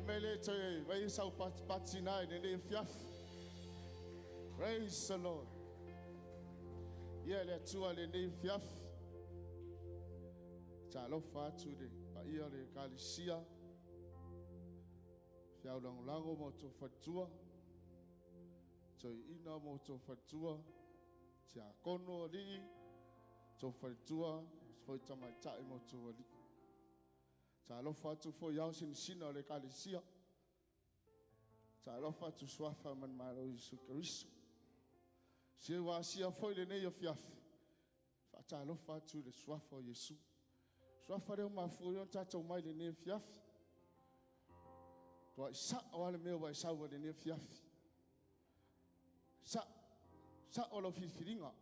Amele te vai sau patina ne fiaf. Praise the Lord. Le tua le ne fiaf. Chalo fa tude pa ia le kalisia. Fiau lango mo to fatua. Toi ina mo to fatua. Tia kono li to fatua foi tamai tai mo to li. Chalo fa tu foi yau sin le kalisia. Chalo fa tu swafa man maro Yesu Kristo. Se wa sia foi le nei fiaf. Fa chalo fa tu le swafa Yesu. Swafa le ma fu yon tato mai le nei fiaf. To sa wala me wa sa wa le nei fiaf. Sa olo fifiringa.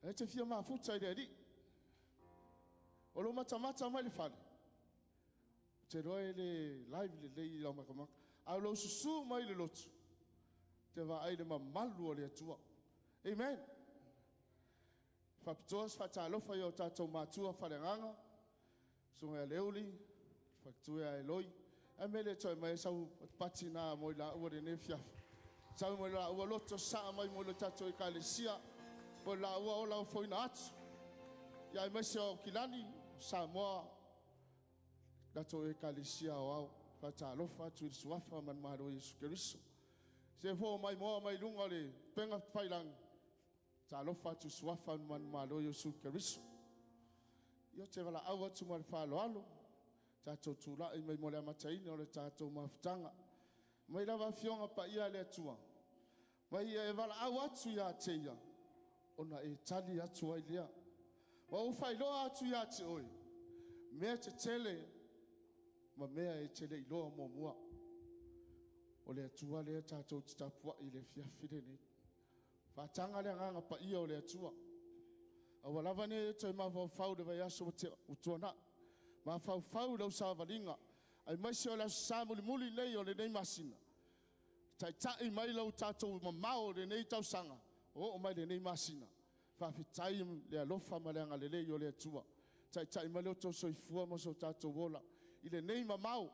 E te fia ma fu tsai de di. Olo mata mai le fale. Te roe le live le lei la makama. A lo susu mai le lotu. Te va ai le mamalu le atua. Amen. Fa pitos fa talo fa yo tato matua fa le nganga. Sunga leuli. Fa tua e loi. A mele toi mai sau patina mo la o de ne fiaf. Sau mo la o loto sa mai mo lo tato e kalesia. Po la o la foi na atu. Ya mai se o kilani sa mo dato e kalisia o fata lo fatu suafa man maro Yesu Kristo se fo mai mo mai lunga le penga failang ta lo fatu suafa man maro Yesu Kristo yo te vala awa tu mal falo alo ta totula i mai mo le mataini o le tato mafutanga mai lava fionga pa ia le tua mai e vala awa tu ya teia ona e tali atu ai lea wa u failo atu ya te oi me te tele ma mea e tele i loa mo mua. O le atua le tātou titapua i le fiafire nei. Whātanga le nganga pa ia o le atua. A walawa ne e toi ma whau le vai aso te utuana. Ma whau lau sa valinga. Ai maisi o le aso sa muli nei o le nei masina. Tai mai lau tātou ma mao le nei tau sanga. O mai le nei masina. Whawhitai le alofa ma le anga le lei o le atua. Tai mai lau tau soifua mo so tātou wola. Ile nei mamau.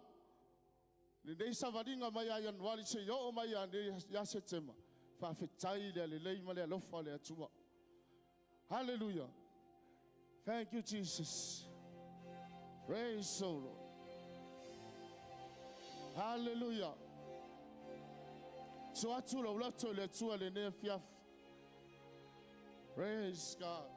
Le nei savaringa mai a Januari se yo mai a ya Setema. Fa fetai le lei ma le alofa le atua. Hallelujah. Thank you Jesus. Praise the Lord. Hallelujah. So atu lo lato le atua le nei fiaf. Praise God.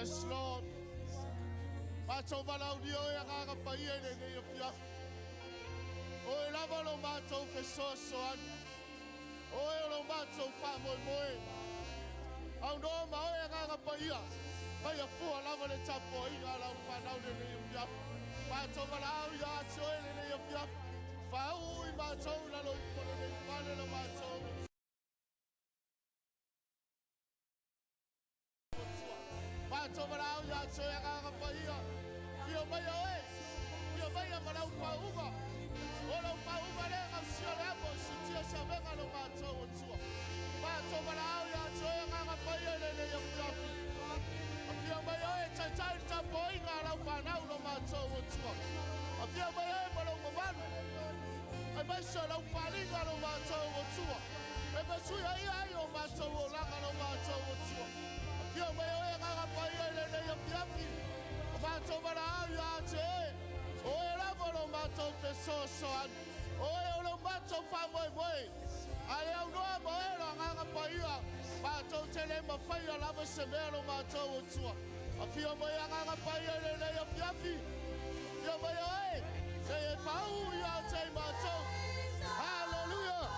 Yes, Lord. Mato malaudio ya gaga paiene ne ya fia. O lava lo mato ke so soan. O lo mato fa mo mo. Au no ma o ya gaga paia. Paia fu lava le tapo i ala fa na ne ya fia. Mato malau ya so ne ya fia. Fa u I mato la lo ko ne fa le lo mato. Mato malau ya so ya gaga paia. Fio mai oe. Fio mai malau pa uga. Olo pa uga le au sia le abo si tia sa venga lo mato o tua. Mato malau ya so ya gaga paia le ya fia. Fio mai oe tai ta poinga la pa na lo mato o tua. Fio mai oe malau mavano. Ai mai so la pa linga lo mato o tua. E ba su ya ia o mato o la lo mato o tua. Fio mai oe gaga paia le ya fia. Mato malau ya te. Oe la bolo mato te so soan. Oe lo mato fa moi moi. Ale au noa moe la nganga paia. Mato te le mawhaia lava se mea lo mato o tua. A fia moi a nganga paia le le a fiafi. Fia moi oe. Se e whau ya te mato. Hallelujah.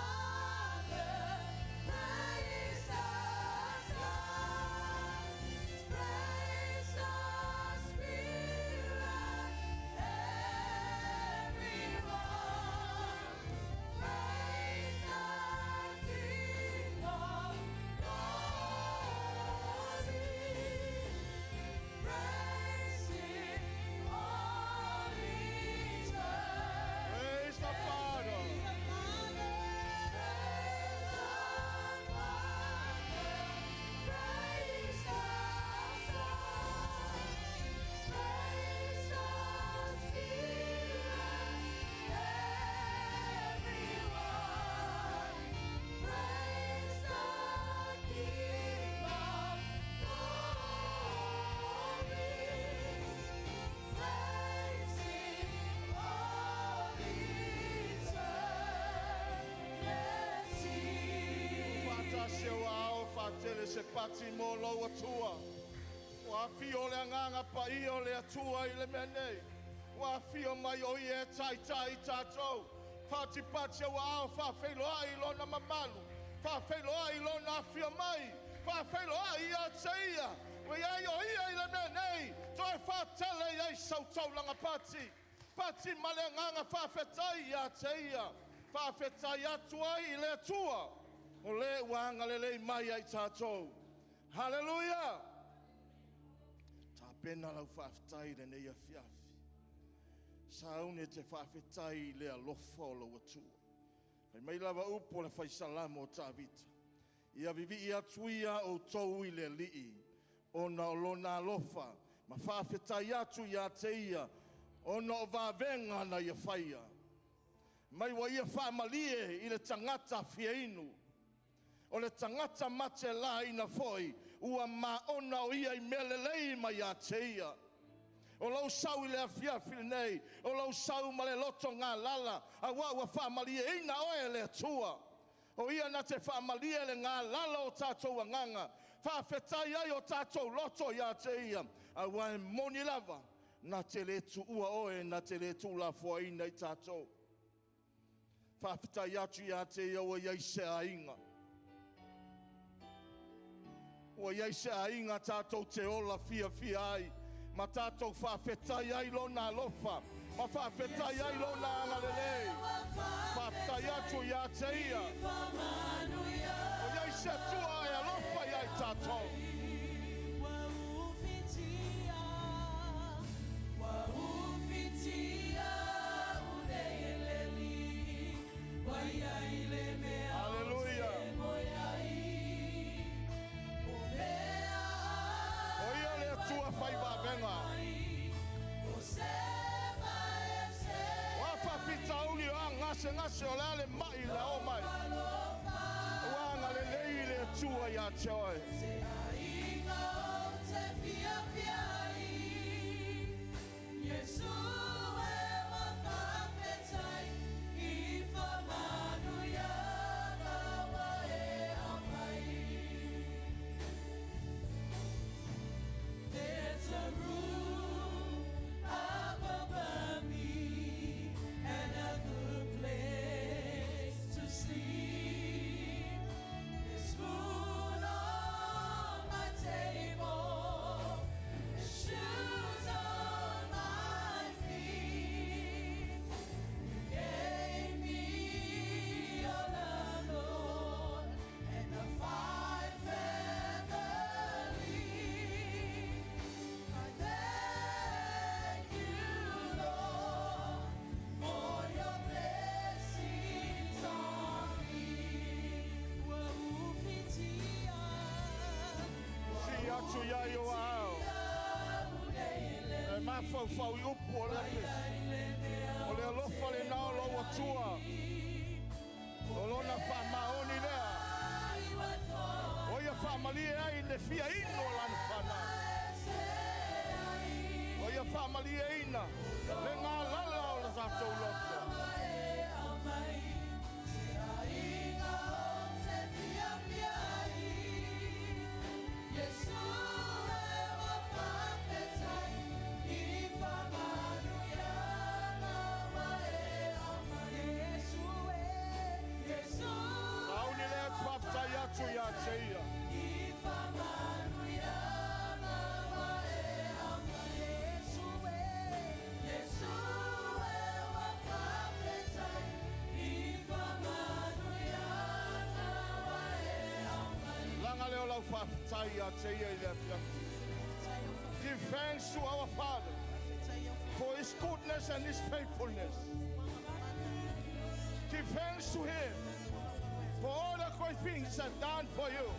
Se pati mo lo atua. Wa fio le nganga pa io le atua I le mene. Wa fio mai o ie tai tato. Pati pati wa fa felo ai lo na mamalu. Fa felo ai lo na fio mai. Fa felo ai ia teia. We ai o ie le mene. Toi fa tele ai sau tau langa pati. Pati male nganga fa fetai ia teia. Fa fetai atua I le atua. Ole wanga lele mai ai tatou. Hallelujah. Ta pena lau whaftai re nei a fiafi. Saune te whafetai le alofa o lau atua. Kai mai lava upo le whai salama o ta vita. Ia vivi ia tuia o tou I le lii. Ona o lona alofa. Ma whafetai atu ia teia. Ona o vavenga na ia whaia. Mai wa ia whamalie I le tangata fiainu. O le tangata mate la ina foi, ua maona o ia I melelei mai a teia. O lau sau I le afiafi nei, o lau sau ma le loto ngā lala, a ua whaamalie ina oe le atua. O ia na te whaamalie le ngā lala o tātou anganga, whawhetai ai o tātou loto I a teia, a ua moni lava, na te le tu ua oe, na te le tu la fua ina I tātou. Whawhetai atu I a teia o iai se a inga. O iai se a inga tātou te ola fia ai. Ma tātou whawhetai ai lo nā lofa. Ma whawhetai ai lo nā angalelei. Whawhetai atu I a teia. O iai se tua ai a lofa iai tātou. Ngase o lale mai la o mai. Wanga le leile tua ya choe. Yesu e fau i upu o le apesi. O le alofa le nao lo atua. O lona wha maoni lea. O ia wha malie ai ne fia ino lana whana. O ia wha malie ina. Le ngā lala o le tātou loto. Give thanks to our Father for His goodness and His faithfulness. Give thanks to Him for all the great things He's done for you.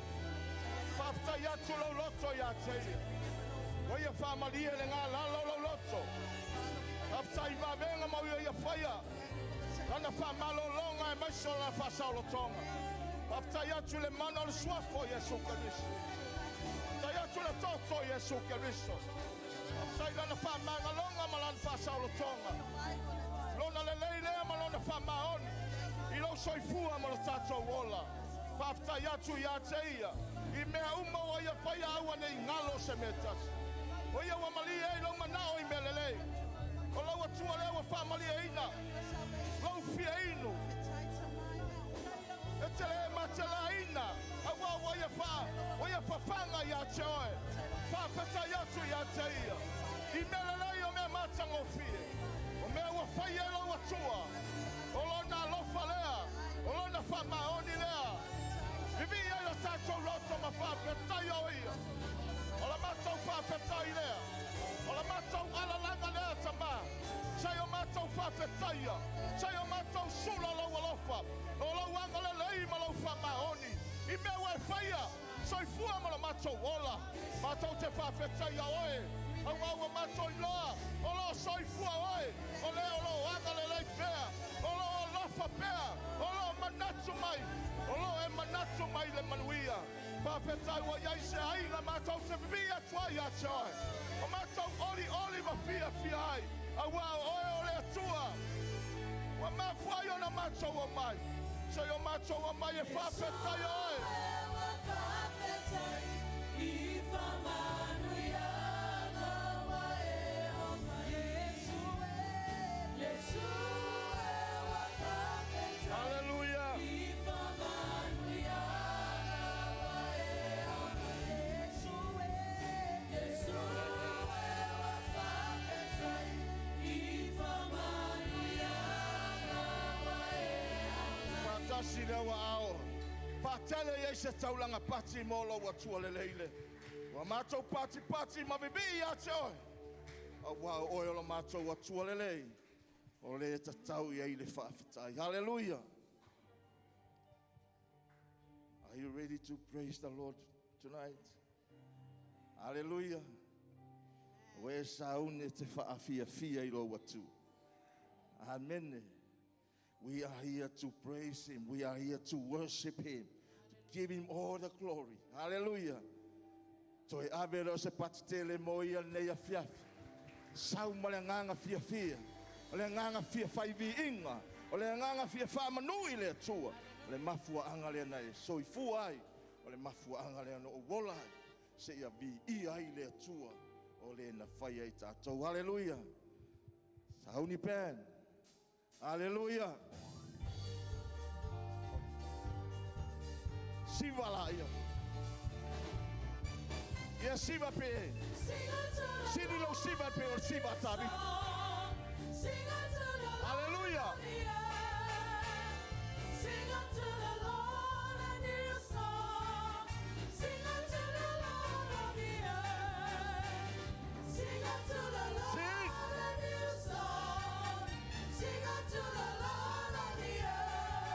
Fafta yatu lo loto ya teia. Oia family le nga la lo loto. Fafta iba venga mo ya fire. Ana famalo longa e maso la fasa lo tonga. Fafta yatu le mano le swafo Yesu Kristo. Fafta yatu le toto Yesu Kristo. Fafta ila na famanga longa malan fasa lo tonga. Lona le leile malona famaoni. Ilo soifua mo lo tato wola. Fafta yatu ya teia. I mea uma o ia whai aua nei ngalo se metas. O ia wa malia e lau manao I melelei. O lau atua lea wa wha malia ina. Lau fia inu. E te le matela ina. Awa o ia wha. O ia whawhanga ia te oe. Whapeta iatu ia te ia. I melelei o mea matango fie. O mea wa whai e lau atua. O lona lofa lea. O lona wha maoni lea. Vivi ia tato roto ma fa petai o ia. O la matou fa petai lea. O la matou ala langa lea tama. Sai o matou fa petai ia. Sai o matou sula lo alofa. O lo wanga le lei ma lo fa maoni. I me wa faia. Sai fua ma lo matou ola. Matou te fa petai a oe. O wa matou loa. O lo sai fua oe. O le o lo wanga le lei pea. O lo alofa pea. O lo manatu mai. Olo e manatu mai le manuia. Papetai wa iai se ai la matau se vivia tua ia choi. O matau oli ma fia ai. A wao oe ole atua. Wa mafua yo na matau o mai. Se yo matau o mai e papetai oe. Silewa ao. Patele ye se taulanga pati molo wa tua leleile. Wa matou pati ma bibi ya choi. Wa oilo matou wa tua lelei. O le tatau ye le fafitai. Hallelujah. Are you ready to praise the Lord tonight? Hallelujah. We saune te fia ilo watu. Amen. We are here to praise Him. We are here to worship Him. To give Him all the glory. Hallelujah. So e avero se patitele moia neia fiaf. Sau malanganga fia. Ole nganga fia faivi inga. Ole nganga fia fa manui le tua. Ole mafua anga le nai. So I fuai. Ole mafua anga le no wola. Se ia vi I ai le tua. Ole na fai ai tatou. Hallelujah. Sauni pen. Hallelujah. Siva la ia. Ia siva pe. Sini lo siva pe o siva tabi. Hallelujah. Sing unto the Lord a new song. Sing unto the Lord of the earth. Sing unto the Lord a new song. Sing unto the Lord of the earth.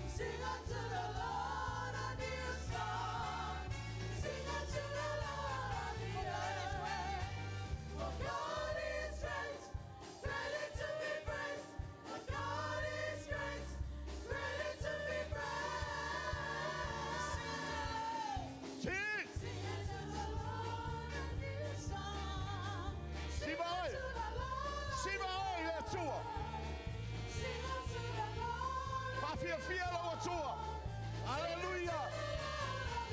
Sing unto the Lord a new song. Sing unto the Lord of the earth. For God fiela watua. Hallelujah.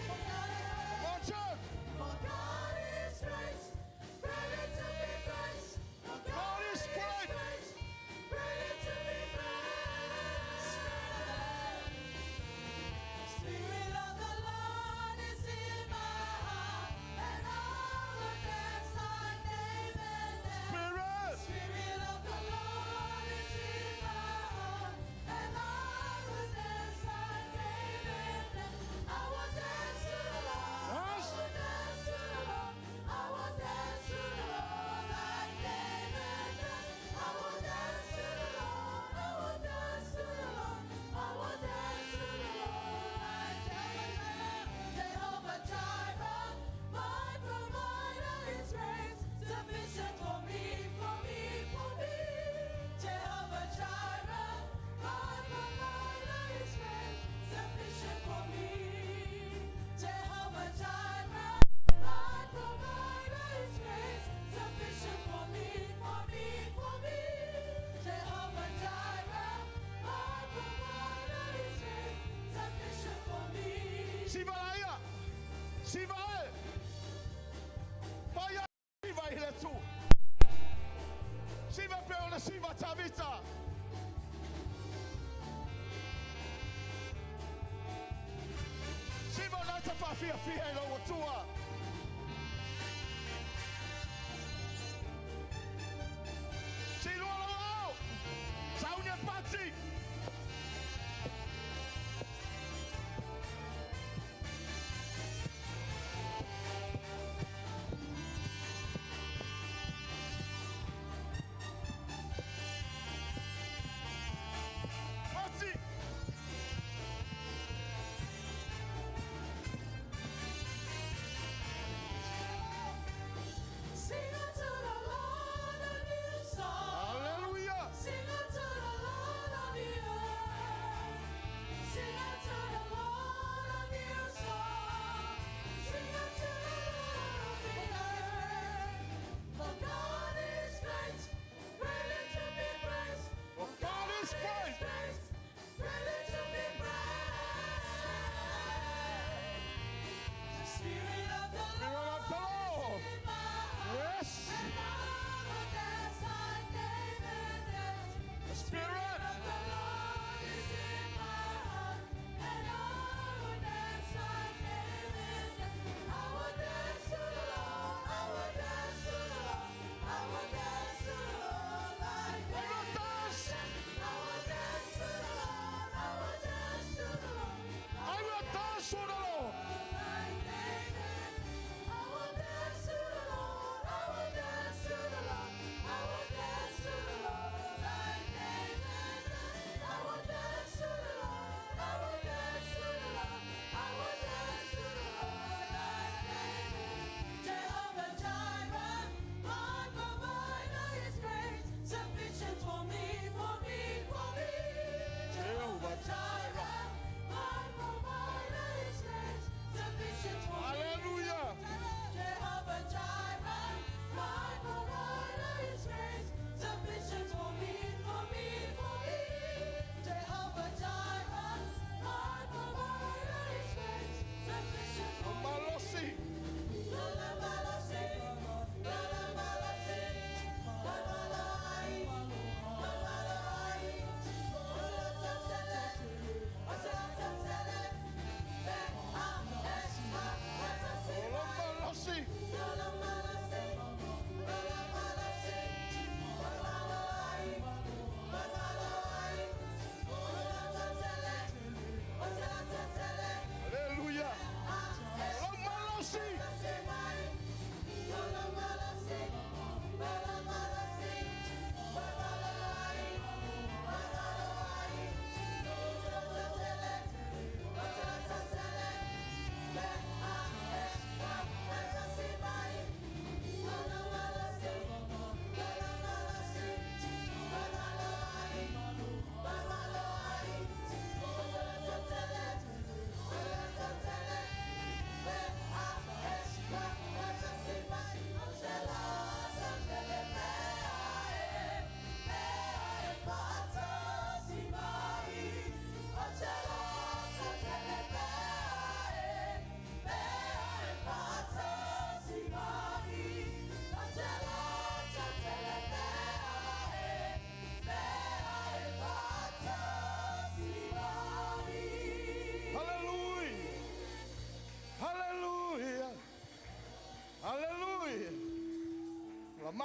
Come on, church. For God is great, ready to be praised. For God is great. ready to be praised. Spirit of the Lord is in my heart, and all will dance like David danced. Spirit. Spirit of the Lord is in my heart, and I will dance like David danced. I will dance to the Lord. Yes. I will dance to the Lord. I will dance to the Lord like David danced. I will dance to the Lord. I will dance to the Lord. I will dance to the Lord like Jehovah Jireh, my provider is great, sufficient for me, for me, for me. Jehovah Jireh, my provider is great, sufficient for me. Jehovah Jireh, my provider is great, sufficient for me, for me, for me. Jehovah Jireh, my provider is great, sufficient for me. Shiva aya. Shiva. Fire. Shiva ile tu. Shiva peona Shiva tabita. Shiva lata fafia fia ile watua. Shilualo. Saunia pati. Pati.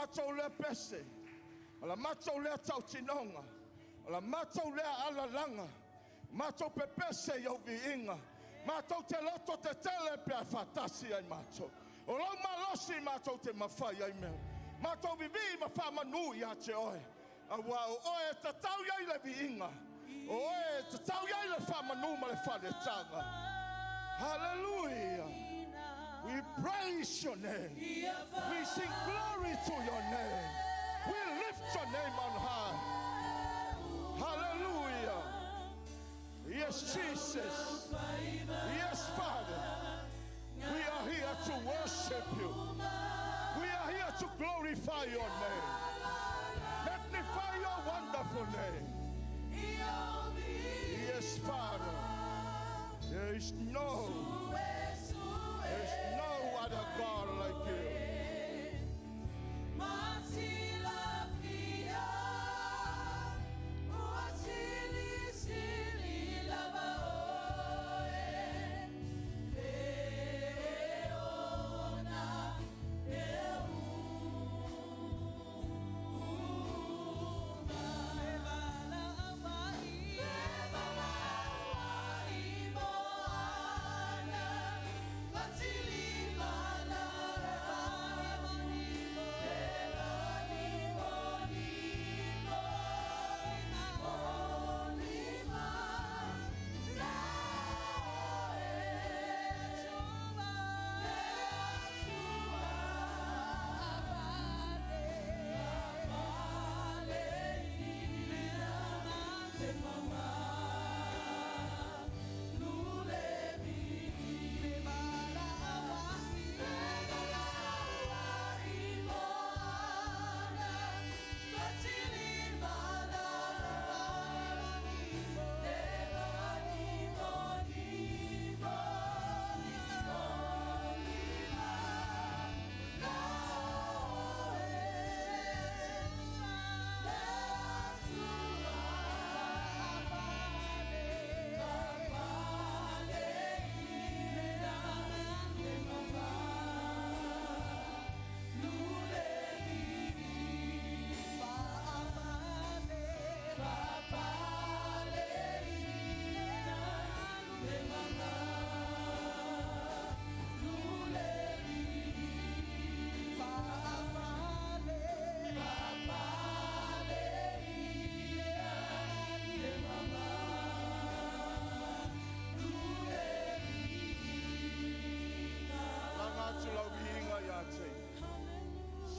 matou le pese. Ala matou le tau tinonga. Ala matou le alalanga. Matou pepese yo viinga. Matou te loto te tele pe fatasi ai matou. O lo malosi matou te mafai ai me. Matou vivi mafa manu ya te oe. Awa oe te tau ya le viinga. Oe te tau ya le fa manu ma le fa le tanga. Hallelujah. We praise your name. We sing glory to your name. We lift your name on high. Hallelujah. Yes, Jesus. Yes, Father. We are here to worship you. We are here to glorify your name. Magnify your wonderful name. Yes, Father. There is no other God like you.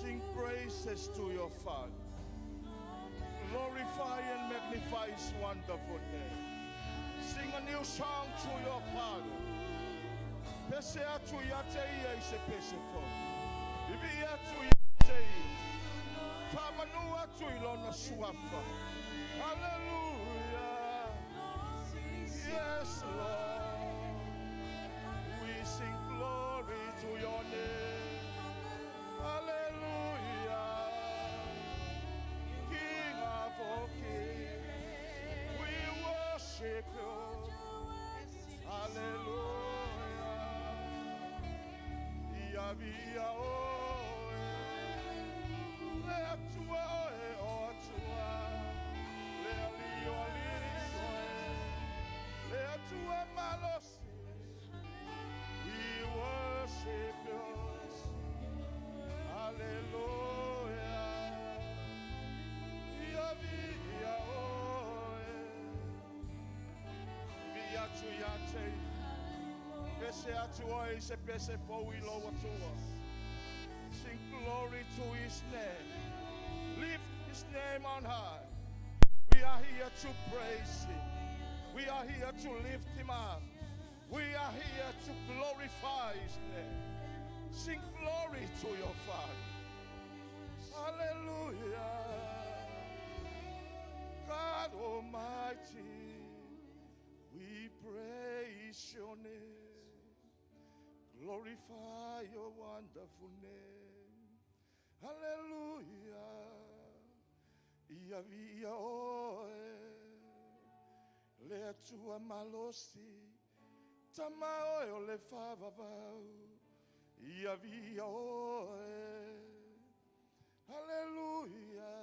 Sing praises to your Father. Glorify and magnify his wonderful name. Sing a new song to your Father. Pese atu yate ia ise pese fo. Bibi atu yate ia. Famanu atu ilona suafa. Hallelujah. Yes, Lord. We sing glory to your name. Hallelujah. King of all kings. We worship you. Hallelujah. Via oe, lea tua oe o tua, lea lio lisoe, lea tua malosi. We worship you. Hallelujah. Via oe, via tuyate. Pese atu oe se pese fo we loa tua. Sing glory to his name. Lift his name on high. We are here to praise him. We are here to lift him up. We are here to glorify his name. Sing glory to your Father. Hallelujah. God Almighty, we praise your name. Glorify your wonderful name. Hallelujah. Ia via oe. Lea tua malosi. Tama oe o le favavau. Ia via oe. Hallelujah.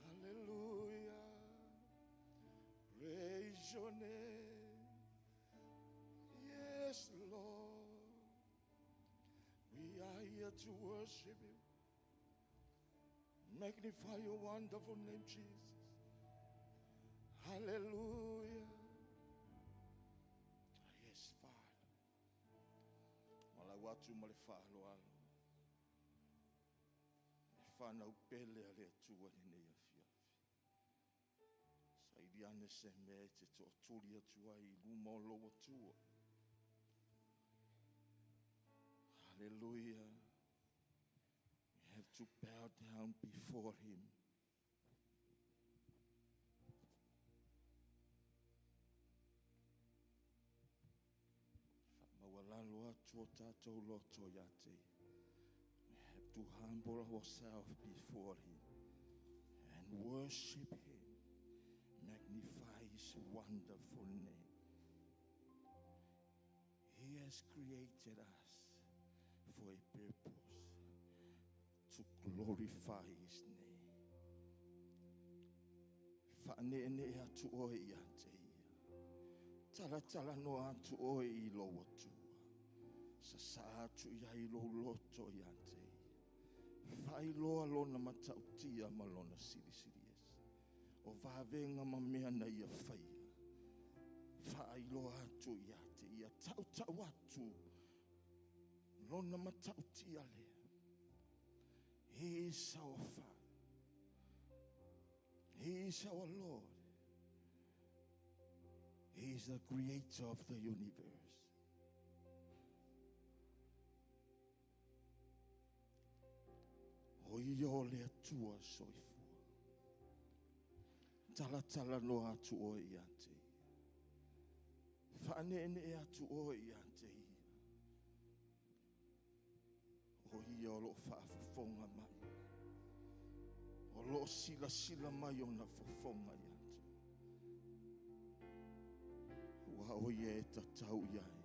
Hallelujah. Praise your name. Yes, Lord. We are here to worship you. Magnify your wonderful name, Jesus. Hallelujah. Yes, Father. Mala watu malifalo alo. Fana upele ale tua ni ya fiafi. Saidiane se me te toturia tua I luma o loa tua. Hallelujah. We have to bow down before him. Mawalalo atua tatou loto yate. We have to humble ourselves before him and worship him. Magnify his wonderful name. He has created us for a purpose, to glorify his name. Whanene atu oi ate ia. Tala no atu oi I lo watu. Sa atu ia I lo loto i ate ia. Whai loa lona matautia malona siri o vavenga mamea na ia whaia. Whai loa atu i ate ia. Tau atu lona matautia lea. He is our Father. He is our Lord. He is the creator of the universe. O iyo le atua soifua. Tala no atu o I ate. Whanene e atu o I ate. O iyo lo whaafafonga mai. O lo sila mai o na fofonga I ate. Wa o ye tatau iai.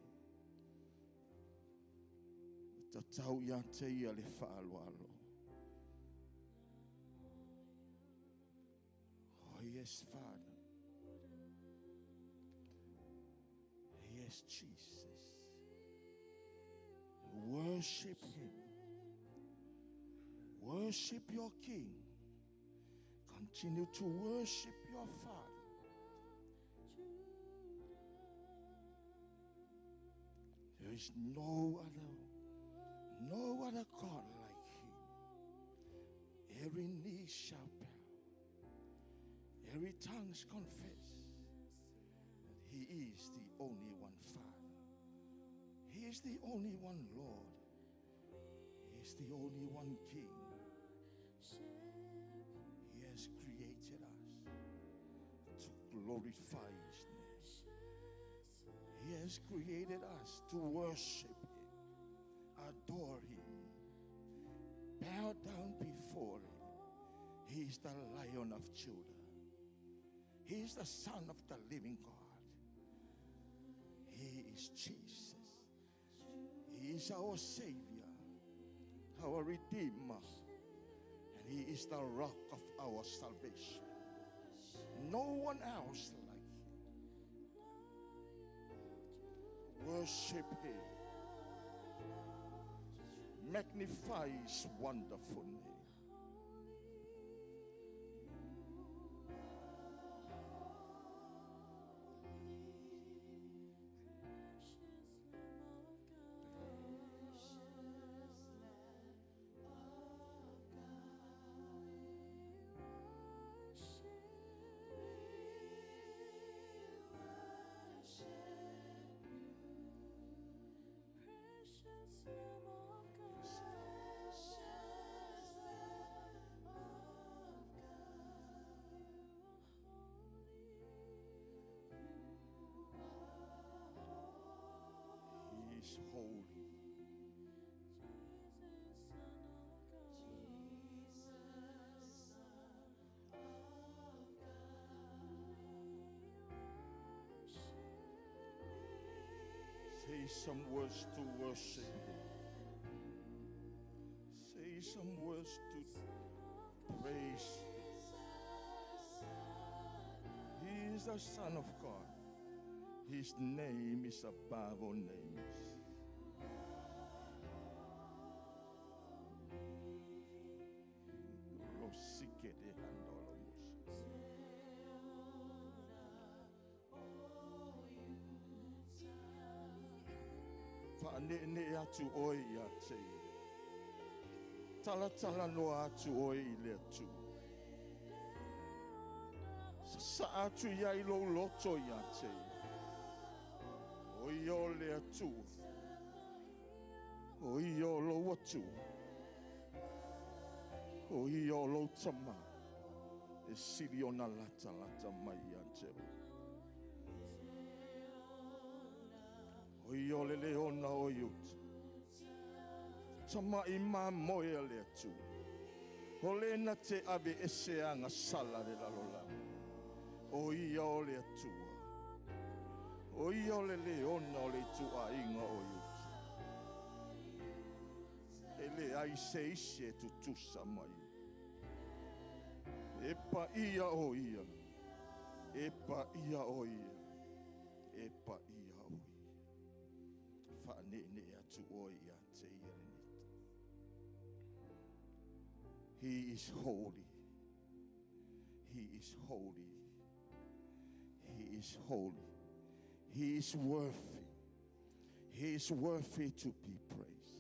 Tatau ia te ia le whaaloalo. Oh yes, Father. Yes, Jesus. Worship him. Worship your King. Continue to worship your Father. There is no other God like him. Every knee shall bow. Every tongue confess that he is the only one Father. He is the only one Lord. He is the only one King. He has created us to glorify his name. He has created us to worship him, adore him, bow down before him. He is the Lion of Judah. He is the Son of the living God. He is Jesus. He is our Savior, our Redeemer, and he is the rock of our salvation. No one else like him. Worship him. Magnify his wonderful name. He is holy. Say some words to worship him. Say some is the Son of God. His name is above all names. Whaanene atu oi ia te. Tala no atu oi I le atu. Sa atu ia I lo loto ia te. Oi o le atu. Oi o lo atu. Oi o lo tama. E siri ona lata mai ia te. Oi o le leona o iutu. Tama I ma moe le atu. O le na te ave ese anga sala le lalola. Oi o le atua. Oi o le leona o le tua inga o iutu. E le ai se ise tu tusa mai. E pa ia o ia. E pa ia o ia. E pa ia o ia. Whaanene atu o ia te irenit. He is holy. He is holy. He is holy. He is worthy. He is worthy to be praised.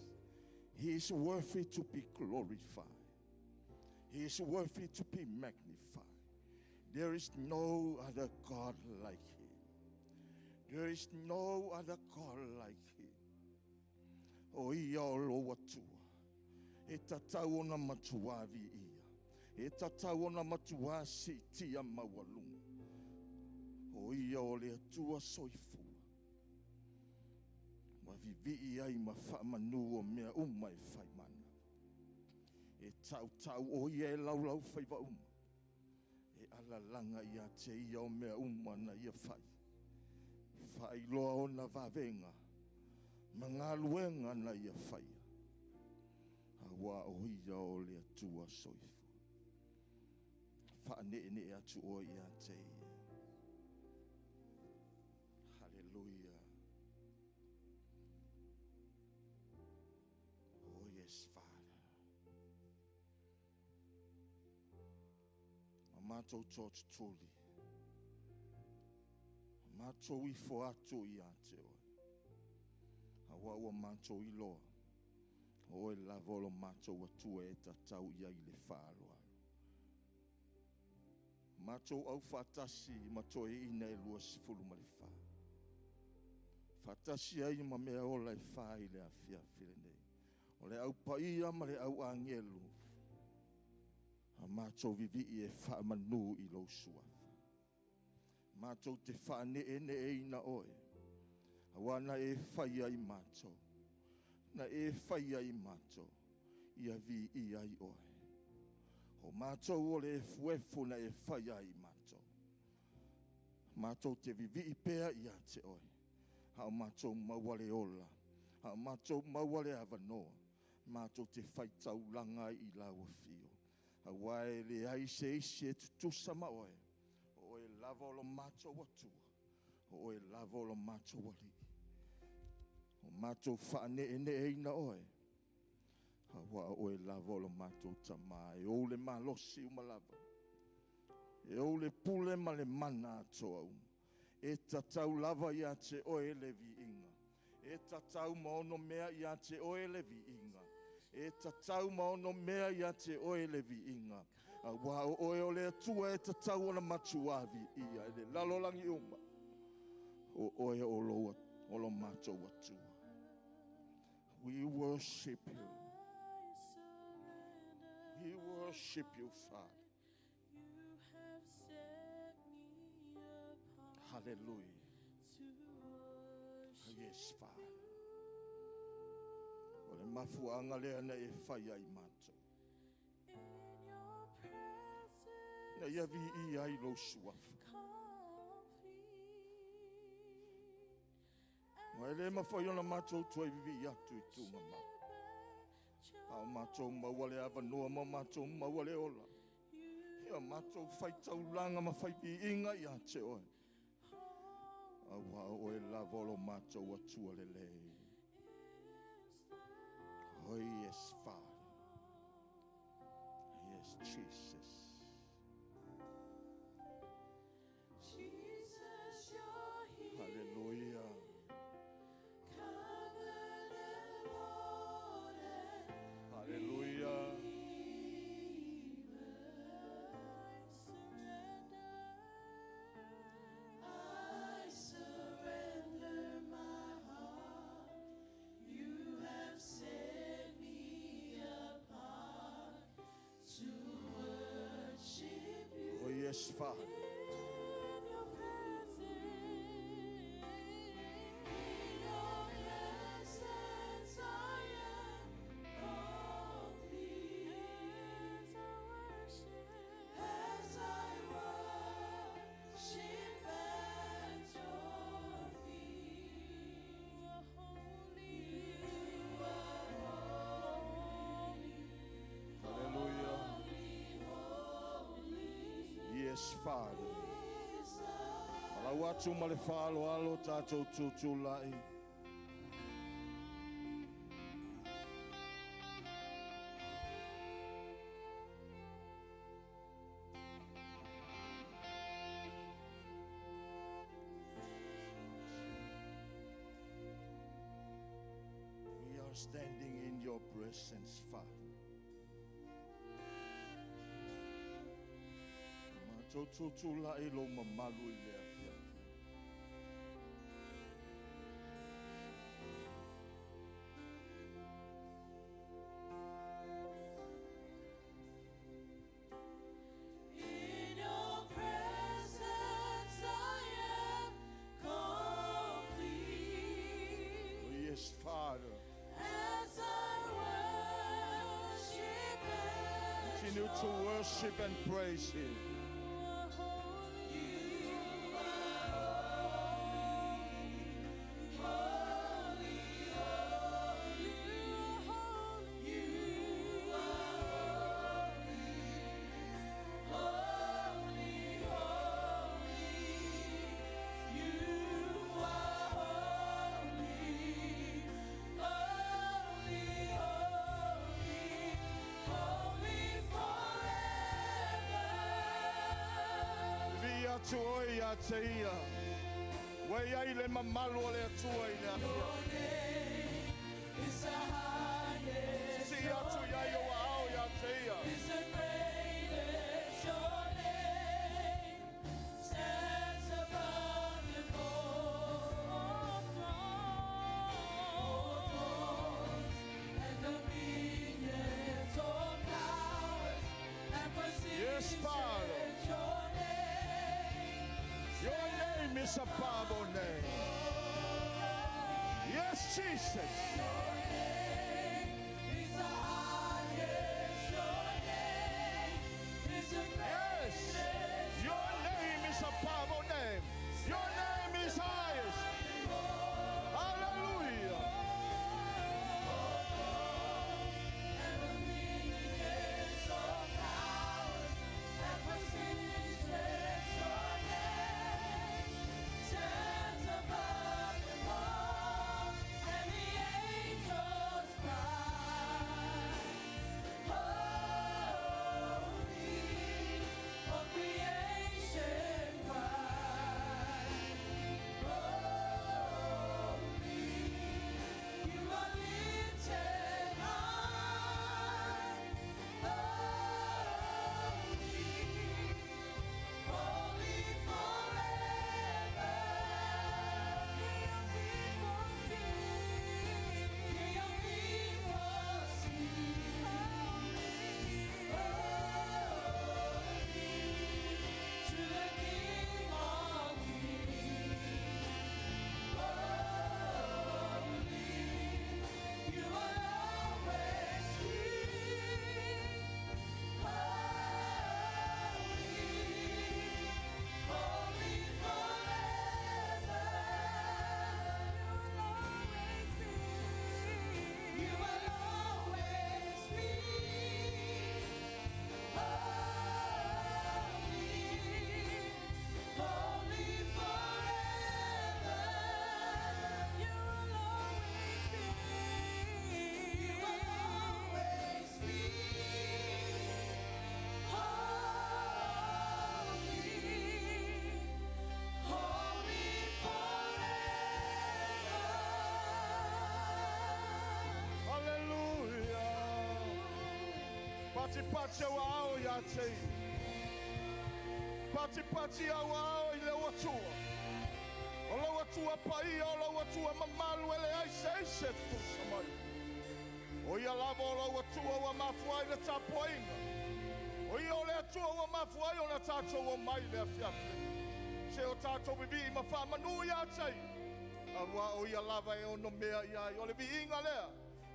He is worthy to be glorified. He is worthy to be magnified. There is no other God like him. There is no other God like him. O ia o lo atua. E tatau ona matua vi ia. E tatau ona matua si tia mawalunga. O ia o le atua soifua. Ma vivi ai ma whaamanu o mea umai whai mana. E tau o ia e lau whai wa uma. E alalanga ia te ia o mea umana ia whai. Whai loa ona wavenga. Mga luenga na ia whai. Awa o ia o le atua soifu. Whaanene atu o ia te ia. Hallelujah. Oh yes, Father. Amato church truly. Amato I fo atu ia te o. Awa ua mato I loa. O e lavolo mato atua e tatau ia I le whāloa. Mato au whatasi mato e ina e lua sifuru ma le whā. Whatasi ai ma mea ola e whā I le awhia while nei. O le au paia ma le au angelu. A mato vivi I e wha manu I lo suafa. Mato te wha ne e ina oe. Awana e whaia I mato. Na e whaia I mato. Ia vi I ai oe. O mato o le fuefu na e whaia I mato. Mato te vivi I pea I a te oe. Hao mato mawale ola. Hao mato mawale avanoa. Mato te whaitau langa I lawa fio. Hawae le aise ise tutusa ma oe. O e lava lo mato watua. O e lava lo mato wali. O mato whaane e ina oe. Hawa o e lava lo mato tama. E o le malosi umalava. E o le pule ma le mana atoa uma. E tatau lava ia te oe le vi inga. E tatau maono mea ia te oe le vi inga. E tatau maono mea ia te oe le vi inga. Wa oe o le atua e tatau ona matuavi ia. E le lalolangi uma. O oe o lo mato watua. We worship you. We worship you, Father. Hallelujah. Yes, Father. Ole mafuanga lea na e whaia I mato. Na ia vi I ai lo suafa. Ma ele mawhai ona mato tua I vivi atu I tunga mau. Ao mato mawale avanua ma mato mawale ola. Ia matou faitaulanga ma faipiinga ia te oe. Awa oe lavolo matou atua lelei. Oh yes, Father. Yes, Jesus. Jesus, you're here. Hallelujah. Covered and loaded. Hallelujah. I surrender my heart. You have set me apart to worship you. Oh yes, Father. In your presence, I am complete. As I worship at your feet, you are holy. Hallelujah. Yes, Father. Ala watu male falo alo tato tutulai. We are standing in your presence, Father. Matutulai lo mamalu ile afya. In your presence, I am complete. Oh yes, Father. As I worship at Continue to worship and praise Him. Via tuoi a teia. Wei ai le mamalu le tuoi le afia. It's the highest. Si atu ya yo ao ya teia. It's the greatest. Your name stands above them all. Thrones and dominions, all powers and positions. Yes, Father. Your name is a powerful name. Yes, Jesus. Yes. Your name is a powerful name. Your name is highest. Hallelujah. Pati au ao ya te. Pati au ao ile watua. Ola watua pai, ola watua mamalu ele ai se tu samai. Oia lava ola watua wa mafua ile tapoinga. Oia ole atua wa mafua ona tato wa mai le afiafi. Se o tato bibi mafa manu ya te. Awa oia lava e ono mea ia ole bi inga lea.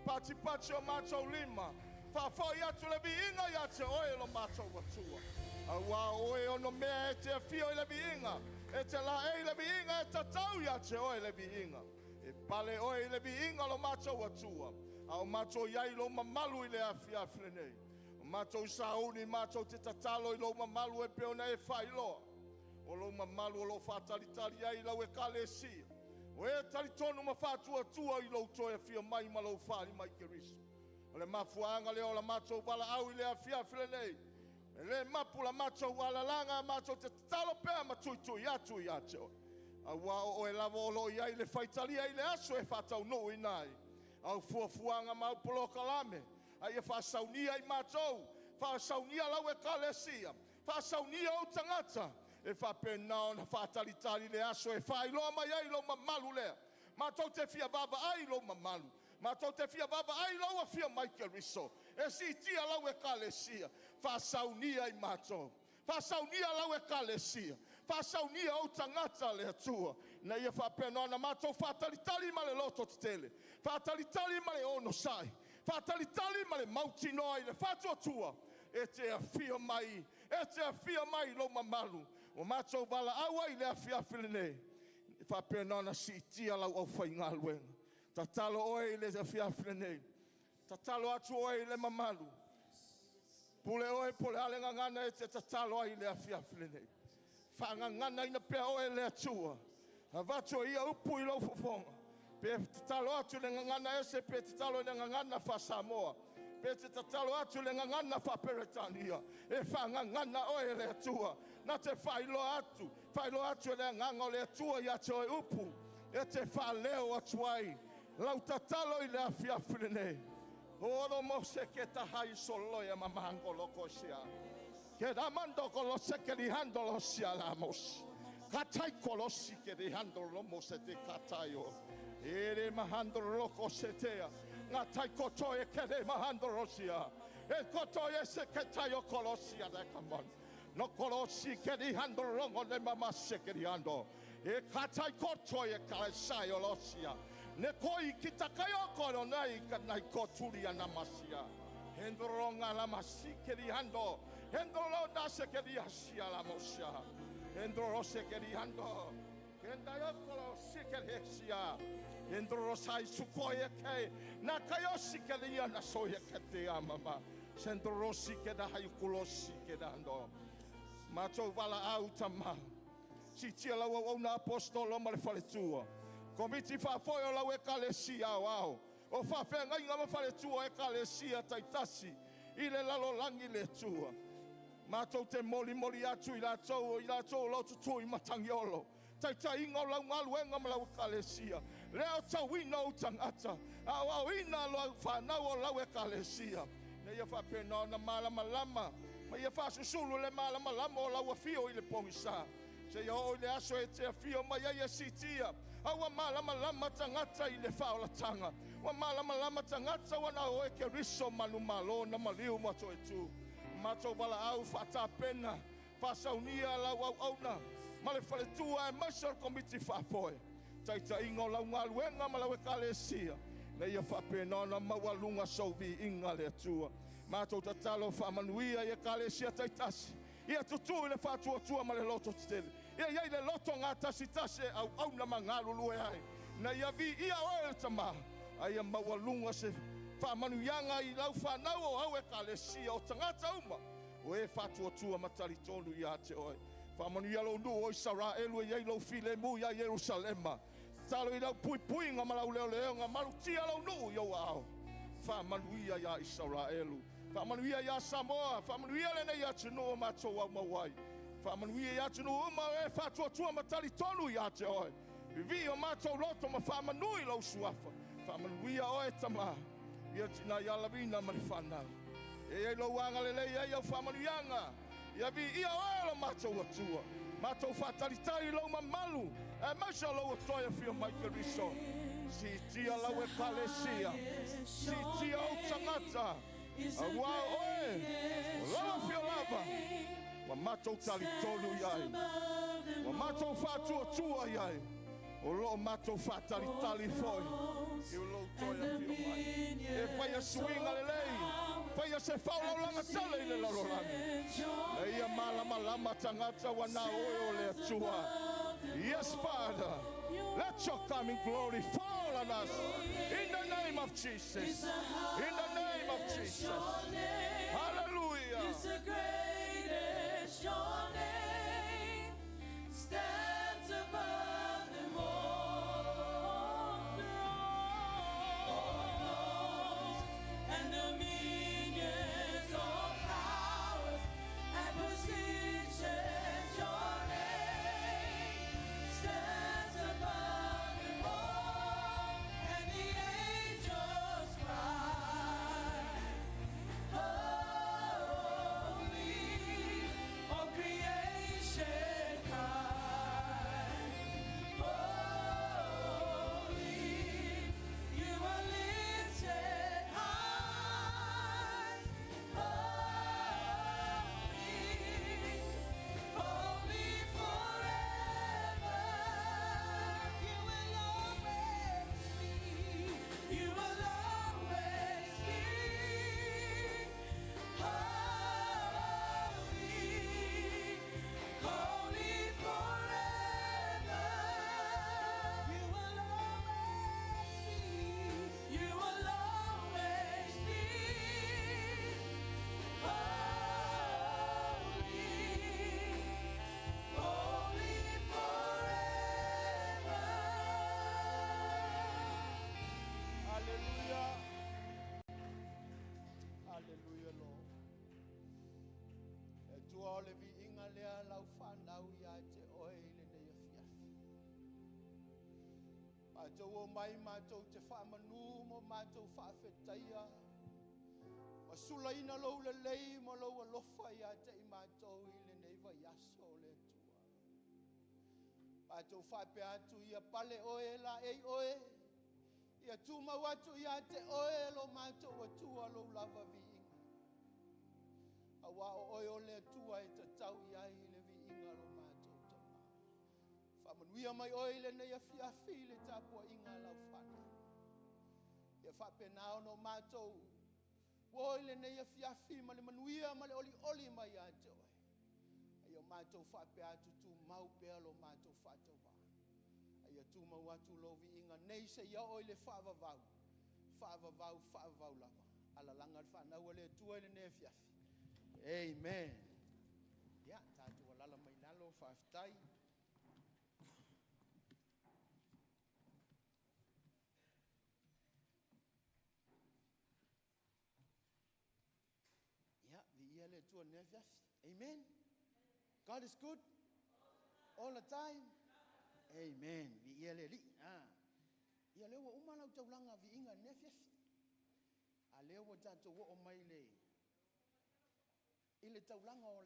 Pati o mato lima. Fa ia tu le bi inga ya te oe lo mato watua. Awa oe ono mea e te fio le bi inga. E te la e le bi inga e tatau ya te oe le bi inga. E pale oe le bi inga lo mato watua. Au mato iai lo mamalu i le afia flenei. Mato sauni mato te tatalo i lo mamalu e peona e fai loa. O lo mamalu o lo fatalitali ai lau e kale si. O e talitonu ma fatua tua i lo toia fia mai ma lo fali mai ke riso. O le mafuanga le o la mato wala au i le afia flenei. E le mapu la mato wala langa mato te tatalo pea ma tui atu i ato. Awa o e lava o lo iai le faitali ai le aso e fatau no i nai. Au fuafuanga mau polo kalame. Ai e fa saunia i matou. Fa saunia lau e kalesia. Fa saunia o tangata. E fa penao na fa talitali le aso e fa ilo mai ai lo mamalu lea. Matou te fia baba ai lo mamalu. Matou te fia baba ai lo a fia Michael Riso. E si tia lau e kalesia. Fa saunia i matou. Fa saunia lau e kalesia. Fa saunia o tangata le atua. Na ia fa penao na matou fa talitali ma le loto tele. Fa talitali ma le ono sai. Fa talitali ma le mauti noi le fatua tua. E te afia mai. E te afia mai lo mamalu. O matou vala awa i le afia filene. Fa penao na si tia lau au fai ngaluenga. Tatalo oe i le afia filene. Tatalo atu oe i le mamalu. Pule oe pule ale ngangana e te tatalo ai le afia filene. Fa ngangana ina pea oe le atua. Havato ia upu i lo fofonga. Pe tatalo atu le ngangana ese pe tatalo le ngangana fa Samoa. Pe tatalo atu le ngangana fa Peretania. E fa ngangana oe le atua. Na te failo atu le nganga le atua ia te oe upu. E te fa leo atuai. Lau tatalo i le afia filene. Oro mo se ke tahai solo ya mamango loko sia. Ke damando kolo se ke lihando lo sia lamos. Katai kolosi ke lihando lo mo se te katayo. Ere mahando loko se tea. Ngatai koto e ke le mahando lo sia. E koto e se ke tayo kolosia de kamon. No kolosi ke lihando longo le mama se ke lihando. E katai koto e kalesayo lo sia. Ne koi kitakayo kono nai kanai koturi anamasia. Hendronga la masikeri hando. Hendro da sekeri asia la mosia. Hendro sekeri hando. Kendayo kolo sekeri asia. Hendro sai sukoye ke. Nakayo sekeri ana soye kete amama. Sendro sikeda hayukulo sikeda hando. Mato vala autama. Sitia la una apostolo male faletua. Komiti fa foyo la we kalesia wao. O fa fenga inga ma fale tua e kalesia taitasi. Ile lalo langi le tua. Mato te moli atu ila to lo tu i matangiolo. Taita inga la ngalu enga ma la kalesia. Leo tawino tangata. Awa ina lo fa na o la we kalesia. Ne ia fa pena na mala malama. Ma ia fa susulu le mala malama o la wa fio ile pomisa. Se yo ile aso e te fio ma ia sitia. Awa malama tangata i le faola tanga. Wa malama tangata wana oe ke riso malumalo na maliu mato etu. Mato wala au fata pena. Fa saunia la au na. Male fale tua e masor komiti fa foe. Taita ingo la ngaluenga malawe kalesia. Na ia fa pena na mawalunga sovi inga le tua. Mato tatalo fa manuia ia kalesia taitasi. Ia tutu le fa tua male loto tele. Ia le loto ngata sitase au na mangalu lue ai. Na ia vi ia oe tama. Ai mawalunga se fa manu yanga i lau fa nau o au e kalesia o tangata uma. O e fa tua matali tonu ia te oe. Fa manu yalo nu o Israelu e lau file mu ia Jerusalema. Talo i lau pui nga malau leo nga malu tia lau nu yo au. Fa manu ia Israelu. Fa manu ia Samoa. Fa manu ia lene ia tunu mato wa mawai. Famanuia ya tunu uma e fatua matali tonu ya te oi. Vi o mato loto ma famanui lo suafa. Famanuia o e tama. Ia tina ya lavina marifana. E lo wanga le ia famalianga. Ia vi ia ola mato atua. Mato fatalitari lo mamalu. E masha lo toia fio Michael Riso. Si tia la we kalesia. Si tia o tangata. Awa oe. Lava fio lava. Wa mato talitolu yai. Wa mato fatu atua yai. O lo mato fatalitali foi. E o lo toia fio mai. E pai a swinga le lei. Pai a se faula o langa tale le la rolani. E ia malama tangata wana oe o le atua. Yes, Father. Let your coming glory fall on us. In the name of Jesus. In the name of Jesus. Hallelujah. It's the greatest, your name stands above them all. Thrones and dominions, all powers and positions, your name stands above them all. And the angels cry, holy, all creation cries, holy, you are lifted high, holy forever. You will always be, you will always be holy forever. You will always be, you will always be holy forever. Hallelujah. Hallelujah, Lord. E tua o le vi inga lea lau whanau ia te oe le nei a fiafi. Mātou o mai mātou te whamanu mo mātou whawhetaia. Ma sula ina lou le lei mo lou alofa ia te i mātou i le nei vai aso le tua. Mātou whape atu ia pale oe la ei oe. Ia tūmau atu ia te oe lo mātou atua lou lava vi inga. Awa o oe o le atua e te tau ia i le vi inga lo mātou tama. Whamanuia mai oe le nei a fiafi le tāpua inga lau whana. Ia whape nao no mātou. Oe le nei a fiafi ma le manuia ma le oli oli mai a te oe. Ia mātou whape atu tū mau pēa lo mātou whatau wā. Ia tūmau atu lo vi inga nei se ia oe le whaavavau. Whaavavau lava. Ala langa le whanau le tua le nei a fiafi. Amen. Ia, tātua lala mai nalo whaaftai. Ia, vi ia le tua nei a fiafi. Amen. God is good all the time. Amen. Vi ia le li. Ia leo umalau taulanga vi inga nei a fiafi. A leo wa tātou o mai le i le taulanga o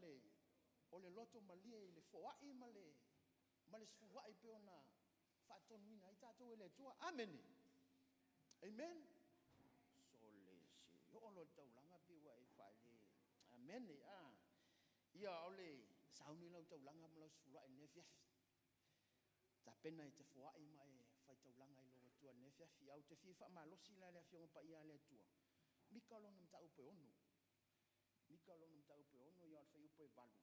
le loto malia i le foai ma le sfuai pe ona whatonuina i tātou e le tua. Amen. Amen. So le se o lo taulanga pe wa e whai le. Amen. Ia o le sauni lau taulanga ma lau sfuai ne fiafi. Ta pena i te foai ma e whai taulanga i lo tua ne fiafi. Au te fifa ma losi la le fionga pa ia le tua. Mika lo nam tau pe ono. Mika lo nam tau pe ono ia whai upo e valu.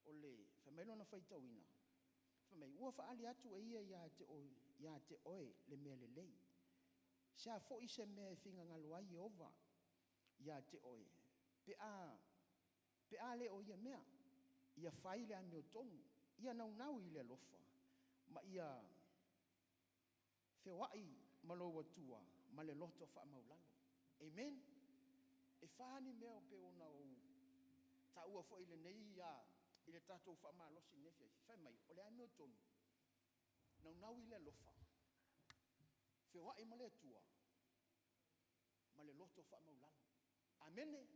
O le, whamailo na whai tauina. Whamai, ua whaali atu e ia te oe le mea le lei. Sia fo i se mea e whinga ngaloa i ova. Ia te oe. Pe a le o ia mea. Ia whai le ame o tonu. Ia nau i le lofa. Ma ia whewai maloa tua. Ma le loto wha maulalo. Amen. E whani mea o pe ona o ta ua fo i le nei ia i le tātou whamalosi nefia. Whamai, o le ame o tonu. Nau i le lofa. Whewai ma le tua. Ma le loto whamaulalo. Amene.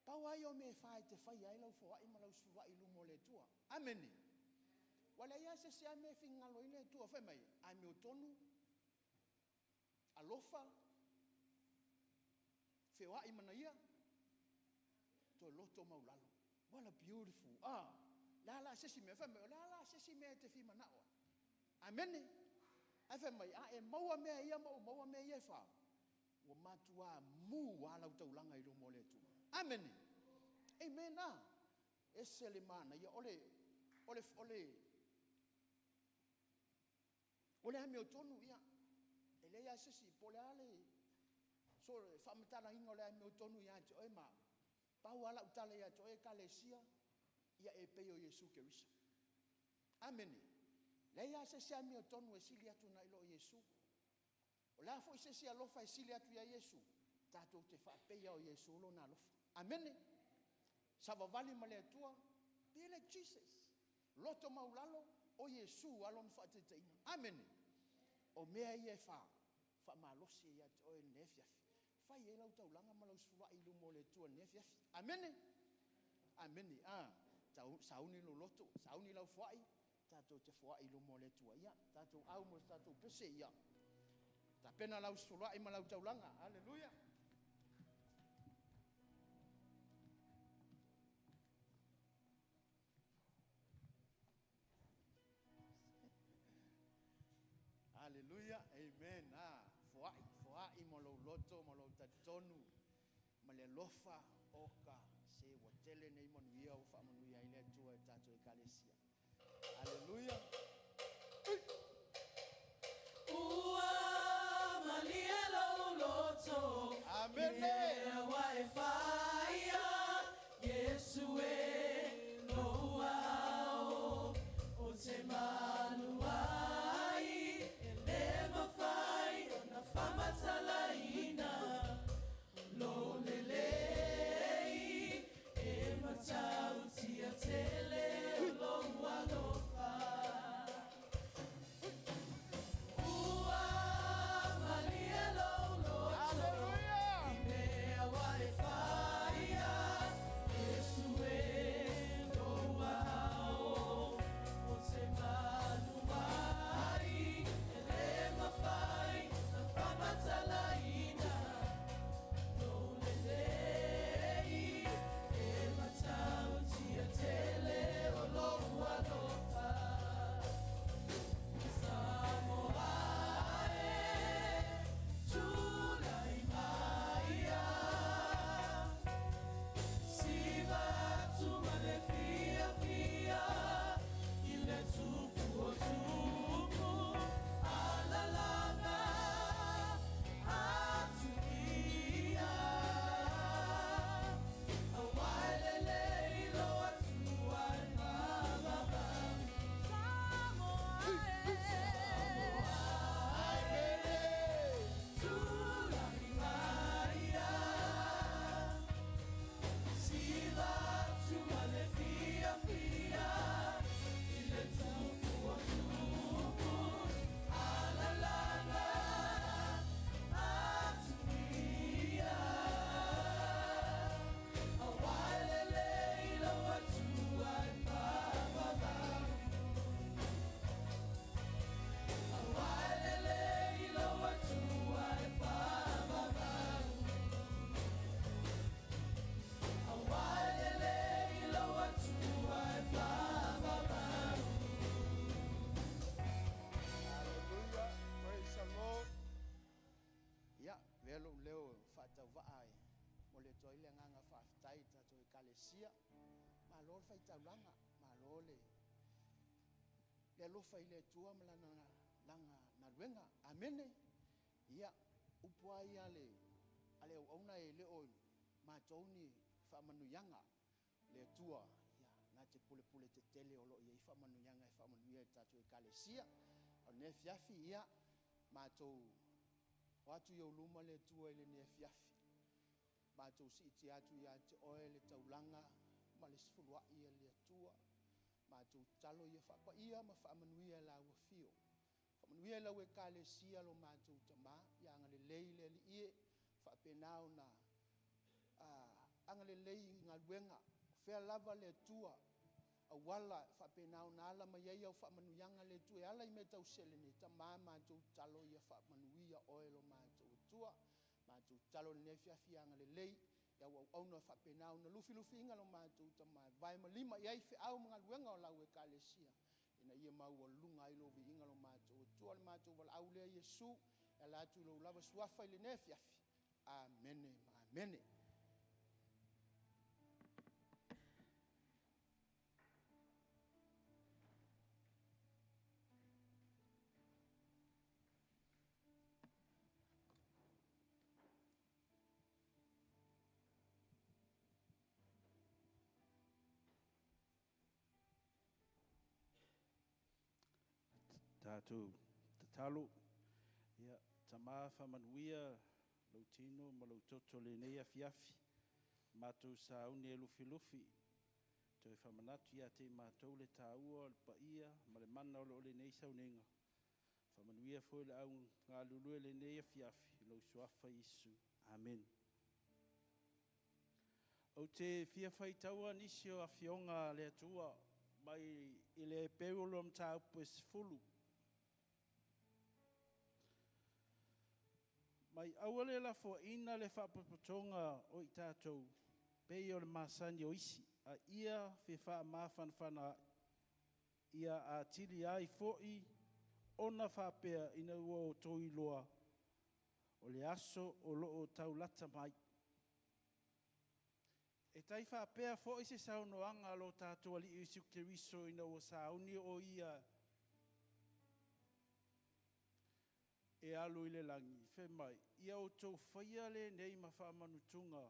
Paua yo me fai te fai ai lau fo ai malau su ai lu mole tua. Amene. Wala ia se se me finga lo ile tua fa mai. Ai me tonu. Alofa. Fe wa i mana ia. To loto maulalo. What a beautiful. La se si me fa mai. La se si me te fi mana wa. Amene. Ai fa mai e maua me ia maua me ia fa. Wa matua mu wa lau taulanga i lu mole tua. Amen. Amen. Esele mana ya ole ame otonu ya. Ele ya sisi pole ale. So famitala hinga ole ame otonu ya jo ma. Pa wala utale ya jo kalesia ya epeo Yesu Kristo. Amen. Le ya sisi ame otonu esili atu na ilo Yesu. Ola fo sisi alofa esili atu ya Yesu. Tato te fa pe ya Yesu lo na alofa. Amen. Savavali maletua. Be like Jesus. Loto maulalo o Yesu alon fateteina. Amen. O mea ye fa malosi ya o nefiaf. Fa ye la utaulanga malau sura ilu moletua nefiaf. Amen. Amen. Sauni lo loto, sauni la fuai. Tato te fuai ilu moletua ya. Tato au mo tato pese ya. Ta pena la sura i malau taulanga. Hallelujah. Hallelujah, amen. Foai molo loto molo tatonu malelofa oka se watele nei manuia o fa manuia ile tua tato ekalesia. Hallelujah. Ua malielo loto. Amen. Wi-Fi Yesu no ao o te manua. toile nganga whaftai tato I kalesia ma lor fai taulanga ma lole le lofa I le tua malana langa na ruenga amene ia upuai ale ona e le o ma toni fa manuyanga le tua ia na te pule pule te tele o lo ia fa manuyanga fa manuia tato I kalesia o ne fiafi ia ma to watu yo luma le tua ile ne fiafi ma to si ti atu ya te oele taulanga ma le sfulwa ia le tua ma to talo ia fa pa ia ma fa manuia la wo fio fa manuia la we kalesia lo ma to tama ya ngale leile li ie fa penao na anga le lei ngā luenga, whea lava le tua, a wala whapenau na ala mai ei au whamanuyanga le tua, e ala I me tau sele ne, ta maa mātou talo ia whamanuia oelo mātou tua, mātou talo le nefia anga le lei, ia wau au na whapenau na lufi inga lo mātou ta mai, vai ma lima iai whi au mga luenga o lau e kālesia, ina ia mau o lunga ilo vi inga lo mātou tua le mātou wala au lea Yesu, e la atu lo lava suafa I le nefia fi, amene, amene. Tātou, te talo, ia, tamā whamanuia, lau tino, ma lau toto le nei afiafi, mātou sauni e lufi, te whamanatu ia te mātou le tāua, le paia, ma le mana o le nei Sauniga. Whamanuia fwoi le au ngā lulue le nei afiafi, lau suafa Isu. Amen. O te whiawhai taua nisi o awhionga le atua, mai I le peulom tāu pues fulu. Mai awale la fo ina le whapapatonga o I tātou, pei o le masani o isi, a ia whi wha mawhanwhana, ia a tiri ai fōi, ona whapea ina ua o toi loa, o le aso o loo tau lata mai. E tai whapea fōi se saunoanga lo tātou ali Isu Keriso ina o sauni o ia, e alu I le langi, whe mai, ia o tau whaia le nei ma whaamanutunga,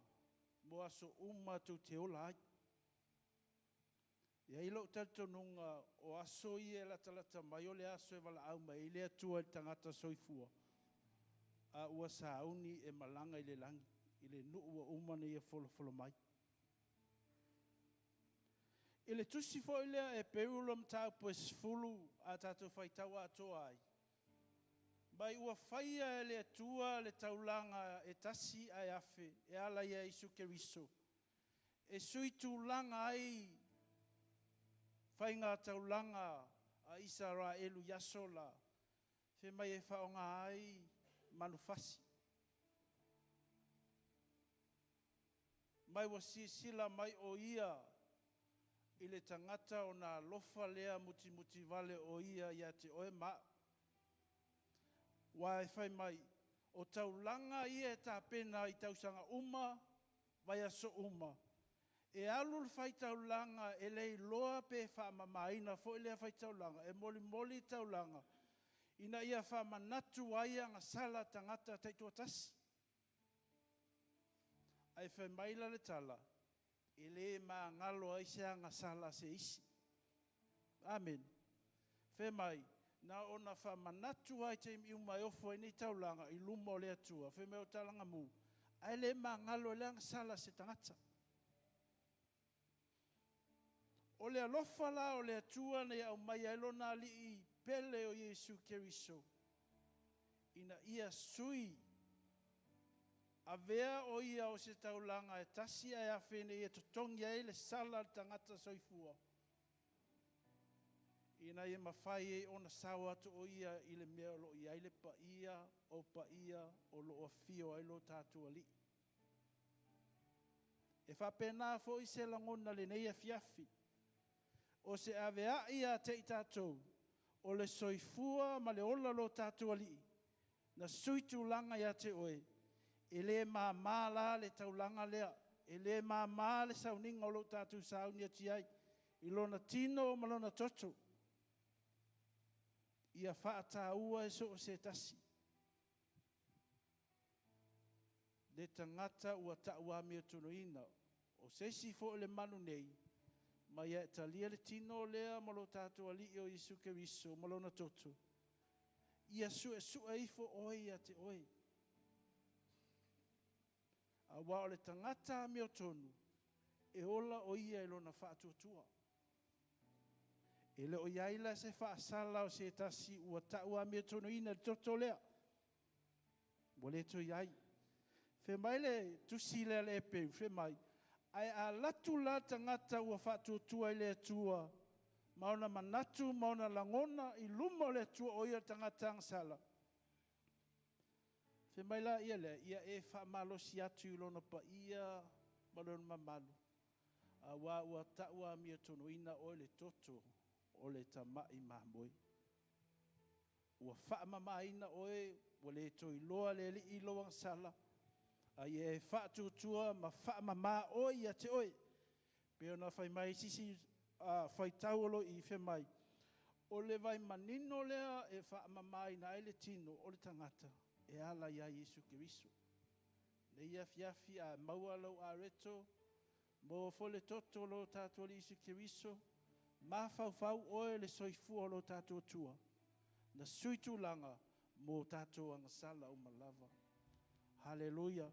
mo aso tau te ola ai. Ia ilo tatonunga o aso I e lata mai o le aso e wala au mai, I le atua I tangata soifua. A ua sauni e malanga I le langi, I le nuu wa umane ia folo mai. I le tusi fo I lea e peulam tau pues fulu a tato whaitawa atoa ai. Mai ua whaia e le atua le taulanga e tasi ai afe, e ala ia Isu Keriso. E sui tūlanga ai, whainga taulanga a Israelu yasola, whe mai e whaonga ai manufasi. Mai wa sila mai o ia, I le tangata o nā lofa lea muti vale o ia ia te oe maa. Wa e whai mai, o taulanga ia e tā pena I tausanga vai aso E alul whai taulanga e lei loa pe whaamamaina fo I lea whai taulanga, e moli taulanga. Ina ia whaamanatu aia ngā sala tangata teitua tasi. Ai whai maila le tala, e le maa ngalo aisea ngā sala se isi. Amen. Whai mai, na ona whamanatu ai te iu mai ofo I ni taulanga I luma o le atua, whe meo talanga mu, ai le maa ngalo e leanga sala se tangata. O le alofa la o le atua nei au mai ailona li I pele o Yesu Keriso. Ina ia sui, a vea o ia o se taulanga e tasi ai a whene ia totongi ai le sala tangata soifua. Ina ia mawhai e ona sawa atu o ia I le mea lo ia I le paia o lo o fio ai lo tātua li. E whapena fo I se langona le neia fiafi. O se avea ia te I tātou, o le soifua ma le ola lo tātua li. Na suitu langa ia te oe, e le mā la le taulanga lea, e le mā le sauninga o lo tātou saunia ti ai, I lona tino o malona toto. Ia whaata ua e so o se tasi. Le tangata ua taua mea tunoina, o se si fo le manu nei, ma ia e talia le tino lea ma lo tātua li o Isu Keriso, ma lona toto. Ia su e ifo oe ia te oe. A wa o le tangata mea tonu, e ola o ia e lona whaatuatua. E le o iaila se whaasala o se tasi ua taua mea tonu ina le toto lea. Mo le to iai. Whe mai le tusi lea le peu, whe mai. ai a latu la tangata ua whātuatua i le atua. Maona manatu, maona langona, i luma o le atua o ia tangata angsala. Fe mai la ia le, ia e whaamalosi atu i lona pa ia malona mamalu. A wā ua taua mia tono ina o le toto o le tamai mamoi. Ua whaamamaina oe, ua le toi loa le li i loa angsala. A ia e whaatutua ma whaamama oe ia te oe. Peo na whai mai sisi whai tauolo i whe mai. O le vai manino lea e whaamama ina ele tino o le tangata. E ala ia Yesu Kiriso. Ne ia fiafi a maua lau a reto, mo fole toto lo tātua li Yesu Kiriso, ma fau oe le soifua lo tātua tua, na suitu langa mo tātua angasala o malava. Haleluia.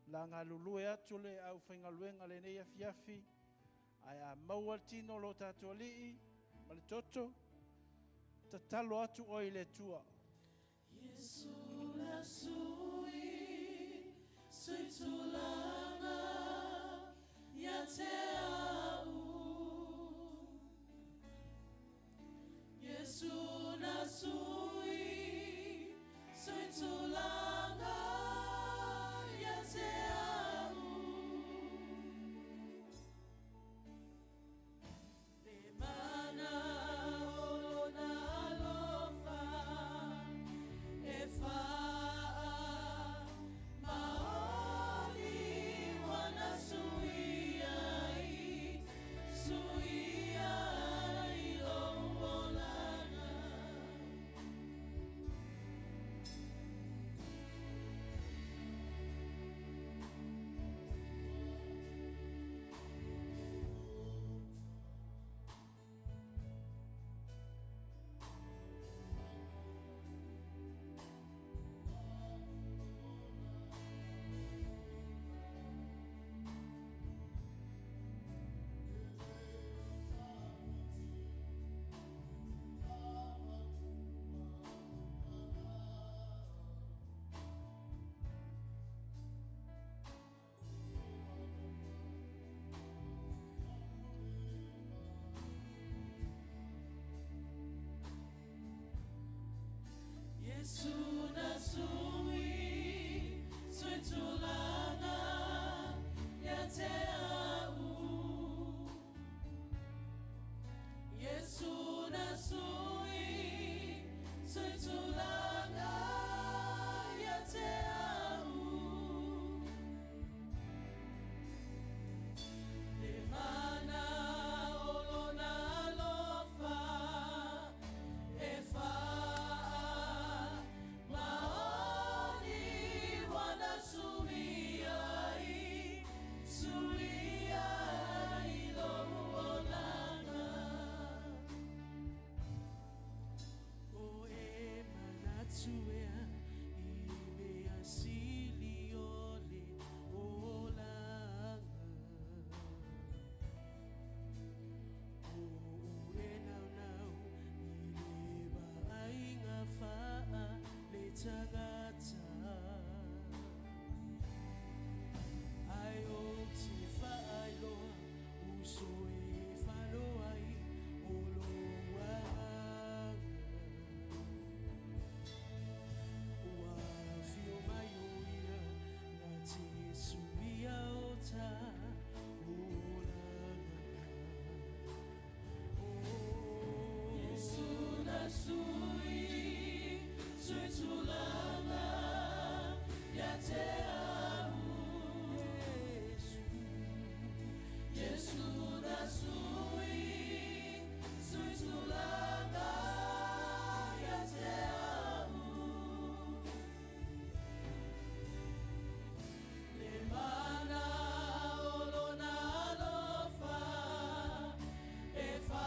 La ngā lulue atu le au whaingaluenga le neia fiafi, ai a maua tino lo tātua li, ma le toto, ta talo atu oe le tua. Yesu na sui, sui tulanga, ya te au. Yesu na sui, sui tulanga, ya te au. Le mana o na lofa. Yesu na sui, sui tulanga, ya te au. Yesu na sui, sui tulanga, ya te au. Le mana olona lofa, e fa. Sui, sui tulanga, ya te au. Yesu na sui, sui tulanga, ya te au. Le mana olona lofa, e fa.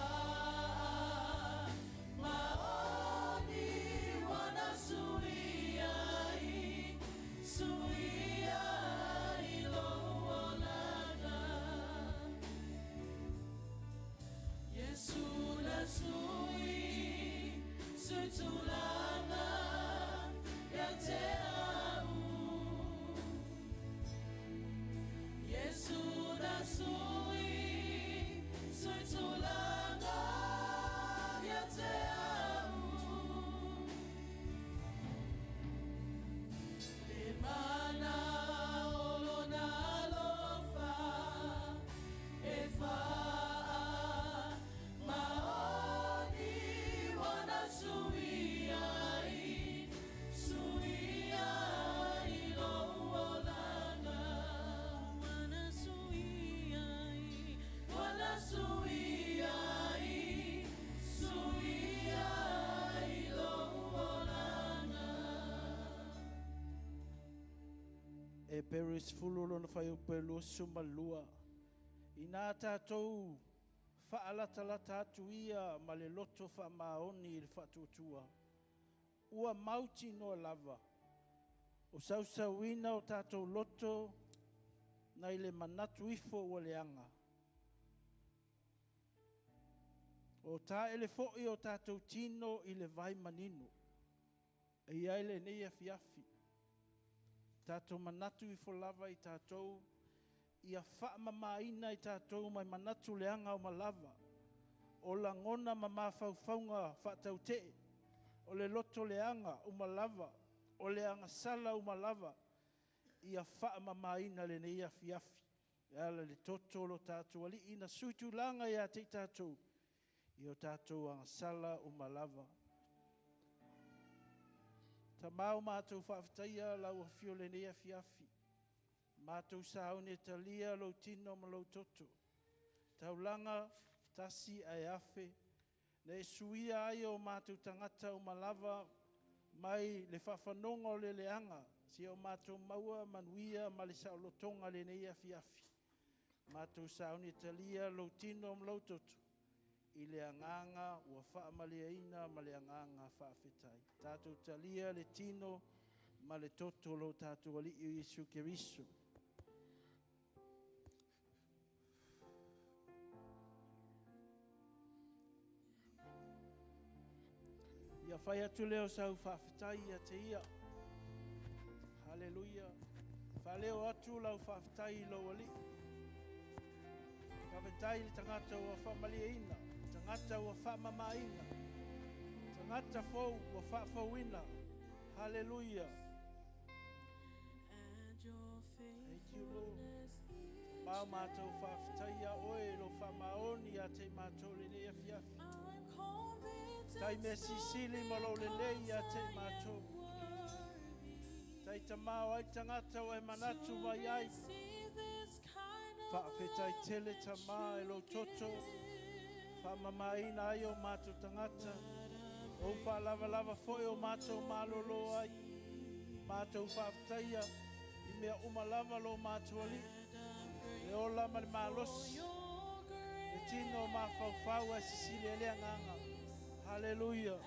Sui, sui tulanga, ya te au. Yesu na E peris fulu lona whai upe lusu malua. I nā tātou whaalatala atu ia ma le loto wha maoni i le whatuatua. Ua mauti noa lava. O sausauina o tātou loto na i le manatu ifo ua leanga. O tā ele fo'i o tātou tino i le vai manino. E ia ele nei fiafi. Tātou manatu ifo lava i tātou. Ia whaamamaina i tātou mai manatu leanga o malava. O la ngona ma whauwhaunga whaatau te. O le loto leanga o malava. O leanga sala o malava. Ia whaamamaina le nei fiafi. Ia le toto lo tātou ali ina suitu langa ia te tātou. I o tātou anga sala o malava. Ta mau mātou whaafitaia lau a fio le nei fiafi. Mātou saone talia lo tino ma lo toto. Taulanga tasi ai afe. Na e suia ai o mātou tangata o malava mai le whawhanonga o le leanga. Si o mātou maua manuia ma le saolotonga le nei fiafi. Mātou saone talia lo tino ma lo toto. I le anganga ua whaamaleaina ma le anganga whaafetai. Tātou talia le tino ma le toto lo tātou ali i Jesu Keriso. Ia whai atu leo sau whaafetai a te ia. Haleluia. Whaleo atu lau whaafetai lo ali. Whaafetai le tangata ua whaamaleaina. Tangata ua whaamamaina. Tangata fau ua whaafauina. Hallelujah. Thank you, Lord. Mau mātou whaafetaia oe lo whamaoni a te mātou le nei fiafi. Tai me sisili ma lo le nei a te mātou. Tai ta mau ai tangata o e manatu mai ai. Whaafetai tele ta maa e lo toto. Whamamaina ai o mātou tangata. O wha lava foi o mātou malolo ai. Mātou whaaftaia. I mea umalava lo mātou ali. E o lama le mālosi. E tino mā whauwhau e sisile lea nganga. Hallelujah.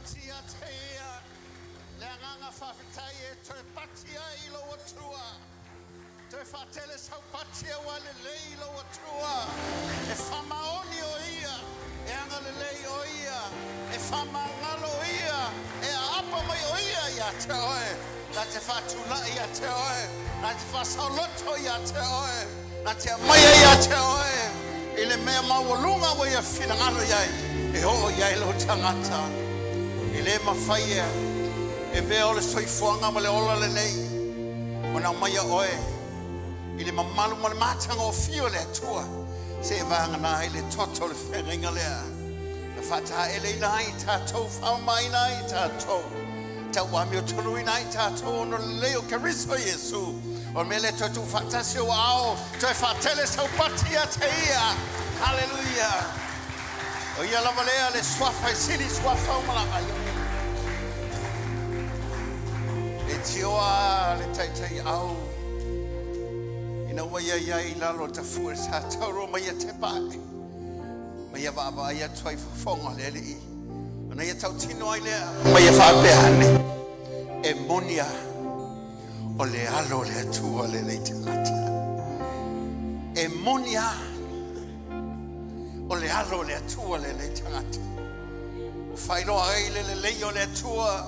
patia teia. Le nganga whawhitai e toi patia I lo atua. Toi whatele sau patia wale lei lo atua. E whamaoni o ia. E anga le lei o ia. E whamangalo ia. E apa mai o ia ia te oe. Na te whatula ia te oe. Na te whasauloto ia te oe. Na te maia ia te oe. I le mea mawalunga wa ia whinangalo iai. E ho iai lo tangata. I le mawhaia. E bea o le soifuanga ma le ola le nei. O na maia oe. I le mamalu ma le matanga o fio le atua. Se vanga na I le toto le whenga lea. Na whata ele I nai tātou whao mai nai tātou. Tau wami o tolu I nai tātou ono leo kariso Yesu. O mele toi tu whatasi o ao. Toi whatele sau patia te ia. Hallelujah. O ia lava lea le swafa I sili swafa o malaka ioni. Le tioa le taitai au. Ina waia ia I lalo ta fua sa tauro mai te pai. Mai ia vava ia tuai whafonga le le I. Ana ia tau tino ai lea. Mai ia whapehane. E monia. O le alo le atua le le tangata. E monia. O le alo le atua le le tangata. O whailoa ai le lei o le atua.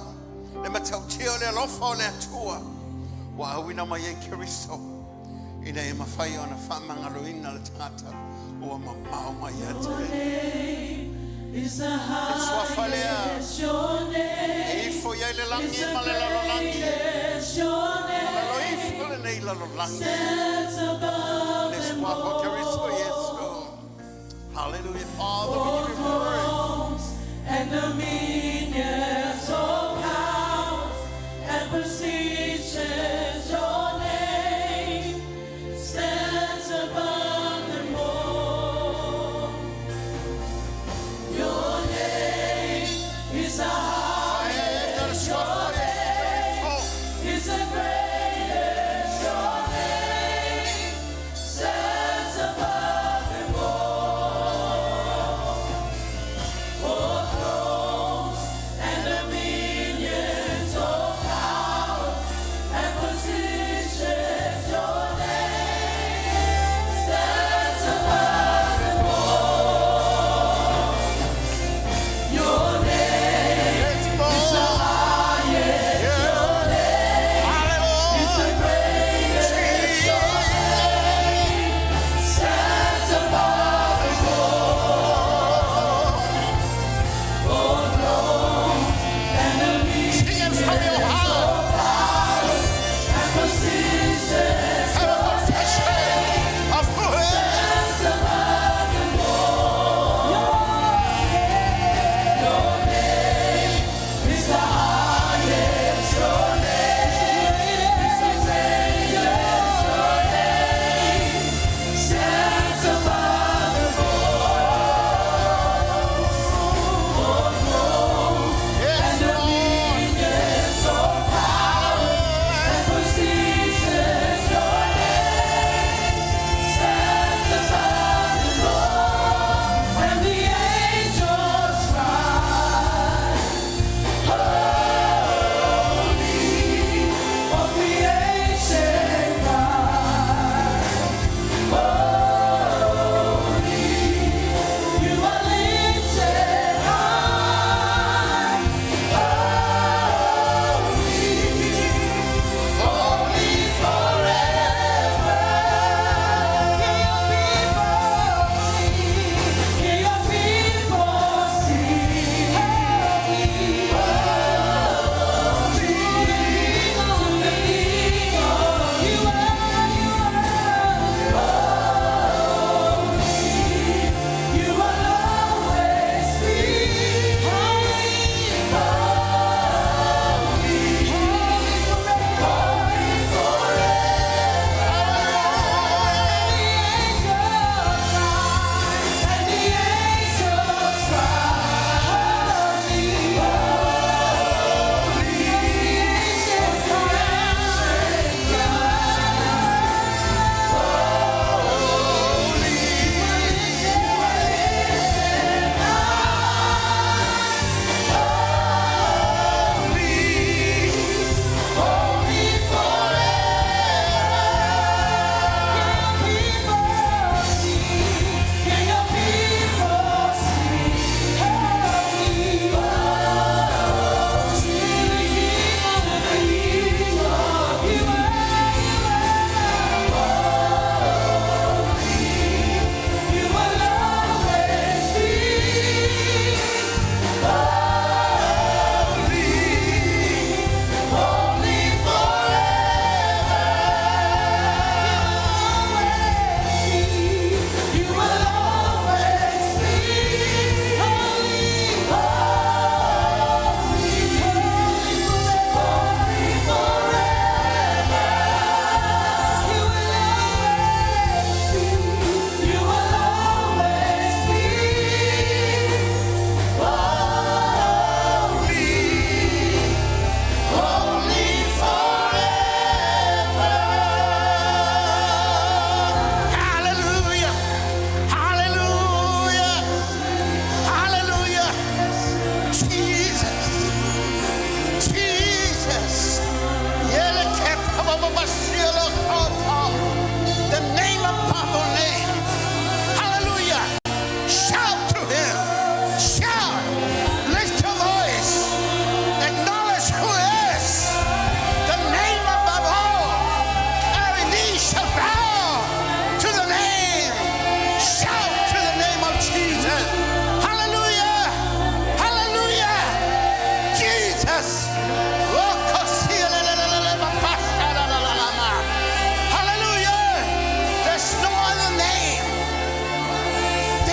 Le matautia o le alofa o le atua. Wa awina mai e keriso. Ina e mawhai o na whamangaloina le tangata. O a mamau mai ate. Is the highest, your name. E ifo ia le langi ma le lalo langi. Your name stands above them all. Hallelujah, Father, we give you glory. And dominions, all powers and positions, your name stands above them all. Your name is the highest, your name is the greatest, your name stands above them all.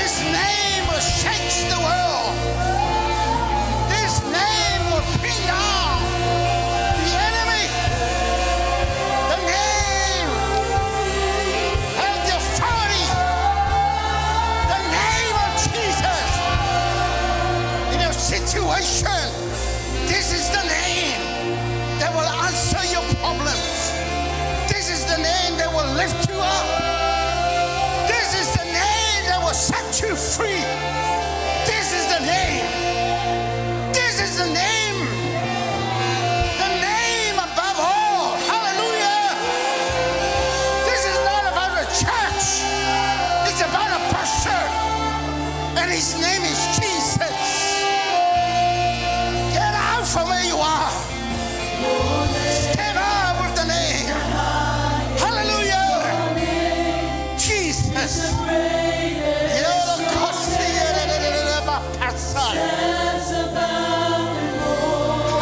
This name will shake the world. This name will pin down the enemy. The name has the authority. The name of Jesus. In your situation, this is the name that will answer your problems. This is the name that will lift you up. This is the name that will set you free. This is the name. This is the name. The name above all. Hallelujah. This is not about a church. It's about a person. And his name is Jesus. Get out from where you are. Step up with the name. Hallelujah. Jesus.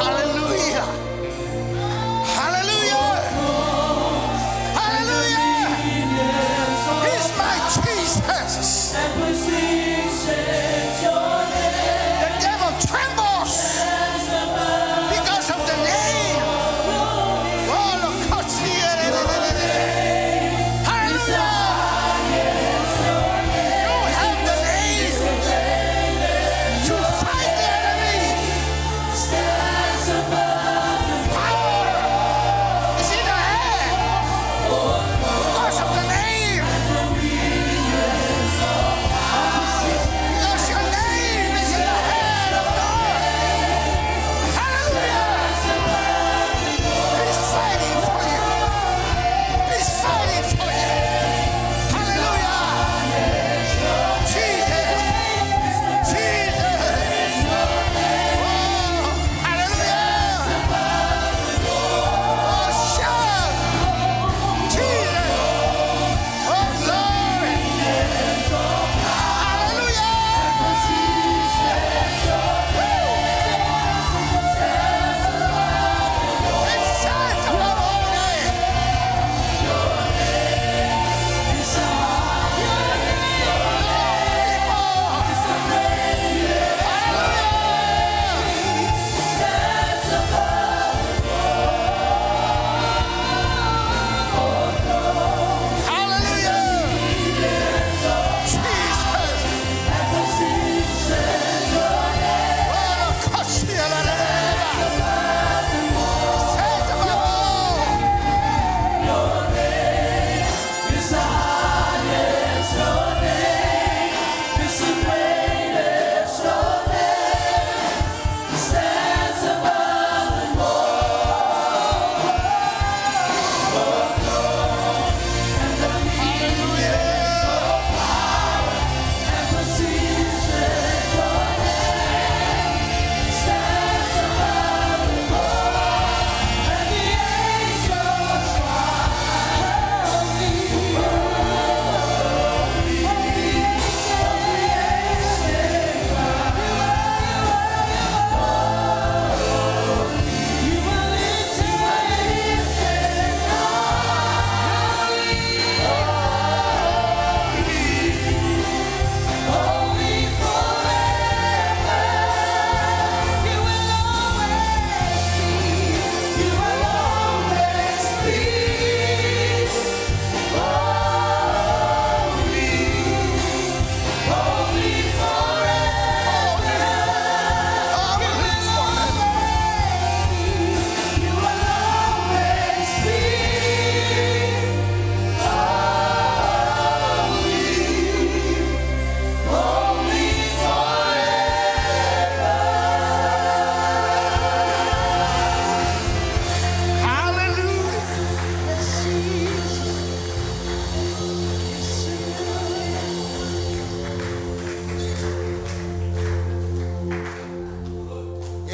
Hallelujah. Hallelujah. Hallelujah. He's my Jesus. The devil trembles because of the name.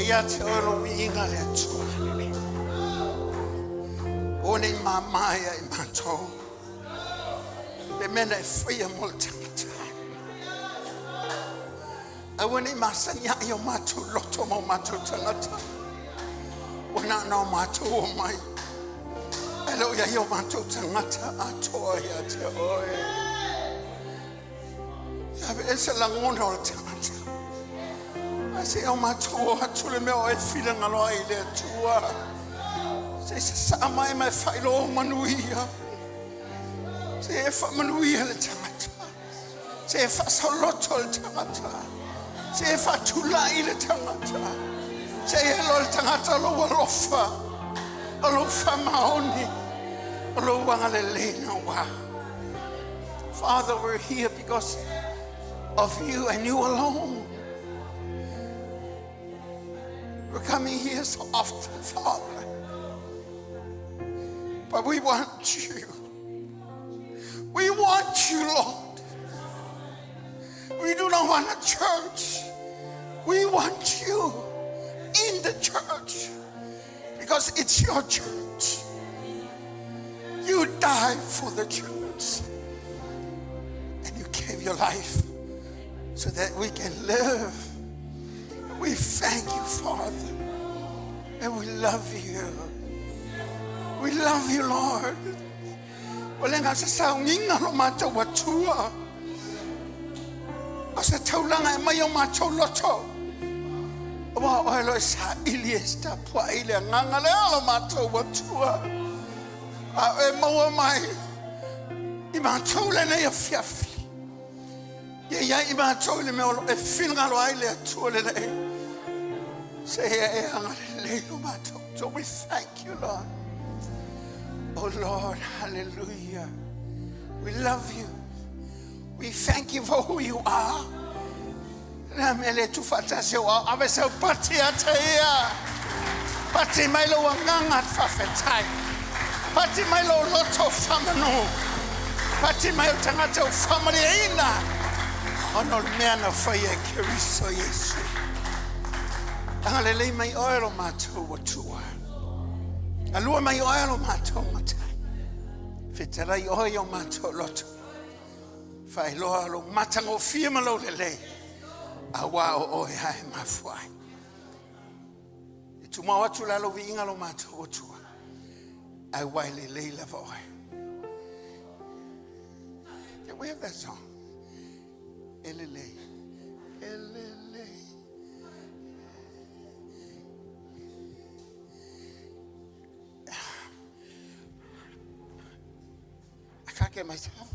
ya tolo vinga le tswalele one mama ya imatho le mena fia molta awone masanya yo matu loto mo matu tangata ona no matu mai elo ya yo matu tangata ato ya te oe Esa langona o tangata. I say, oh my tua, tule me o e fila ngalo ai le tua. Say, sa mai mai whailo manuia. Say, e wha manuia le tangata. Say, e wha saloto le tangata. Say, e wha tulai le tangata. Say, e lo le tangata lo walofa. Alo wha maoni. Alo wanga le leina wa. Father, we're here because of you and you alone. We're coming here so often, Father. But we want you. We want you, Lord. We do not want a church. We want you in the church because it's your church. You died for the church. And you gave your life so that we can live. We thank you, Father. And we love you. We love you, Lord. Walenga sa Sauniga lo matou watua. Asa taulanga e mai o matou loto. Wa oelo sa iliesta pua ile nganga le lo matou watua. A e maua mai. I matou le nei a fiafi. Ia I matou le me o e finga lo ai le atua le nei. Say e anga le lo matou. So we thank you, Lord. Oh Lord, hallelujah. We love you. We thank you for who you are. Ramele tu fatase wa avese pati atea. Pati mailo wanganga fafetai. Pati mailo loto famano. Pati mailo tangata family ina. Ono meana fire keriso Yesu. Angalele mai oilo mato watua. Alua mai oilo mato matai. Fitarai oilo mato loto. Fai loa lo matango firma lo lele. Awa o oi hai mafuai. Tuma watu la lo vinga lo mato watua. Ai wai lele la voi. Yeah, we have that song. Elele. Elele. I can't get myself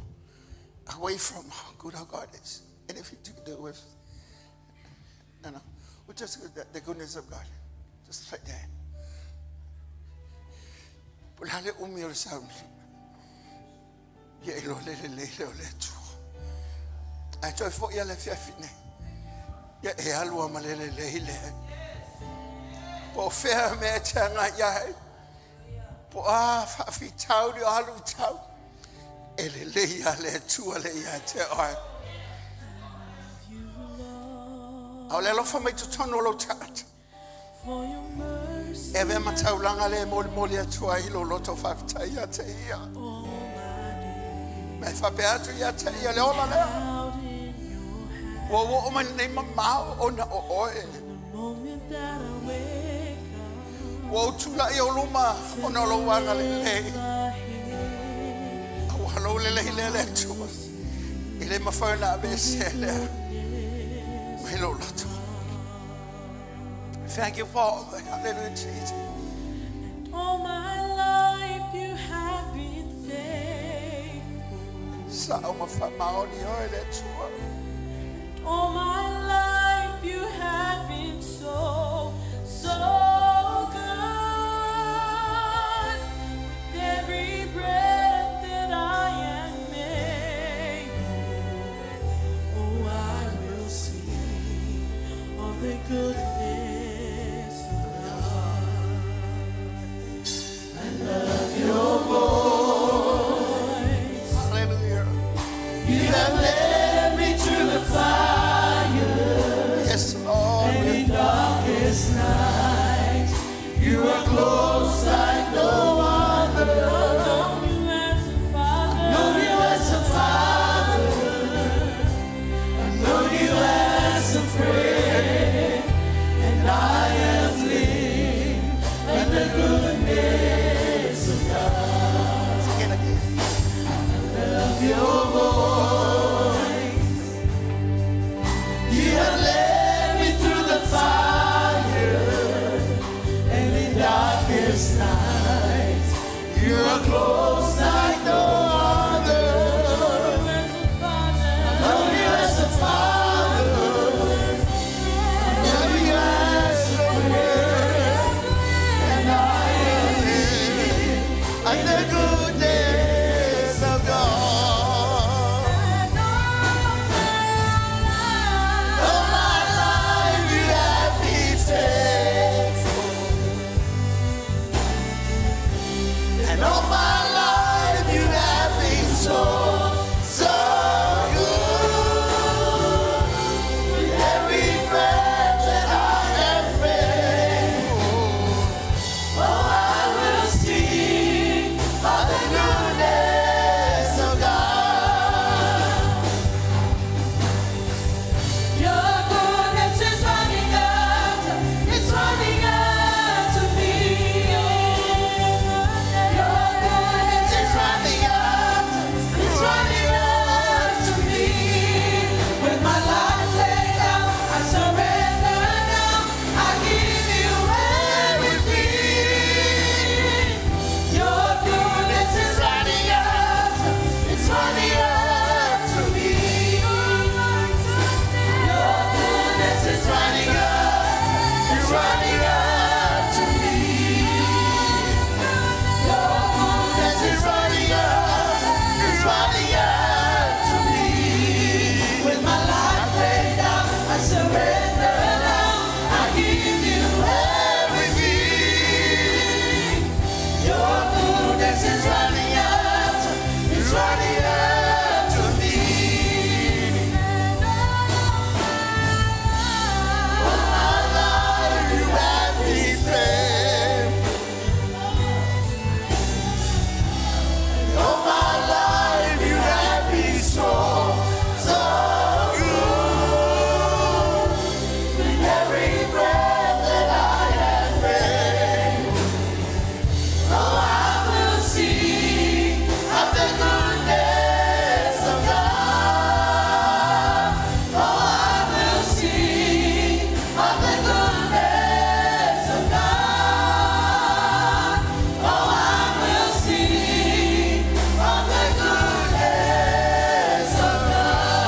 away from how good our God is. And if you do it with, with just the goodness of God, just like that. Pulale umir sa ya ilo le tu. I try for ya le fiafine. Ya e alua malele le. Po fea me changa ya. Po a fa fi tau di alu tau. Ele le ya le tu le ya te ai. Au le lo fa mai tu tono lo chat. Eve mataulanga le moli atua ilo loto fa tai ya te ia. Me fa beatu ya te ia le ola le. Wo man nei mamao ona o oe. Wo tula I oluma ona lo wanga le le. Awalo le le tu. Ile mafana besele. Hello Lotu. Thank you, Father. Hallelujah, Jesus. All my life you have been faithful. Sauma famaoni oile tua. All my life you have been so good. With every breath that I am able, oh, I will sing of the goodness of God. I love your voice. Hallelujah. You have led me through running after me. Your goodness is running after me. With my life laid down, I surrender now. I give you everything. Your goodness is running after me. All my life you have been faithful. All my life you have been so good. With every breath that I have made, Oh, I will sing of the goodness of God. Oh, I will sing of the goodness of God. Oh, I will sing of the goodness of God.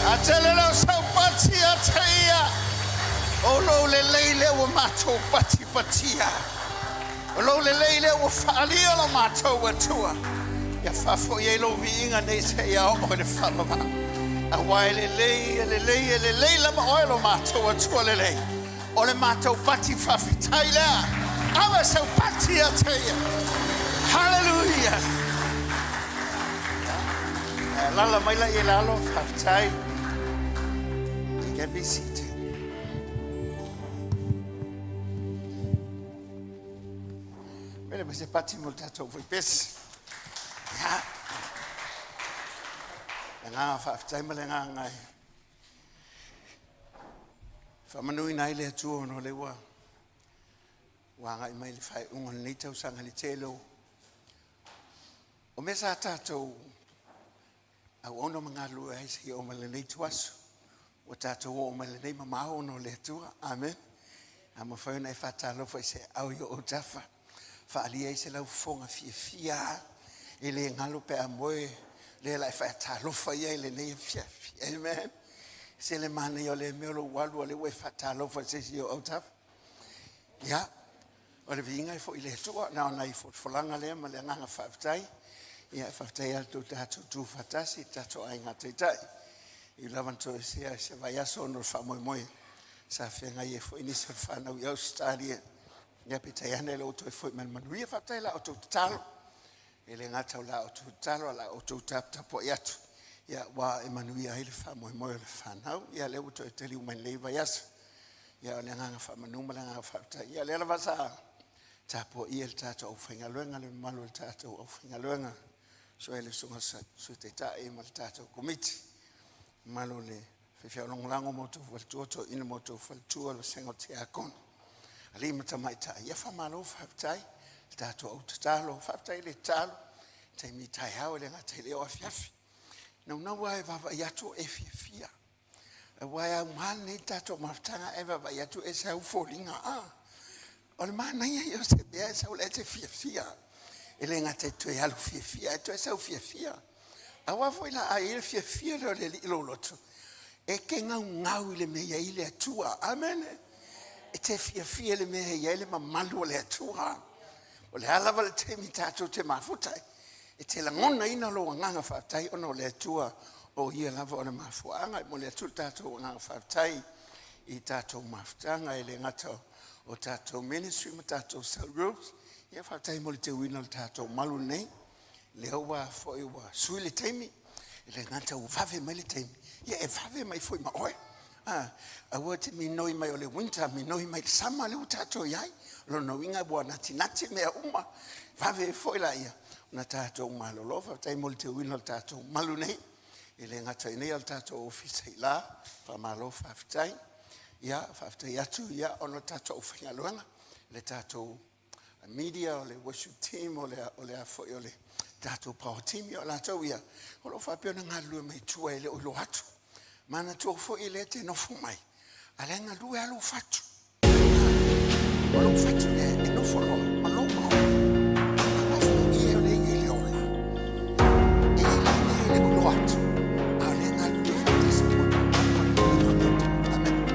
I tell you, so pati atia. Olo le leile o mato pati patia. Olo le leile o fali o mato watua. Ya fafo ye lo vinga nei se ya o le fama. A wai le leile ma o mato watua le lei. O le mato pati fafi taila. Awa so pati atia. Hallelujah. Lala mai la ye lalo fafi tai. You can be seated. Mele me se pati mo tato voi pes. Ya. Nga fa tai mele nga ngai. Fa manui nai le tu no le wa. Wa ngai mai le fai un ni tau sanga le telo. O me sa tato. A ono mga lu ai si o mele nei tuasu. O tato o mele nei mamao no le tua. Amen. Ama fa na fa talo fa se au yo o tafa. Fa alia se lau fonga fia ele ngalo pe amoe le la fa talo fa ye le nei fia. Amen. Se le mane yo le melo walu le we fa talo fa se yo o tafa. Ya. O le vinga fo ile tua na na fo folanga le ma le nganga fa tai. Ya fa tai alto tato tu fatasi tato ai ngata tai. I lavanto se vai aso no fa moi. Sa fenga ye fo inisa fa na yo stadia. Ya pita yana Lotu e foi man manuia fatai la o tau talo. Ele ngata la o tau talo la o tau tapo yatu. Ya wa e manuia ele fa moi le fa nau. Ya le uto e teli uman leiva yasu. Ya le nganga fa manuma le nganga fatai. Ya le la vasa tapo i el tato o whaingaluenga le malu el tato o whaingaluenga. So ele sunga sa te tae ma le tato komiti. Malu le whiwhia o longolango motu waltuoto ina motu waltua lo sengo te akon. Ali mata mai tai ya fa malo fa tai tato o talo fa tai le talo tai mi tai hao le ngata le o fiafi no wa va ya to e fia wa ya man ne tato maftanga eva va ya to e sa folinga o le man ya yo se be sa le te fia ele ngata to ya lo fia to sa fia awa foi la a il fia le Lotu e ke ngau le me ya ile tua amen. E te fia le me ya le mamalu le tua. O le ala le te mi tato te mafutai. E te la ngona ina lo nganga fatai ono le tua o ia lava o le mafuanga mo le tu tato nganga fatai I tato mafutanga e le ngata o tato ministry ma tato cell groups. Ia fatai mo le te wina le tato malu nei. Le wa foi wa sui le teimi. Le ngata o vave mai le teimi. Ia e vave mai foi ma oi. A wati mi noi mai o le winter, mi noi mai sama le utato iai. Lo no inga bua nati mea uma. Vave foi la ia. Na tato malo lo fatai mo le te wina le tato malu nei. Le ngata nei al tato ofisa la. Fa malo fatai. Ia fatai atu ia ono tato ufingaluanga. Le tato media o le worship team o le afoi o le tato power team o la tau ia. O lo fapio na ngalua mai tua ele o lo atu. Mana tua fo ele te no fumai. Ale ngalua alo fatu. O lo fatu e no folo. O lo mo. Afu i ele ele ola. Ele o lo atu. Ale ngalua fatu se po. Amen.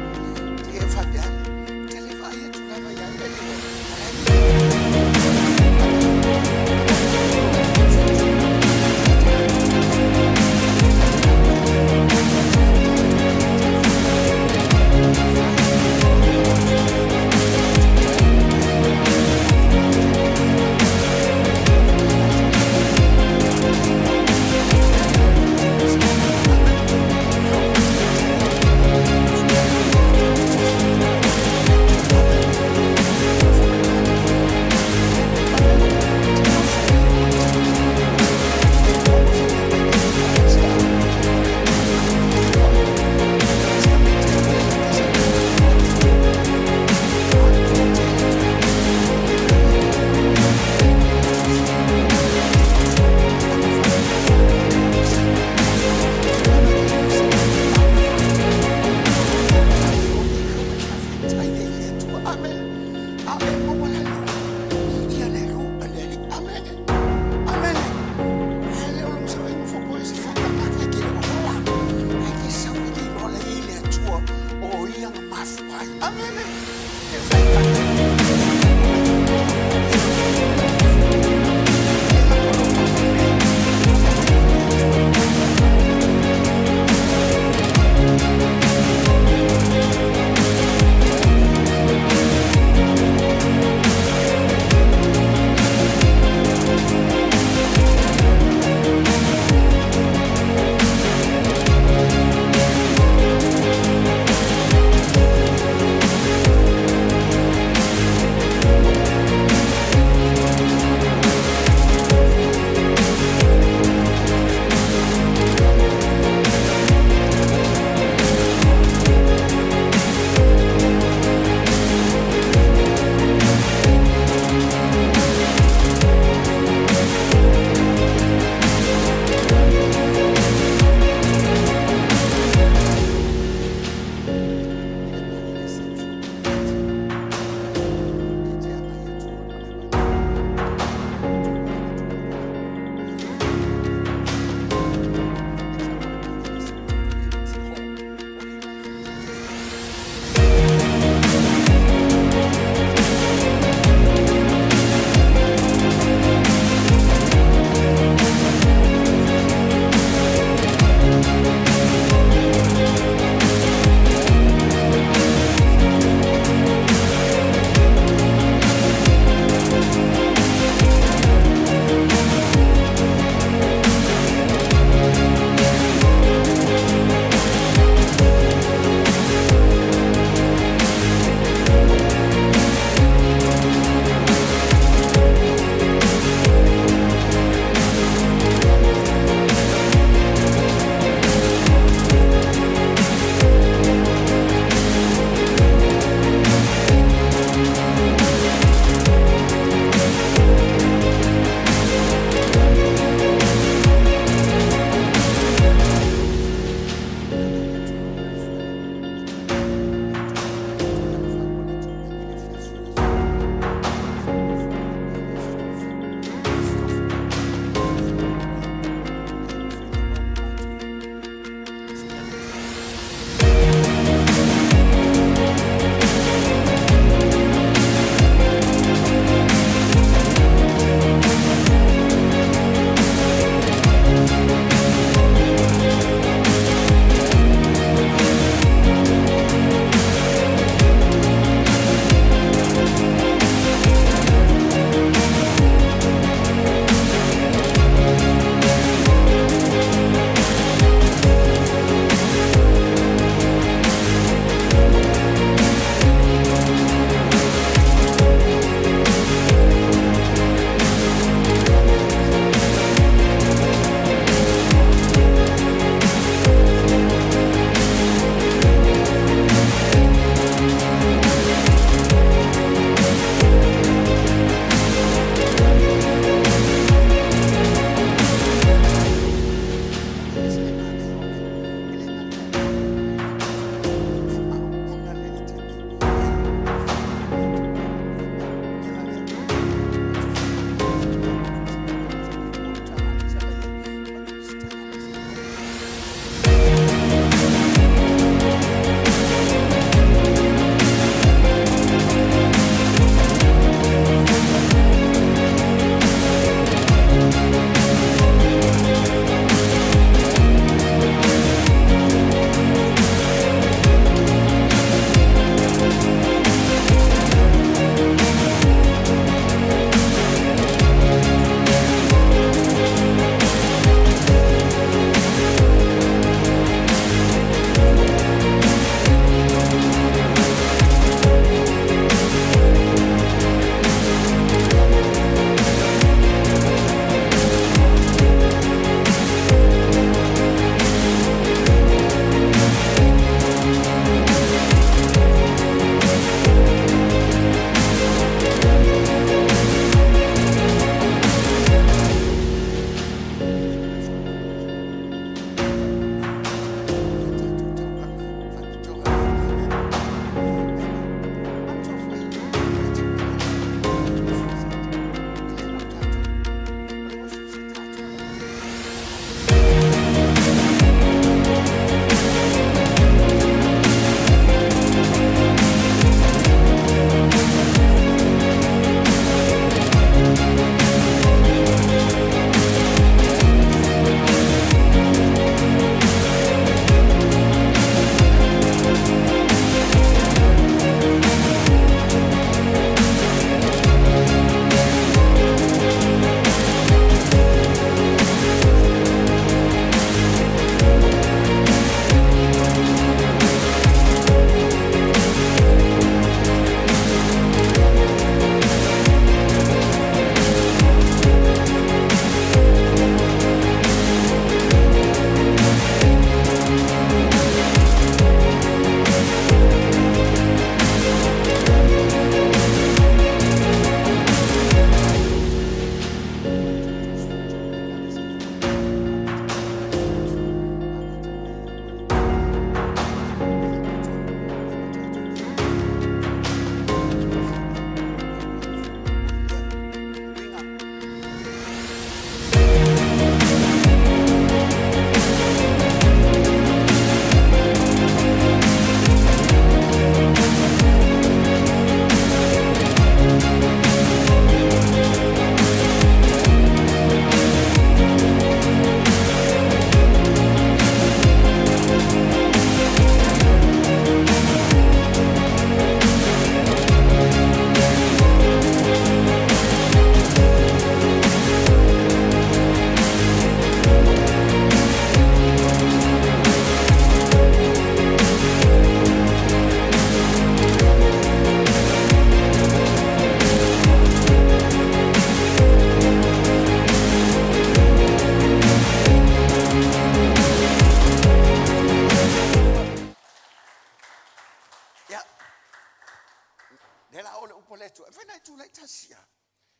tu. Vena tu lai tasia.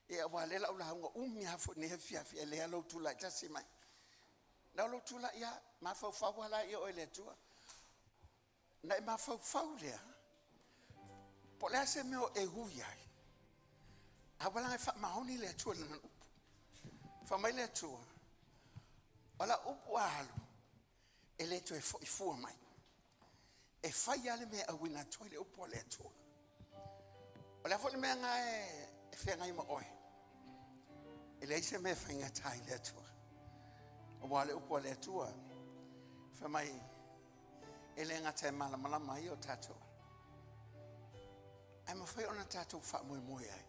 E wa le la hanga umia fo ne fia le lo tu lai tasi mai. Na lo tu la ia ma fa wala ia o le tu. Na ma fa le. Po le se me o e huia. Awala fa mahoni le tu na. Fa mai le tu. Ala upu alu. Ele tu e fu mai. E fai ale me a wina toile upu le tu. Ola fo me nga e fe nga ima oi. Ele se me fa nga tai le tu. O wale upu le tu. Fa mai ele nga te mala mai o tato. Ai ma fai ona tato fa mo mo ai.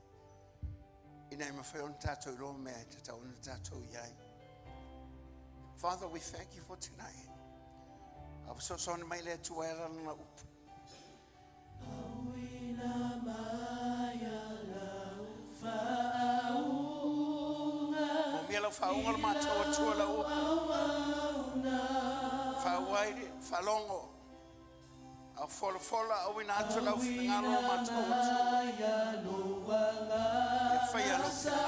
Ina ma fai ona tato lo me tato ona tato ai. Father, we thank you for tonight. I was so sorry my let to wear on up. Mielo faunga macho chola u. Fa wide fa longo. A fola a wina chola fingalo macho chola. Fa yalo fingalo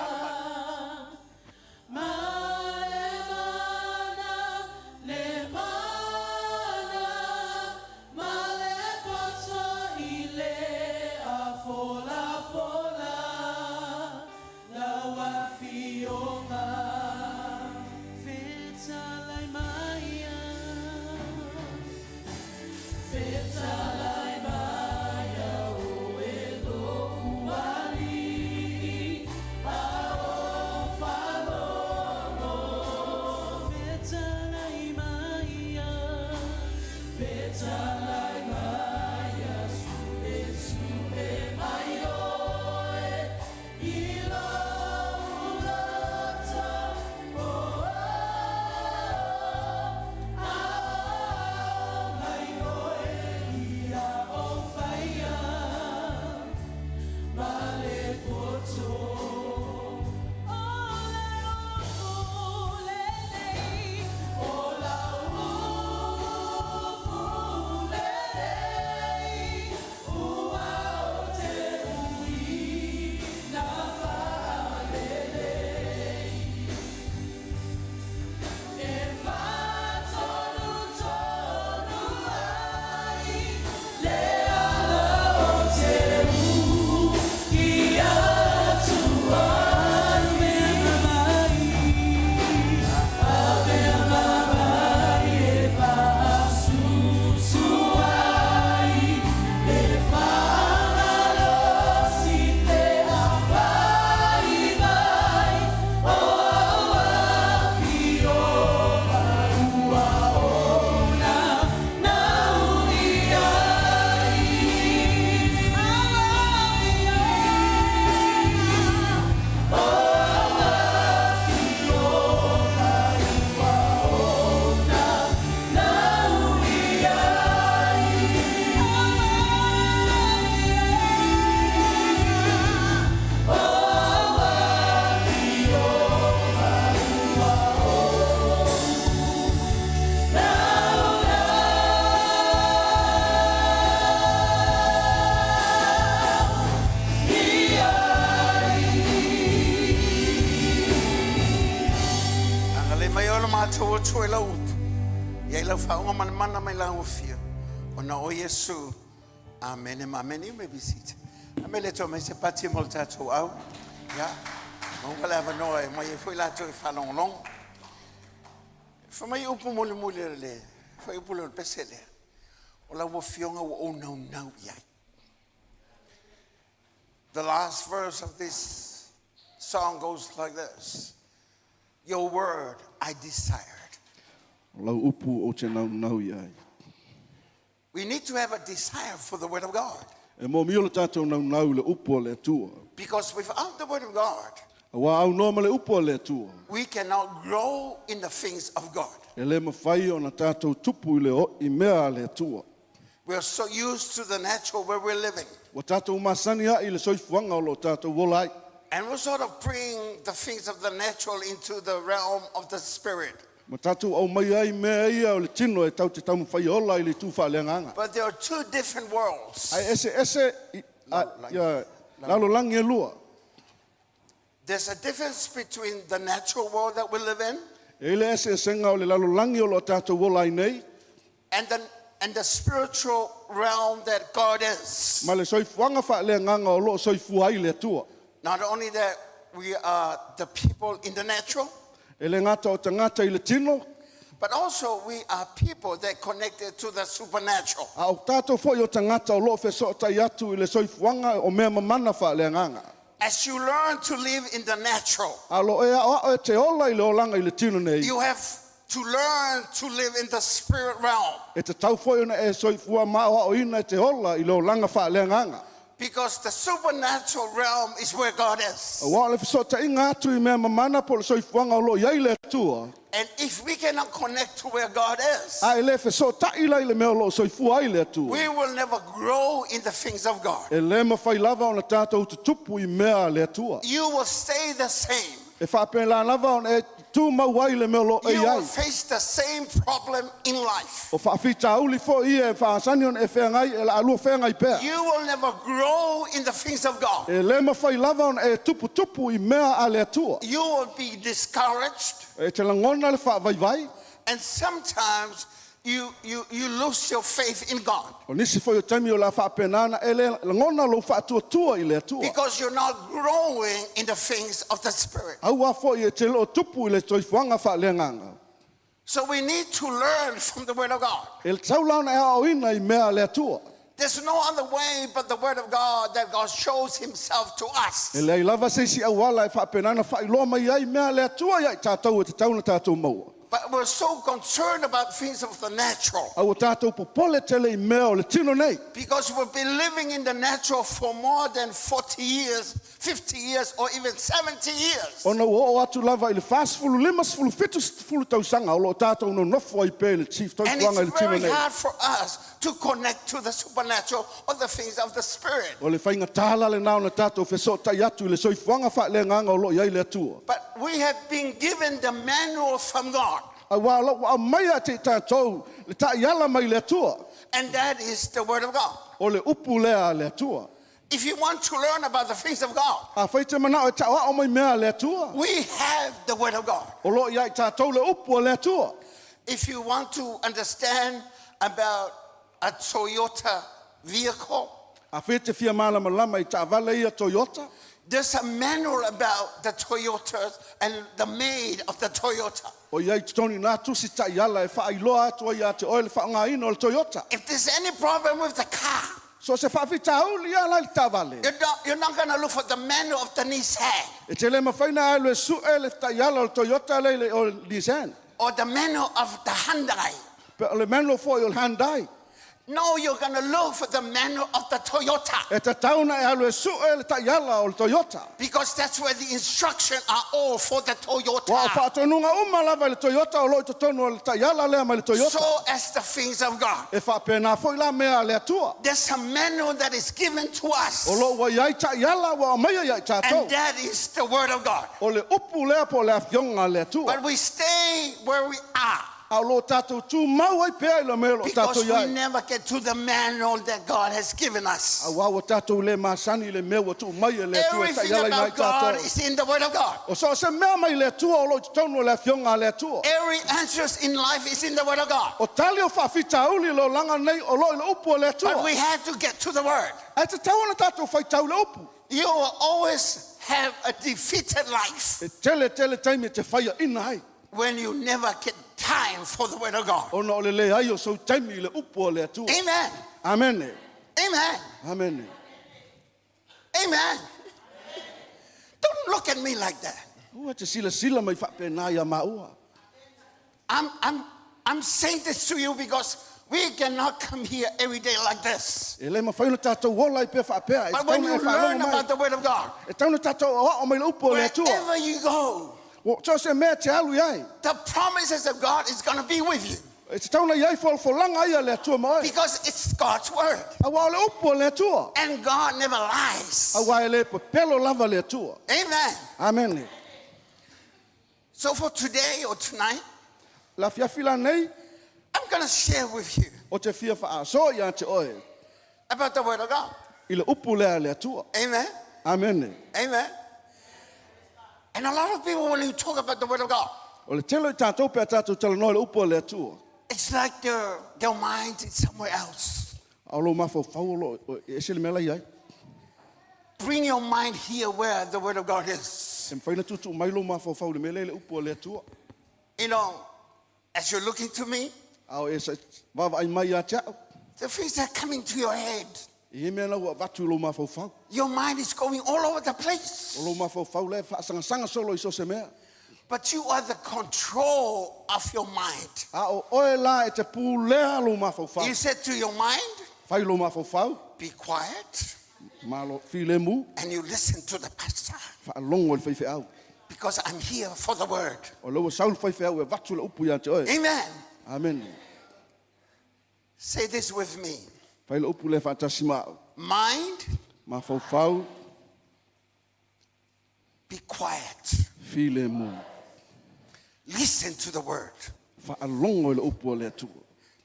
chola up. Ya ila faunga mana mai la ofia. Ona o Yesu. Amen. Amen. You may be seated. Amele to me se pati molta to au. Ya. Mo wala va no mo ye foi la to fa long. Fa mai upu mole le. Foi upu le pesele. Ola wo fionga wo no ya. The last verse of this song goes like this. Your word I desired. We need to have a desire for the word of God. Because without the word of God, we cannot grow in the things of God. We are so used to the natural where we're living. And we're sort of bring the things of the natural into the realm of the spirit. But there are two different worlds. Lalo langi e lua. There's a difference between the natural world that we live in E le ese senga o le lalo langi o lo tātou wola i nei. and the spiritual realm that God is. Ma le soifuanga wha le nganga o lo soifua i le tua. Not only that we are the people in the natural, E le ngata o tangata i le tino. but also we are people that connected to the supernatural. A o tātou fo i o tangata o lo feso tai atu i le soifuanga o mea mamana wha le nganga. As you learn to live in the natural, A lo e a e te ola i le olanga i le tino nei. you have to learn to live in the spirit realm. E te tau fo i na e soifua ma o ina e te ola i le olanga wha le nganga. Because the supernatural realm is where God is. A wa le feso tai ngā atu i mea mamana po le soifuanga o lo iai le tua. And if we cannot connect to where God is, A e le feso tai lai le mea o lo soifua i le tua. we will never grow in the things of God. E le mawhai lava o na tātou te tupu i mea le tua. You will stay the same. E whapena la lava o na e tū mawai le mea o lo e You will ai. face the same problem in life. O whaafita uli fo i e whaasani on e whengai e la alua whengai pēr. You will never grow in the things of God. E le mawhai lava o na e tupu i mea a le tua. You will be discouraged, E te langona le whaavaivai. and sometimes you lose your faith in God O nisi fo i o taimi o la whaapenana e le langona lo whaatuatua i le tua. because you're not growing in the things of the Spirit. Aua fo i e te lo tupu i le toifuanga wha le nganga. So we need to learn from the Word of God. E le taulauna e ao ina i mea le tua. There's no other way but the Word of God that God shows Himself to us. E le lava se si awala e whaapenana whailoa mai ai mea le tua i ai tātou e te tauna tātou maua. But we're so concerned about things of the natural Au tātou popole tele i mea o le tino nei. because we've been living in the natural for more than 40 years, 50 years, or even 70 years. Ona o atu lava i le whaasfulu lima sfulu fitu fulu tausanga o lo tātou no nofo ai pē le chief And tautuanga i le it's tino very nei. hard for us to connect to the supernatural or the things of the Spirit. O le whainga tāla le nao na tātou wheso tai atu i le soifuanga wha le nganga o lo iai le atua. But we have been given the manual from God, A wa mai a te tātou le tai ala mai le atua. and that is the Word of God. O le upu lea le atua. If you want to learn about the things of God, A whaite mana o ta o mai mea le atua. we have the Word of God. O lo iai tātou le upu o le atua. If you want to understand about a Toyota vehicle, A whaite fia malama lama i ta vale ia Toyota. there's a manual about the Toyotas and the made of the Toyota. O iai toni nā tusi tai ala e whaailoa atua ia te oe le whaonga ino o le Toyota. If there's any problem with the car, So se whaafita auli ala i ta vale. you're not going to look for the manual of the Nissan E te le mawhaina alu e su e le tai ala o le Toyota le o Nissan. or the manual of the Hyundai. Pe o le meno fo i o le Hyundai. No, you're going to look for the manual of the Toyota E te tauna e alu e su e le tai ala o le Toyota. because that's where the instructions are all for the Wa o Toyota. whaatonunga lava i le Toyota o loi to tonu o le tai ala lea mai le Toyota. So as the things of God, E whaapena fo i la mea le atua. there's a manual that is given to us, O lo wa iai tai ala wa o mai iai tātou. and that is the Word of God. O le upu lea po le afionga le atua. But we stay where we are A lo tātou tū mau ai pēa i lo mea lo because tātou we iai. never get to the manual that God has given us. A wā o tātou le māsani le mea wa tū mai e le atua tai Everything ala i nai about God tātou. is in the Word of God. O so se mea mai le atua o lo tonu o le afionga le atua. Every answer in life is in the Word of God. O tali o whaafita uli lo langa nei o lo i le upu o le atua. But we have to get to the Word. Ai te tau ana tātou whai tau le upu. You will always have a defeated life E tele taimi te whaia ina ai. when you never get time for the Word of God. Ona o le ai o so taimi le upu o le atua. Amen. Amene. Amen. Amene. Amen. Don't look at me like that. Ua te sila mai whapena ia maua. I'm saying this to you because we cannot come here every day like this. E le mawhaina tātou wola i pe whapea. But when you learn about the Word of God, E tauna tātou o mai le upu o le atua. wherever you go, O so se mea te alu ai. the promises of God is going to be with you E te tauna iai whalanga ia le atua mai. because it's God's Word. A wā le upu o le atua. And God never lies. A wā e le pelo lava le atua. Amen. Amene. So for today or tonight, La fiafila nei I'm going to share with you o te fia wha aso ia te oe. about the Word of God. I le upu lea le atua. Amen. Amen. Amen. And a lot of people, when you talk about the Word of God, O le telo I tātou pe a tātou tala noa le upo le atua. it's like their mind is somewhere else. Au lo mafo fau lo e sele mela iai. Bring your mind here where the Word of God is. E mwhaina tutu mai lo mafo fau le mele le upo le atua. You know, as you're looking to me, Au e sa wawa ai mai a tia. the things that are coming to your head, I me na ua watu lo mafo fau. your mind is going all over the place. O lo mafo fau le whaasanga solo I so se mea. But you are the control of your mind. A o oe la e te pū lea lo mafo fau. You said to your mind, Fai lo mafo fau. be quiet, Malo file mu. and you listen to the pastor. Whaalongo le whaiwhi au. Because I'm here for the word. O lo saul whaiwhi au e watu le upu ia te oe. Amen. Amen. Say this with me. Whai le upu le whaatasi mao. Mind, Mafo fau. be quiet. File mu. Listen to the word. Whaalongo le upu o le atua.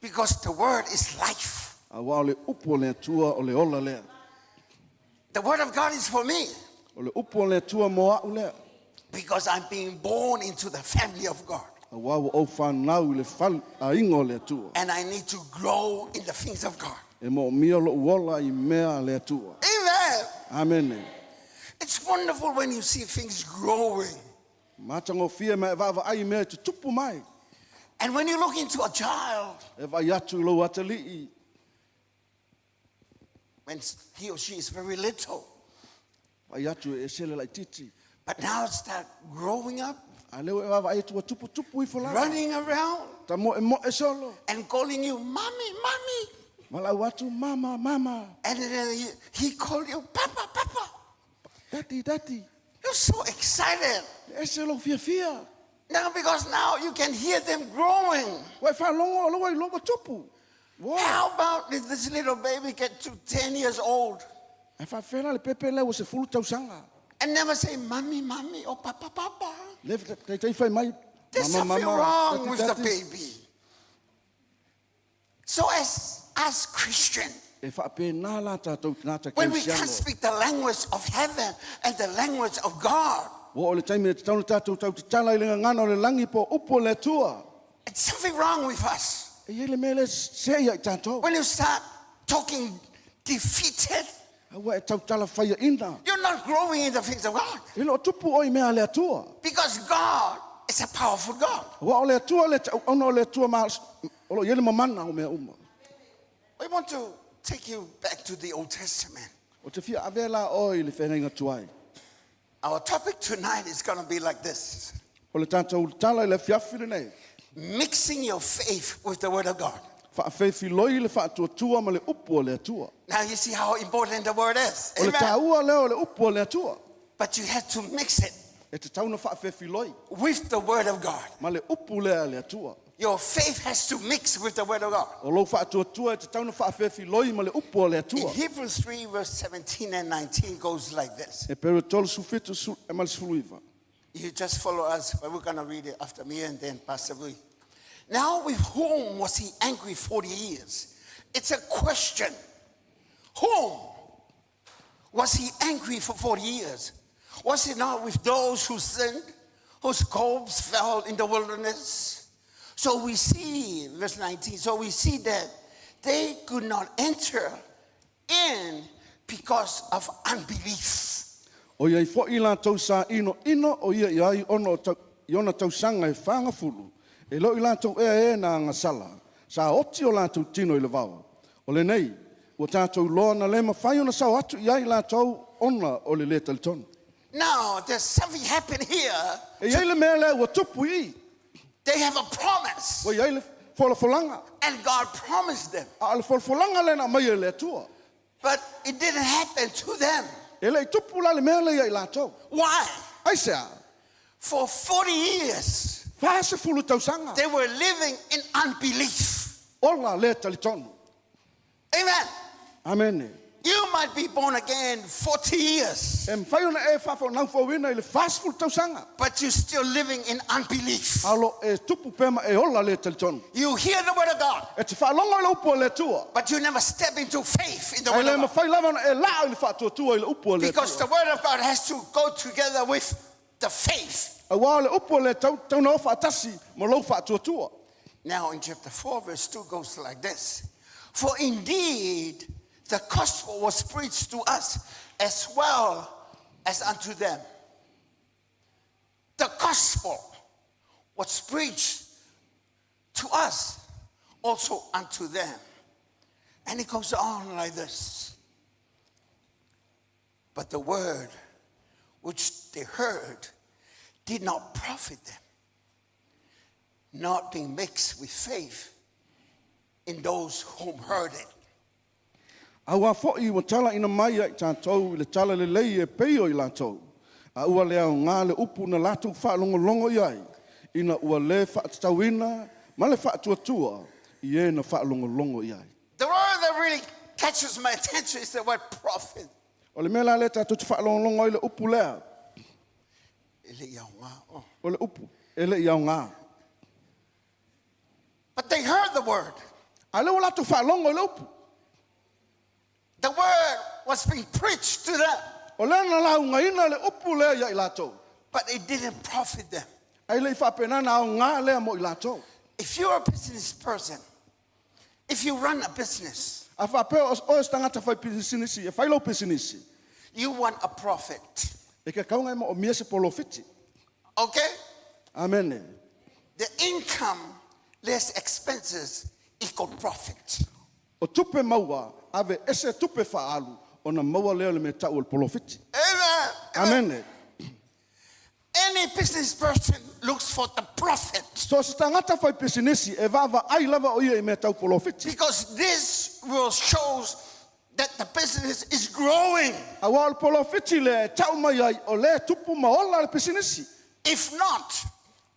Because the word is life. A wao le upu o le atua o le ola lea. The word of God is for me. O le upu o le atua mo au lea. Because I'm being born into the family of God. A wao o whanau le whal a ingo le atua. And I need to grow in the things of God. E mo mia lo uola I mea le atua. Amen. Amen. It's wonderful when you see things growing. Matango fia me vava ai mea te tupu mai. And when you look into a child, E vai atu lo atali when he or she is very little, vai atu e sele lai titi. but now start growing up, A leo e vava ai tua tupu tupu I fola. running around Ta mo e solo. and calling you mommy, mommy. Malau atu mama mama. And then he called you papa, papa. Dati dati. You're so excited. E selo fia fia. Now because now you can hear them growing. Wai whalongo lo wai loba tupu. Wow. How about if this little baby get to 10 years old E whawhera le pepe leo se fulu tausanga. and never say mommy, mommy or papa, papa? Le te whai mai. There's Mama something mama. wrong Dati, with the dati. baby. So as Christian, E whape nā la tātou nāta when we kaisiano. can't speak the language of heaven and the language of God, Wo o le taimi te taunu tātou tau te tala I le ngana o le langi po upo le tua. it's something wrong with us. E ele mele se ia I tātou. When you start talking defeated, Awa e tau tala whaia ina. you're not growing in the things of God. E lo tupu oi mea le atua. Because God is a powerful God. Wa o le atua le tau ono o le atua ma o lo yele mamana o mea uma. We want to take you back to the Old Testament. O te fia avela oi le whenenga tuai. Our topic tonight is going to be like this: O le tātou tala I le fiafire nei. mixing your faith with the Word of God. Whaafefi loi le whaatuatua ma le upu o le atua. Now you see how important the Word is. O le Amen. tāua leo le upu o le atua. But you have to mix it E te tauna whaafefi loi with the Word of God. ma le upu lea le atua. Your faith has to mix with the Word of God. O lo whaatuatua e te tauna whaafefi loi ma le upu o le In atua. Hebrews 3, verse 17 and 19 goes like this. E pero tolu sufitu su e mal suluiva. You just follow us, but we're going to read it after me and then Pastor Louis. Now, with whom was he angry 40 years? It's a question. Whom was he angry for 40 years? Was it not with those who sinned, whose corpse fell in the wilderness? So we see, verse 19, so we see that they could not enter in because of unbelief. O iai fo I lātou sa ino o ia iai ono I ona tausanga e whanga fulu. E lo I lātou e na ngasala. Sa oti o lātou tino I le vau. O le nei, o tātou loa na lema whai ona sau atu iai lātou ona o le le talitonu. Now, there's something happened here. E iai le mea lea ua tupu I. They have a promise, O iai le wholafolanga. and God promised them. A le wholafolanga le na mai e le atua. But it didn't happen to them. E le tupu la le mea le iai lātou. Why? Ai sea, For 40 years, whaase fulu tausanga. they were living in unbelief. Ola le talitonu. Amen. Amen. You might be born again 40 years, E mwhai ona e whawhanau whawina I le whasful tausanga. but you're still living in unbelief. Alo e tupu pema e ola le talitonu. You hear the word of God, E te whaalonga I le upu o le tua. but you never step into faith in the E word le of God. mawhai lava ona e lao I le whaatuatua I le upu o le Because tua. the word of God has to go together with the faith. A wā le upu o le tauna o whaatasi mo lau whaatuatua. Now in chapter 4, verse 2 goes like this. For indeed, the gospel was preached to us as well as unto them. The gospel was preached to us also unto them. And it goes on like this. But the word which they heard did not profit them, not being mixed with faith in those whom heard it. A wā whoi wa tala ina mai ai tātou I le tala le lei e peio I lātou. A ua lea o ngā le upu na lātou whaalongolongo I ai. Ina ua le whaatatawina, ma le whaatuatua I e na whaalongolongo I ai. The word that really catches my attention is the word prophet. O le mea le tātou te whaalongolongo I le upu lea. Ele iau ngā, oh. O le upu, e le iau ngā. But they heard the word. A le o lātou whaalongo I le upu. The word was being preached to them, O le na lau ngaina le upu lea ia I lātou. but it didn't profit them. Ai le I whapenana au ngā lea mo I lātou. If you're a business person, if you run a business, A whapeo o e stangata whai pisinisi, e whailo pisinisi. you want a profit. E ke kaunga mo o mia se polofiti. Okay? Amene. The income less expenses equal profit. O tupe maua, ave ese tupe whaalu, o na maua leo le me tau o polofiti. Amen. Amene. Any business person looks for the profit, So se tangata whai pisinisi, e vava ai lava o ia I me tau polofiti. because this will shows that the business is growing. A wā o polofiti le tau mai ai, o le tupu maola le pisinisi. If not,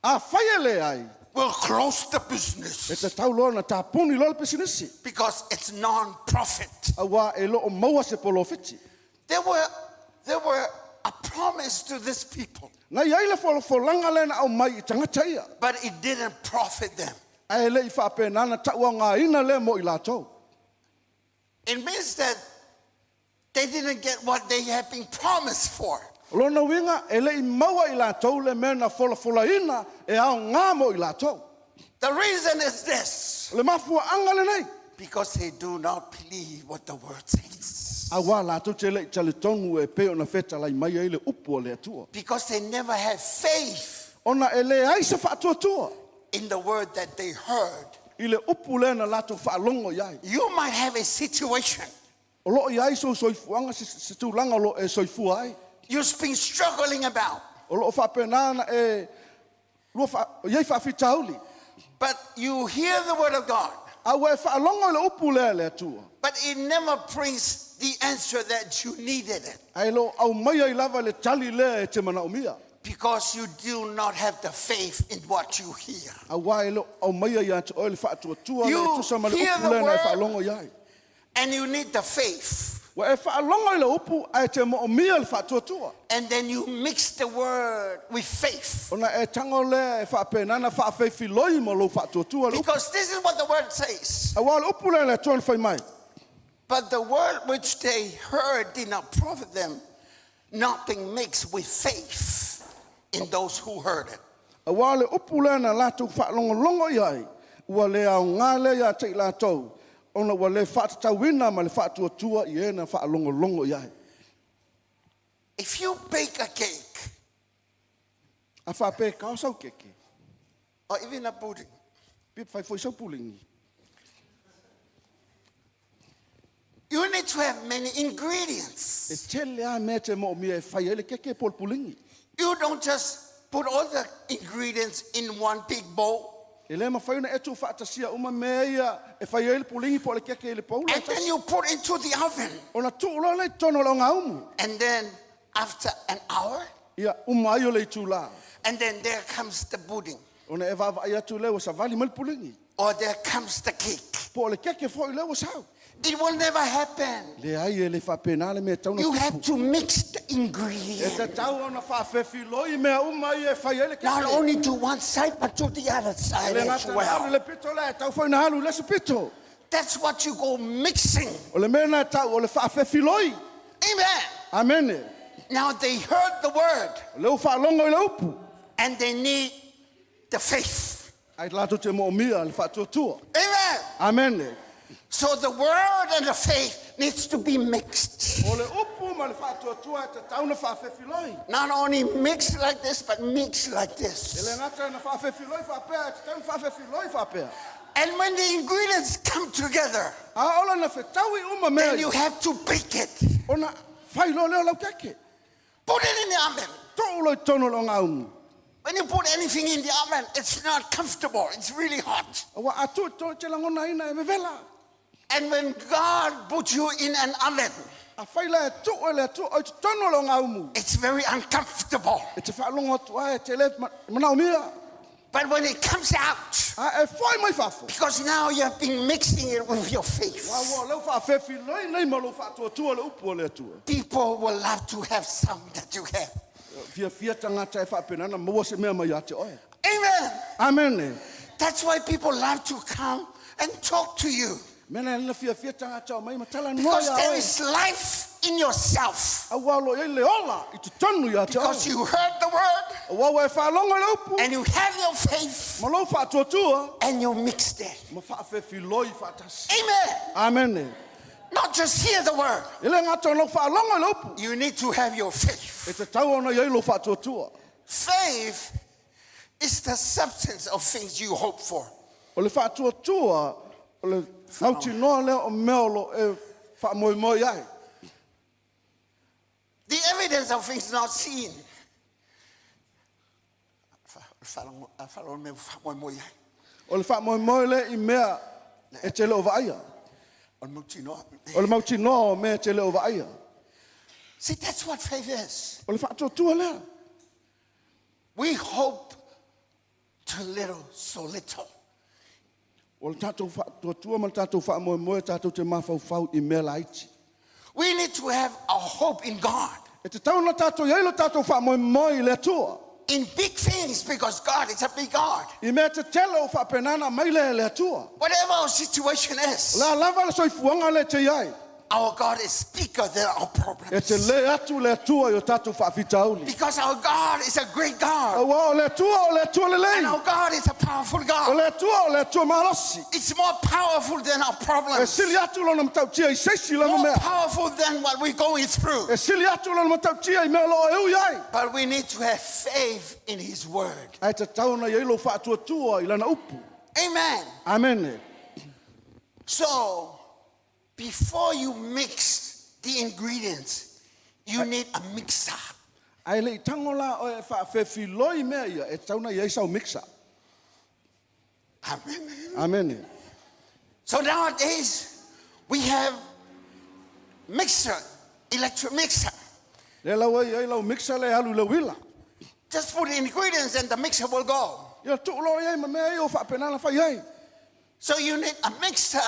A whaia le ai, we'll close the e business te tau loa na tāpuni loa le pisinisi. because it's non-profit. A wā e lo o maua se polofiti. There were a promise to this people, Nai ai le wholanga le na au mai I tangata ia. but it didn't profit them. Ai le I whapenana tau a ngā ina le mo I lātou. It means that they didn't get what they had been promised for. Lona winga, e le I maua I lātou le mena whola ina e au ngā mo I lātou. The reason is this, Le mafua anga le nei. because they do not believe what the word says. A wā lātou te le I tale tonu e peo na wheta lai mai ai le upu o le atua. Because they never had faith Ona e le ai se whaatua. in the word that they heard. I le upu le na lātou whaalongo iai. You might have a situation. O loo iai so soifuanga se tūlanga lo e soifua ai. You've been struggling about, O loo whapenana e lua iai whaafitauli. but you hear the word of God, A ua e whaalongo le upu le atua. but it never brings the answer that you needed it, Ai lo au mai ai lava le tali le e te mana umia. because you do not have the faith in what you hear. A wā e lo au mai ai atu o le whaatua le You e tusa ma le hear upu the le na e word. whaalongo iai. And you need the faith. Wa e whaalongo I le upu ai te mo umia le whaatua. And then you mix the word with faith. Ona e tango le e whaapenana whaafeifiloi mo lo whaatua le upu. Because this is what the word says. A wā le upu le atua le whai mai. But the word which they heard did not profit them, not being mixed with faith in those who heard it. A wā le upu le na lātou whaalongolongo iai. Ua le au ngā le ia te I lātou. Ona ua le whaatatawina ma le whaatuatua I e na whaalongolongo iai. If you bake a cake, A whape kao sau keke. or even a pudding, Pip whai fwoi sau pulingi. you need to have many E ingredients. tele a me te mo mia e whai ele keke pol pulingi. You don't just put all the ingredients in one big bowl, E le mawhaina e tu whaatasia uma mea ia e whai ele pulingi po le keke ele paula. and then you put into the oven. Ona tūlo le tono lo ngā umu. And then after an hour, Ia uma ai o le tūla. and then there comes the pudding. Ona e vava ai atu le o sa vali mal pulingi. or there comes the cake. Po le keke fo i lewa sao. It will never happen. Le ai e le whapena le mea tauna You tupu. have to mix the E ingredients. te tau ona whawhewhi loi mea umai e whai ele Not keke. only to one side, but to the other side Le as ngata halu well. le pito le tau whai na halu le se pito. That's what you call mixing. O le mea na tau o le whawhewhi loi. Amen. Amene. Now they heard the word O leu whaalongo i le upu. and they need the faith. Ai lato te mo mia le whatuatua. Amen. Amene. So the word and the faith needs to be mixed. O le upu ma le whatuatua e te tauna whawhewhi loi. Not only mixed like this, but mixed like E le this. ngata na whawhewhi loi whapea, e te tauna whawhewhi loi whapea. And when the ingredients come together, A ola na whetaui uma mea. then you have to bake it. Ona whai lo leo lau keke. Put it in the oven. Tō loi tono lo ngā umu. When you put anything in the oven, it's not comfortable. It's really hot. Wa atu tō te langona ina e me vela. And when God puts you in an oven, A whaila e tō e le atu o te tono lo ngā umu. it's very uncomfortable. E te whaalonga tua e te le manao mia. But when it comes out, A e whai mai whafo. because now you have been mixing it with your Wa faith, wa lau whawhewhi loi nei ma lo whatuatua le upu o le atua. people will love to have some that you have. Fia fia tangata e whapenana maua se mea mai a te oe. Amen. Amene. That's why people love to come and talk to you. Mena lina fia fia tangata o mai matala noa Because ia there oe. is life in yourself. A walo e le ola i te tonu ia te oe. Because you heard the word A wawa e whaalonga le upu. and you have your faith Ma lo whatuatua. and you mixed it. Ma whawhewhi loi whatasi. Amen. Amene. Not just hear the word. I le ngata o lo whaalonga le upu. You need to have your faith. E te tau ona iei lo whatuatua. Faith is the substance of things you hope for. O le whatuatua, o le nauti noa leo o meolo e whaamoimoi ai. The evidence of things not seen. O le whaamoimoi le i mea e te leo vaia. O le mauti noa o mea te leo vaia. See, that's what faith is. O le whatuatua lea. We hope too little, so little. O le tātou whatuatua ma le tātou whaamoimoi tātou te mawhauwhau i mea laiti. We need to have a hope in God. E te tau na tātou iei lo tātou whaamoimoi le atua. In big things, because God is a big God. I mea te telo o whapenana mai le atua. Whatever our situation is, La lava le soifuanga le te iai. our God is bigger than our E te problems. le atu le atua i o tātou whaafitauli. Because our God is a great God. Awa o le atua le And lei. our God is a powerful O God. le atua marosi. It's more powerful than our E problems. sili atu lona matautia I seisi lana More mea. powerful than what we're going through. E sili atu lona matautia I mea loa eu iai. But we need to have faith in His Word. Ai te tauna i lo whaatuatua I lana upu. Amen. Amene. So, before you mix the ingredients, you need a mixer. Ai le I tangola o e whaafefi loi mea ia. E tauna I eisau mixa. Amen. Amene. So nowadays, we have mixer, electric mixer. Le lau ai lau mixa le halu le wila. Just put the ingredients and the mixer will go. Ia tuulo iai ma mea I o whaapenana whai ai. So you need a mixer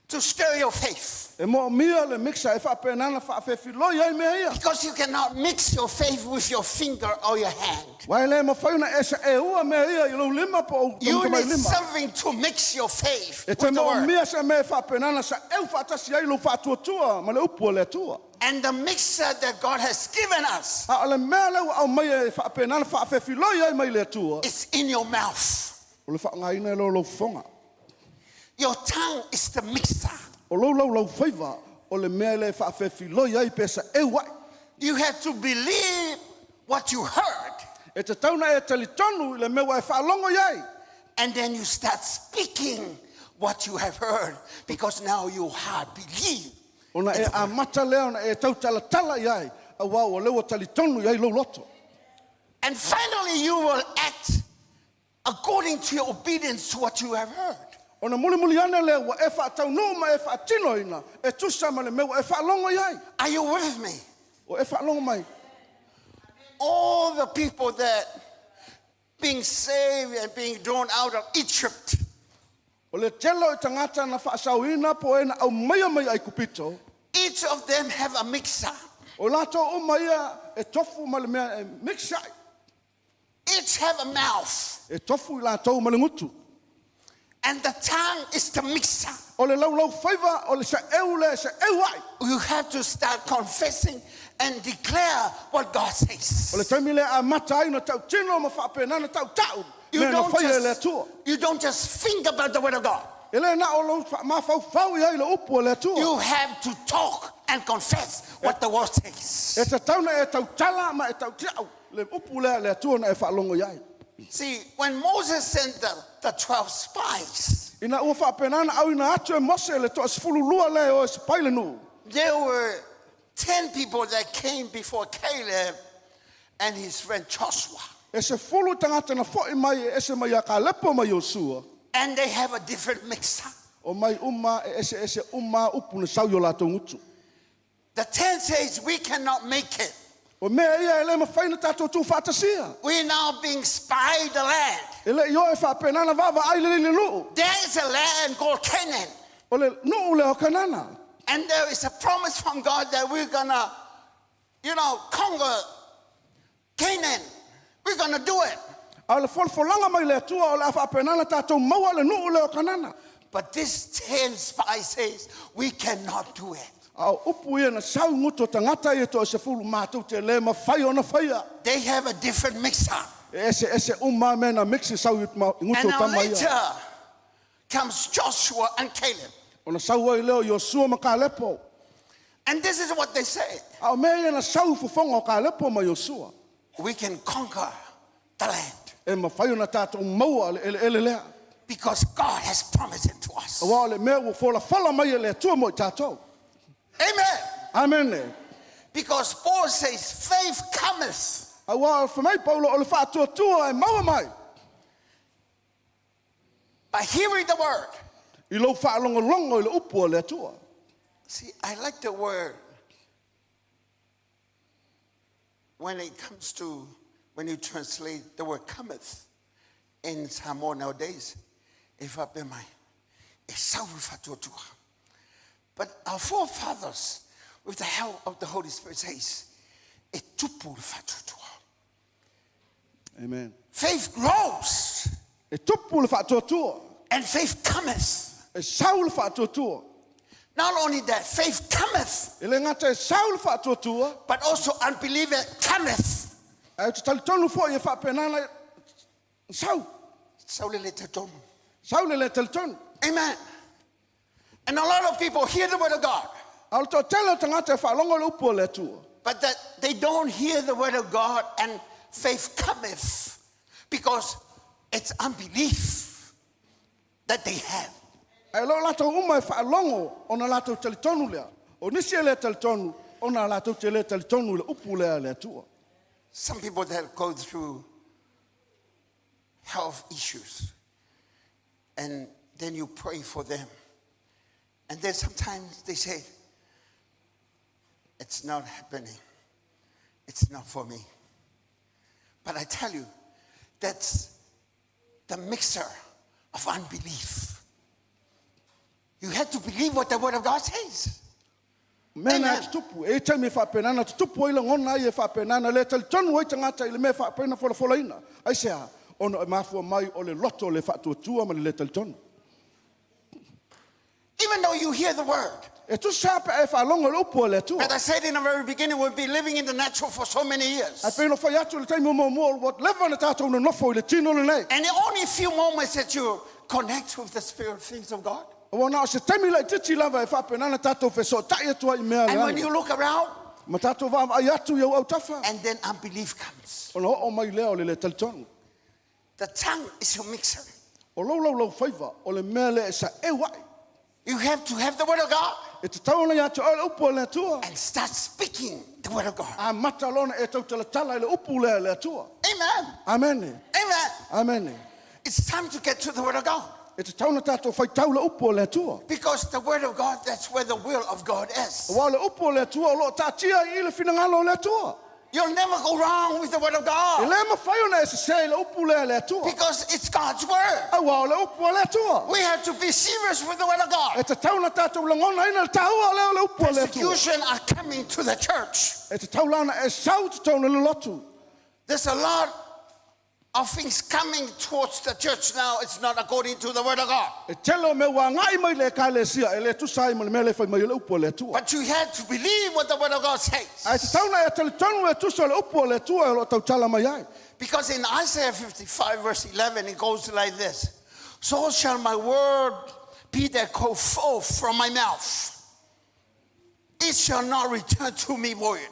to stir your faith. E mo mia le mixa e whaapenana whaafefi loi ai mea ia. Because you cannot mix your faith with your finger or your hand. Wai le ma whauna e sa e ua mea ia I lo lima po o You tamai need lima. something to mix your faith E with te the mo word. mia sa mea whaapenana sa eu whaatasi ai lo whaatuatua ma le upu o le atua. And the mixer that God has given us A le mea leu au mai e whaapenana whaafefi loi ai mai le atua. is in your mouth. O le whaangaina e lo fonga. Your tongue is the mixer. O lau whaiva o le mea le whaafefi loi ai pesa e wai. You have to believe what you heard, E te tauna e talitonu I le mea wai whaalongo iai. and then you start speaking what you have heard, because now you have believed. Ona e a mata lea ona e tau talatala iai. A wau o lewa talitonu iai lo loto. And finally, you will act according to your obedience to what you have heard. Ona muli ana lea wa e whaatau no ma e whaatino ina. E tusa ma le mea wa e whaalongo iai. Are you with me? O e whaalongo mai. All the people that being saved and being drawn out of Egypt, O le telo I tangata na whaasauina po ena au maia mai ai kupito. Each of them have a mixer. O lato o maia e tofu ma le mea e mixai. Each have a mouth. E tofu I lato ma le ngutu. And the tongue is the mixer. O le lau faiva o le sa eule sa ewai. You have to start confessing and declare what God says. O le taimile a matai na tau tino ma whaapena na tau tau. You Me na don't, whaia le atua. you don't just think about the word of God. Ele na o lo ma fau I le upu o le atua. You have to talk and confess what the word says. E te tauna e tau tala ma e tau tiau. Le upu le atua na e whaalongo iai. See, when Moses sent the 12 spies, Ina ua whaapena na au ina atu e mose le toa sifulu lua le o e sipaile nu. there were 10 people that came before Caleb and his friend Joshua. E se fulu tangata na fo'i mai e se mai a ka lepo mai o sua. And they have a different mixer. O mai uma e ese uma upu na sau yo lato ngutu. The 10 says, we cannot make it. O mea ia ele ma whaina tato tu whaatasia. We're now being spied the land. Ele io e whaapena na wawa ai le nuu. There is a land called Canaan. O le nuu le o kanana. And there is a promise from God that we're gonna, conquer Canaan. We're gonna do it. A le folfolanga mai le atua o le a whaapena na tato maua le nuu le o kanana. But this 10 spies says, we cannot do it. Au upu ia na sau ngutu tangata ia to se fulu mātou te le ma whai ona whaia. They have a different mixer. Ese uma mena mixi sau ngutu And now tamaia. later comes Joshua and Caleb. Ona sau ai leo Yosua ma ka lepo. And this is what they say. Au mea ia na sau fufonga o ka lepo ma Yosua. We can conquer the land E ma whai ona tātou maua ele lea. because God has promised it to us. Wa le mea ua fola fala mai le atua mo I tātou. Amen. Amen. Because Paul says, faith cometh Awa whamai Paulo o le whaatua tua e maua mai. by hearing the word. I lo whaalongolongo I le upu o le atua. See, I like the word when it comes to, when you translate the word cometh in Samoa nowadays. If I be my, but our forefathers, with the help of the Holy Spirit, says, Amen. faith grows E tupu le whaatua tua. and faith cometh. E sau le whaatua tua. Not only that, faith cometh, E le ngata e sau le whaatua tua. but also unbelief cometh. E te talitonu fo I e whaapenana sau. Sau le le talitonu. Amen. And a lot of people hear the word of God, Au to tele tangata e whaalongo le upu o le atua. but that they don't hear the word of God and faith cometh because it's unbelief that they have. E lo lato uma e whaalongo o na lato talitonu lea. O nisi e le talitonu o na lato te le talitonu le upu lea le atua. Some people that go through health issues, and then you pray for them. And then sometimes they say, it's not happening. It's not for me. But I tell you, that's the mixer of unbelief. You have to believe what the word of God says. Mena Amen. te tupu, e te me whapenana, te tupu ila ngona I e whapenana, le talitonu ai tangata I le me whapena fola ina. Ai sea, ono e mafua mai o le loto le whaatuatua ma le talitonu. Even though you hear the word. E tu sapa e whaalongo le upu o le atua. As I said in the very beginning, we'll be living in the natural for so many years. Ai pēno whai atu le taimi mo what lewa na tātou na nofo I le tino le nei. And in only a few moments that you connect with the spirit things of God. Wana o se taimi lai titi lava e whapenana tātou wheso tai atua I mea And when le you look around, ma tātou wā ai atu iau au tafa. and then unbelief comes. Ona o mai lea o le talitonu. The tongue is your mixer. O lau whaiva o le mea le e sa e wai. You have to have the word of God E te tauna ia te o le upu o le atua. and start speaking the word of God. A mata lona e tau tala tala I le upu le atua. Amen. Amene. Amen. Amene. It's time to get to the word of God. E te tauna tātou whai tau le upu o le atua. Because the word of God, that's where the will of God is. Wa le upu o le atua o lo tātia I le whinangalo o le atua. You'll never go wrong with the word of E God. le mawhai ona e se le upu le atua. Because it's God's word. Aua o le upu o le atua. We have to be serious with the word of E God. te tauna tātou langona ina le tāua o le upu o le atua. Persecution are coming to the church. E te taulana e sau te tauna le lotu. There's a lot of things coming towards the church now. It's not according to the word of God. E telo me wa ngai mai le kalesia e le tusai mo le mele fai mai le upu o le atua. But you have to believe what the word of God Ai te says. tauna e tele tonu e tuso le upu o le atua e lo tau tala mai ai. Because in Isaiah 55 verse 11, it goes like this. So shall my word be that go forth from my mouth. It shall not return to me void,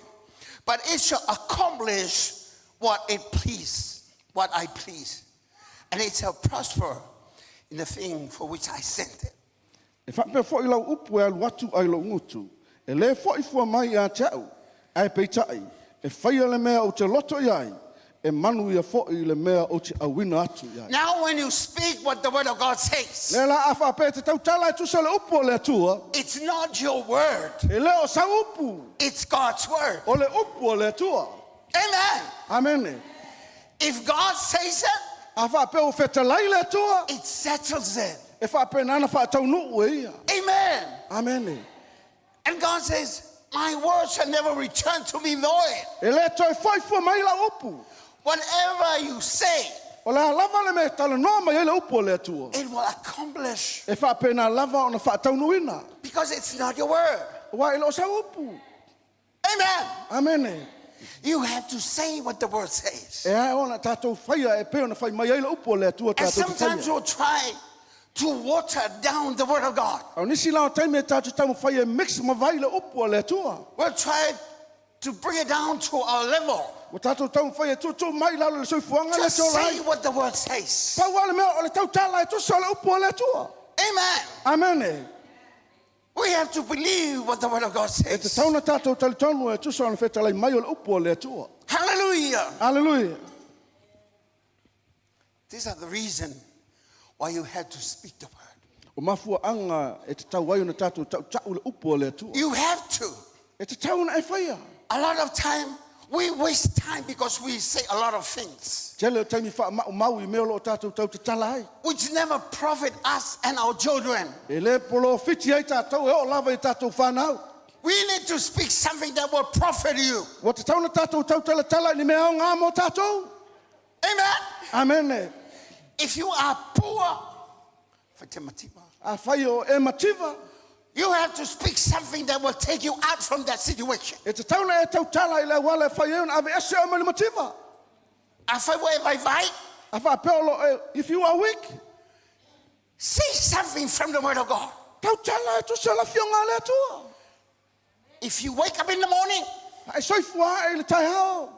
but it shall accomplish what I please. And it shall prosper in the thing for which I sent it. E whape fo i lau upu e alu atu ai lo ngutu. E le fo i fua mai a te au. Ai peitai. E whaia le mea o te loto iai. E manu ia fo i le mea o te awina atu iai. Now when you speak what the word of God says, Le la a whape te tau tala e tusa le upu o le atua. it's not your word, E le o sa upu. it's God's word. O le upu o le atua. Amen. Amene. If God says it, A whape o whetalai le atua. it settles it. E whape nana whaatau nuu e ia. Amen. Amene. And God says, my word shall never return to me void. E le toi fai fua mai la upu. Whatever you say, O le lava le me tala noa mai le upu o le atua. it will accomplish. E whape na lava o na whaatau nuina. Because it's not your word. Wa e lo sa upu. Amen. Amene. You have to say what the word says. E ai ona tātou whaia e peo na whai mai ai le upu o le atua And tātou te sometimes taia. you'll try to water down the word of God. Au nisi lao taime tātou tamu whai e mix ma vai le upu o le atua. We'll try to bring it down to our level. O tātou tamu whai e tūtū mai lau le soifuanga le Just tō say lai. what the word says. Pau wale mea o le tau tala e tuso le upu o le atua. Amen. Amene. We have to believe what the word of God E te says. tauna tātou talitonu e tuso ana whetalai mai o le upu o le atua. Hallelujah. Hallelujah. These are the reason why you had to speak the word. O mafua anga e te tau ai o na tātou tau tau le upu o le atua. You have to. E te tauna e whaia. A lot of time, we waste time because we say a lot of things Tele o taimi wha mau I mea lo o tātou tau te tala ai. which never profit us and our children. E le polo fiti ai tātou e o lava I tātou whanau. We need to speak something that will profit you. Wa te tauna tātou tau tala tala ni mea o ngā mo tātou. Amen. Amene. If you are poor, Setema, A whai o e mativa. you have to speak something that will take you out from that situation. E te tauna e tau tala I le wale whai e un ave ese o mani mativa. If I were right, A wha peolo e, if you are weak, say something from the word of God. tau tala e tu se la fionga le atua. If you wake up in the morning, E soifua e le tai hao.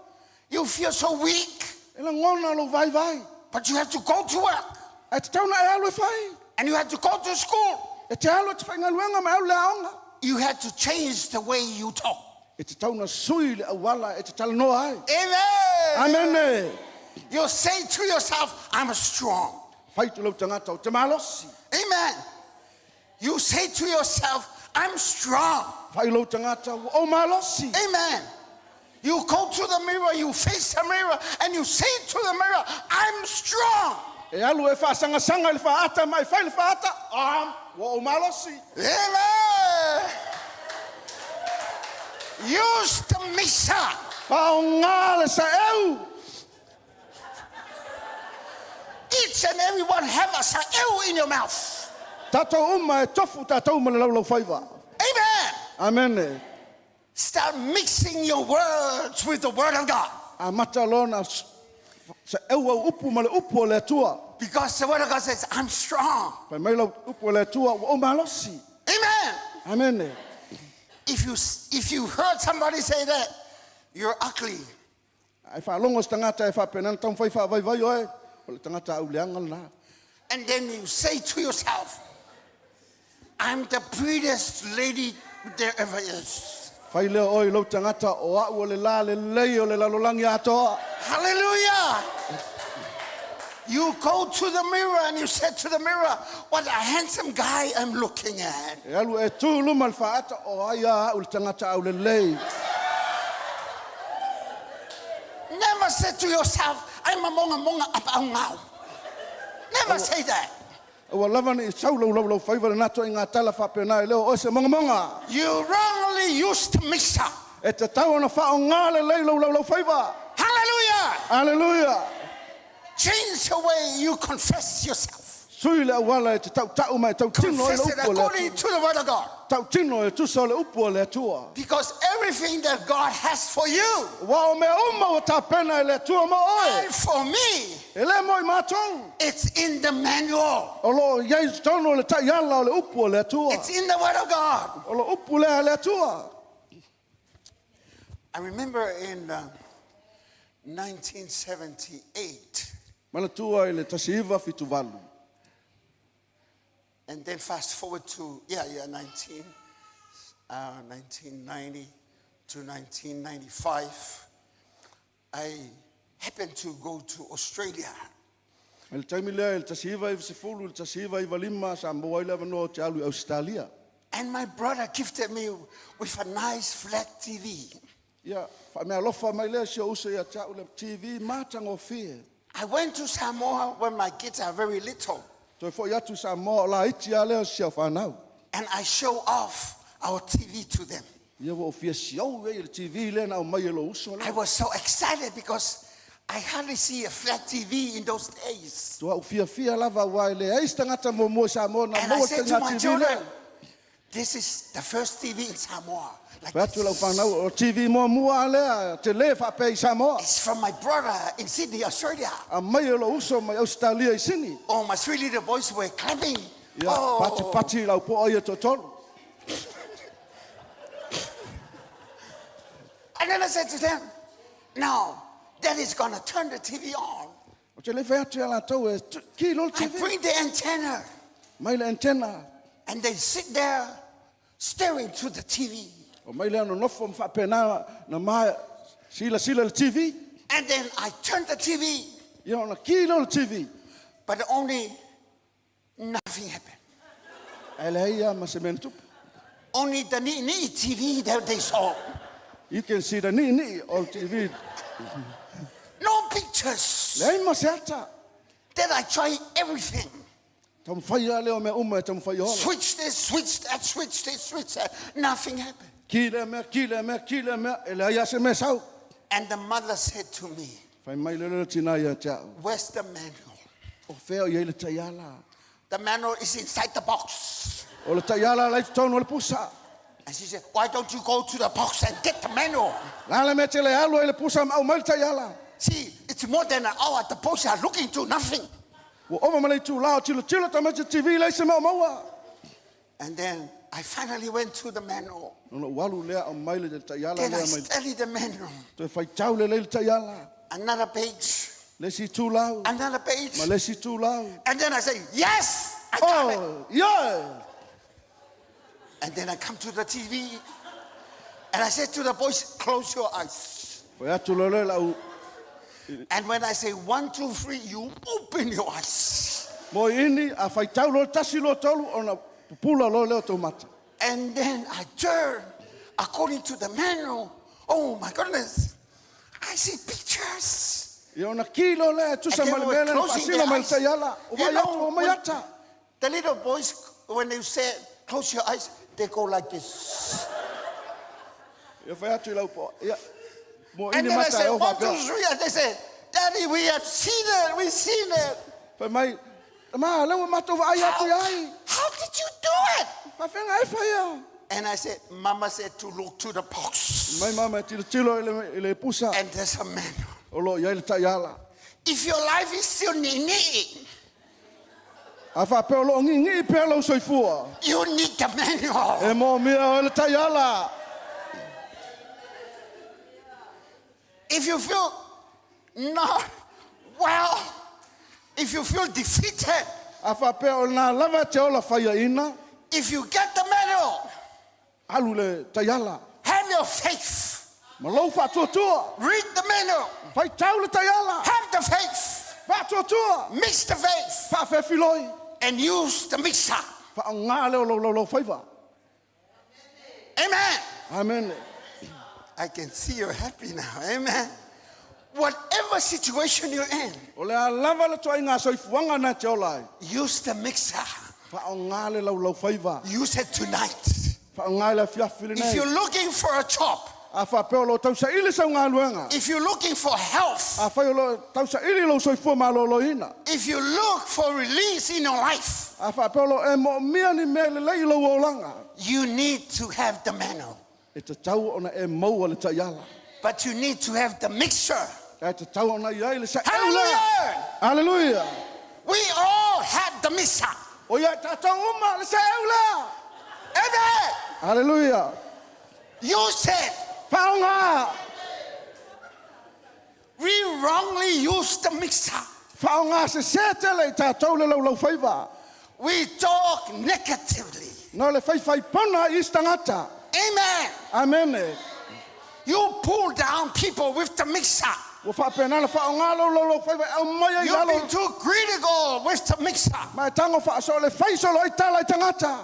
you feel so weak, E le ngona lo vai vai. but you have to go to work E te tauna e alu e whai. and you have to go to school. E te alu e te whainga luenga me au le aonga. You have to change the way you talk. E te tauna sui le awala e te tala noa ai. Amen. Amene. You say to yourself, I'm strong. Whai tu lau tangata o te malosi. Amen. You say to yourself, I'm strong. Whai lau tangata o malosi. Amen. You go to the mirror, you face the mirror, and you say to the mirror, I'm strong. E alu e whaasanga sanga le whaata mai whai le whaata. Wa o malosi. Amen. Use the mixer. Pa o ngā le sa eu. Each and every one have a sa'eu in your mouth. Tatou uma e tofu tatou ma le lau lau whaiva. Amen. Amene. Start mixing your words with the word of God. A mata lona sa eu au upu ma le upu o le atua. Because the word of God says, I'm strong. Pai mai lau upu o le atua wa o malosi. Amen. Amene. If you heard somebody say that, you're ugly. Ai whaalongo sa tangata e whapenana tau whai wha vai vai oe. O le tangata au leanga lana. And then you say to yourself, I'm the prettiest lady there ever is. Whai leo oi lau tangata o au o le la le lei o le lalolangi atoa. Hallelujah. You go to the mirror and you say to the mirror, what a handsome guy I'm looking at. E alu e tū luma le whaata o ai a au le tangata au le lei. Never say to yourself, I'm a monga apa ngau. Never say that. Ua lava ni sau lau whaiva na to i ngā tala whapena leo o se monga. You wrongly used mixer. E te tau ana whao ngāle lei lau whaiva. Hallelujah. Hallelujah. Change the way you confess yourself. Sui le awala e te tau mai tau tino e le Confess it upo le according to the word of God. tau tino e tusa le upo le atua. Because everything that God has for you Wa o mea uma o ta pena e le atua ma oe. and for me, E le moi mātou. it's in the manual. O lo iei tono le tai ala o le upo le atua. It's in the word of God. O lo upo le atua. I remember in 1978, Manatua i le tasiva fitu valu. and then fast forward to 1990 to 1995, I happened to go to Australia. Le taimi lea i le tasiva i visifulu, le tasiva i valima sa moa i le avanoa te alu i Australia. And my brother gifted me with a nice flat TV. Ia, wha mea lofa mai lea si o usa ia tau le TV mātanga o fie. I went to Samoa when my kids are very little, Toi fo iatu sa moa o la iti a lea si au whanau. and I show off our TV to them. Ia wa o fia si au e le TV lea na o mai e lo uso I lea. was so excited because I hardly see a flat TV in those days. Tua o fia lava wai lea. Eis tangata mo mua sa moa na And I moa said to tanga my TV children, lea. this is the first TV in Samoa. Like Patu lau this. whanau o TV mua lea. Te le whape i Samoa. It's from my brother in Sydney, Australia. A mai e lo uso mai Australia i sini. Oh, my three little boys were clapping. Ia, pati lau po ai e totoro. And then I said to them, now, Daddy's going to turn the TV on. O te le whea te ala tau e ki lo I TV. bring the antenna, Mai le antena. and they sit there staring to the TV. O mai le ano nofo mwhapena na mai sila le TV. And then I turn the TV, Ia ona ki lo le TV. but only nothing happened. E le ia ma se mena tupu. Only the neat TV that they saw. You can see the ni o TV. No pictures. Le ai ma se ata. Then I try everything. Tam whai a leo me uma e tam whai hola. Switch this, switch that, switch this, switch that. Nothing happened. Ki le mea. E le ai a se me sau. And the mother said to me, Whai mai le tina ia te au. where's the manual? O whea i le taiala. The manual is inside the box. O le taiala lai tono le pusa. And she said, why don't you go to the box and get the manual? La le me te le alu e le pusa au mai le taiala. See, it's more than an hour at the post are looking to nothing. Wa ova malai tu lao tilo tamai te TV lai se mau maua. And then I finally went to the manual. Nono walu lea o mai le taiala Then I lea mai. studied the manual. Toi whai tau le le taiala. Another page, Lesi tu lau. another page. Ma lesi tu lau. And then I say, yes, I got it. Oh, yeah. And then I come to the TV. And I said to the boys, close your eyes. Whai atu lo le lau. And when I say 1, 2, 3, you open your eyes. Mo ini a whai tau lo tasi lo tolu o na pupula lo leo tau mata. And then I turn according to the manual. Oh my goodness. I see pictures. Ia ona ki lo le tu sa And they male were mele na closing pasila their mai eyes. taiala. O You vai know, atu o mai when ata. the little boys, when they say, close your eyes, they go like this. Ia whai atu i lau po. Ia. Mo And ini then I mata say, e o 1, 2, whapea. 3. And they say, Daddy, we have seen it. We've seen it. Whai mai. Ma, lau mata wa ai atu i ai. How did you do it? Whai whenga ai whai au. And I said, Mama said to look to the box. Mai mama tilo i le pusa. And there's a manual. O lo iai le taiala. If your life is still nini, A whapea lo ngi pea lau soifua. you need the manual. E mo mea o le taiala. If you feel not well, if you feel defeated, A whapea o nā lava te ola whaia ina. if you get the manual, Alu le taiala. have your faith. Ma lau whatuatua. Read the manual. Whai tau le taiala. Have the faith. Whatuatua. Mix the faith Whawhewhiloi. and use the mixer. Whaongā leo lo whaiva. Amen. Amen. I can see you're happy now. Amen. whatever situation you're in, O le a lava le toa inga soifuanga na te olai. use the mixer. Whaonga le lau whaiva. Use it tonight. Whaonga le fiafili If nei. you're looking for a job, A whapeo lo tausa ili sa ngā luenga. if you're looking for health, A whai lo tausa ili lo soifua malolo ina. if you look for release in your life, A whapeo lo e mo mia ni me le lei lo olanga. you need to have the manual. E te tau ona e maua le taiala. But you need to have the mixture. E te tau ona iai le sa eula. Hallelujah! Hallelujah. We all had the mixture. O ia tatau uma le sa eula. Amen. Hallelujah. Use it. Whaonga. We wrongly use the mixture. Whaonga se setele i tatau le lau whaiva. We talk negatively. No le whai pona i stangata. Amen. Amen. You pull down people with the mixture. O whapena le whaonga lo whaiva au mai ai You've alo. been too critical with the mixture. Mai tango whaaso le whaisolo i tala i tangata.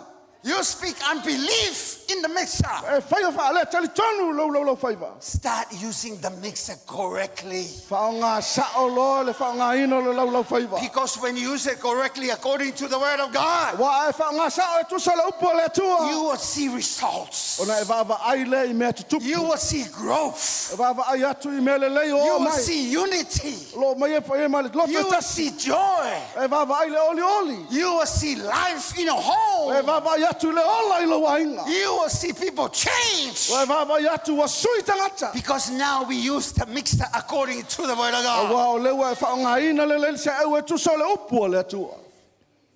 You speak unbelief in the mixture. E whai o whaale tali tonu lo whaiva. Start using the mixture correctly. Whaonga sao lo le whaonga ino le lau whaiva. Because when you use it correctly according to the word of God, Wa e whaonga sao e tusa le upo le tua. you will see results. Ona e vava ai le i mea tutupu. You will see growth. E vava ai atu i mea le lei You o will mai. see unity. Lo mai e whai e mai le loto You e will tasi. see joy. E vava ai le oli. You will see life in a E home. vava ai atu le ola i lo wainga. You will see people change. O e vava ai atu wa sui tangata. Because now we use the mixture according to the word of God. Wa o lewa e whaonga ina le le se au e tusa le upo le atua.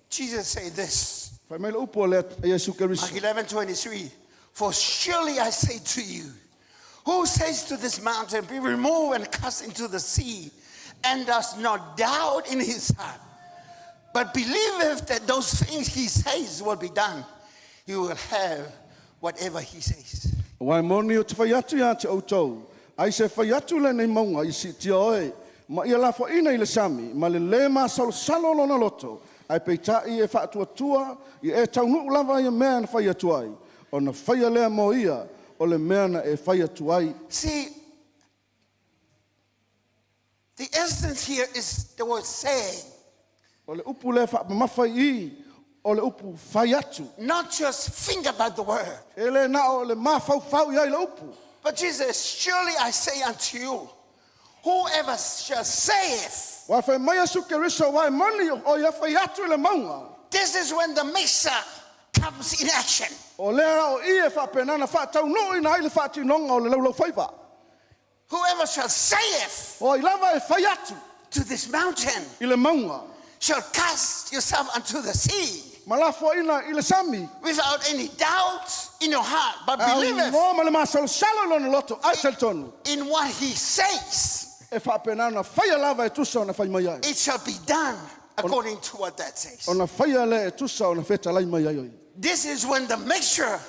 Jesus said this, Whai mai le upo le Yesu Keriso. Mark 11:23. For surely I say to you, who says to this mountain, be removed and cast into the sea, and does not doubt in his heart, but believeth that those things he says will be done, you will have whatever he says. Wai moni o te whai atu ia te autou. Ai se whai atu le nei maunga i si tia oe. Ma ia la ina i le sami. Ma le lema salo lona loto. Ai peitai e whaatuatua i e taunu lava i mea na whai atu ai. O na whai lea mo ia o le mea na e whai atu ai. See, the essence here is the word saying, O le upu le whaapamawhai i. O le upu whai atu. not just think about the word. E le na o le mawhau i ai le upu. But Jesus, surely I say unto you, whoever shall saith, Wai whai mai Yesu Keriso wai moni o ia whai atu i le maunga. this is when the mixer comes in action. O lea o i e whapenana whaatau no i na i le whaatinonga o le lau whaiva. Whoever shall saith O i lava e whai atu to this mountain, i le maunga. shall cast yourself unto the sea, Malafo ina i le sami. without any doubt in your heart, but Au believeth no ma le masalo salo lona loto ai tel tonu. in what he says, E whapenana whai lava e tusa o na whai mai ai. it shall be done according to what that says. O na whai le e tusa o na wheta lai mai ai oi. This is when the mixture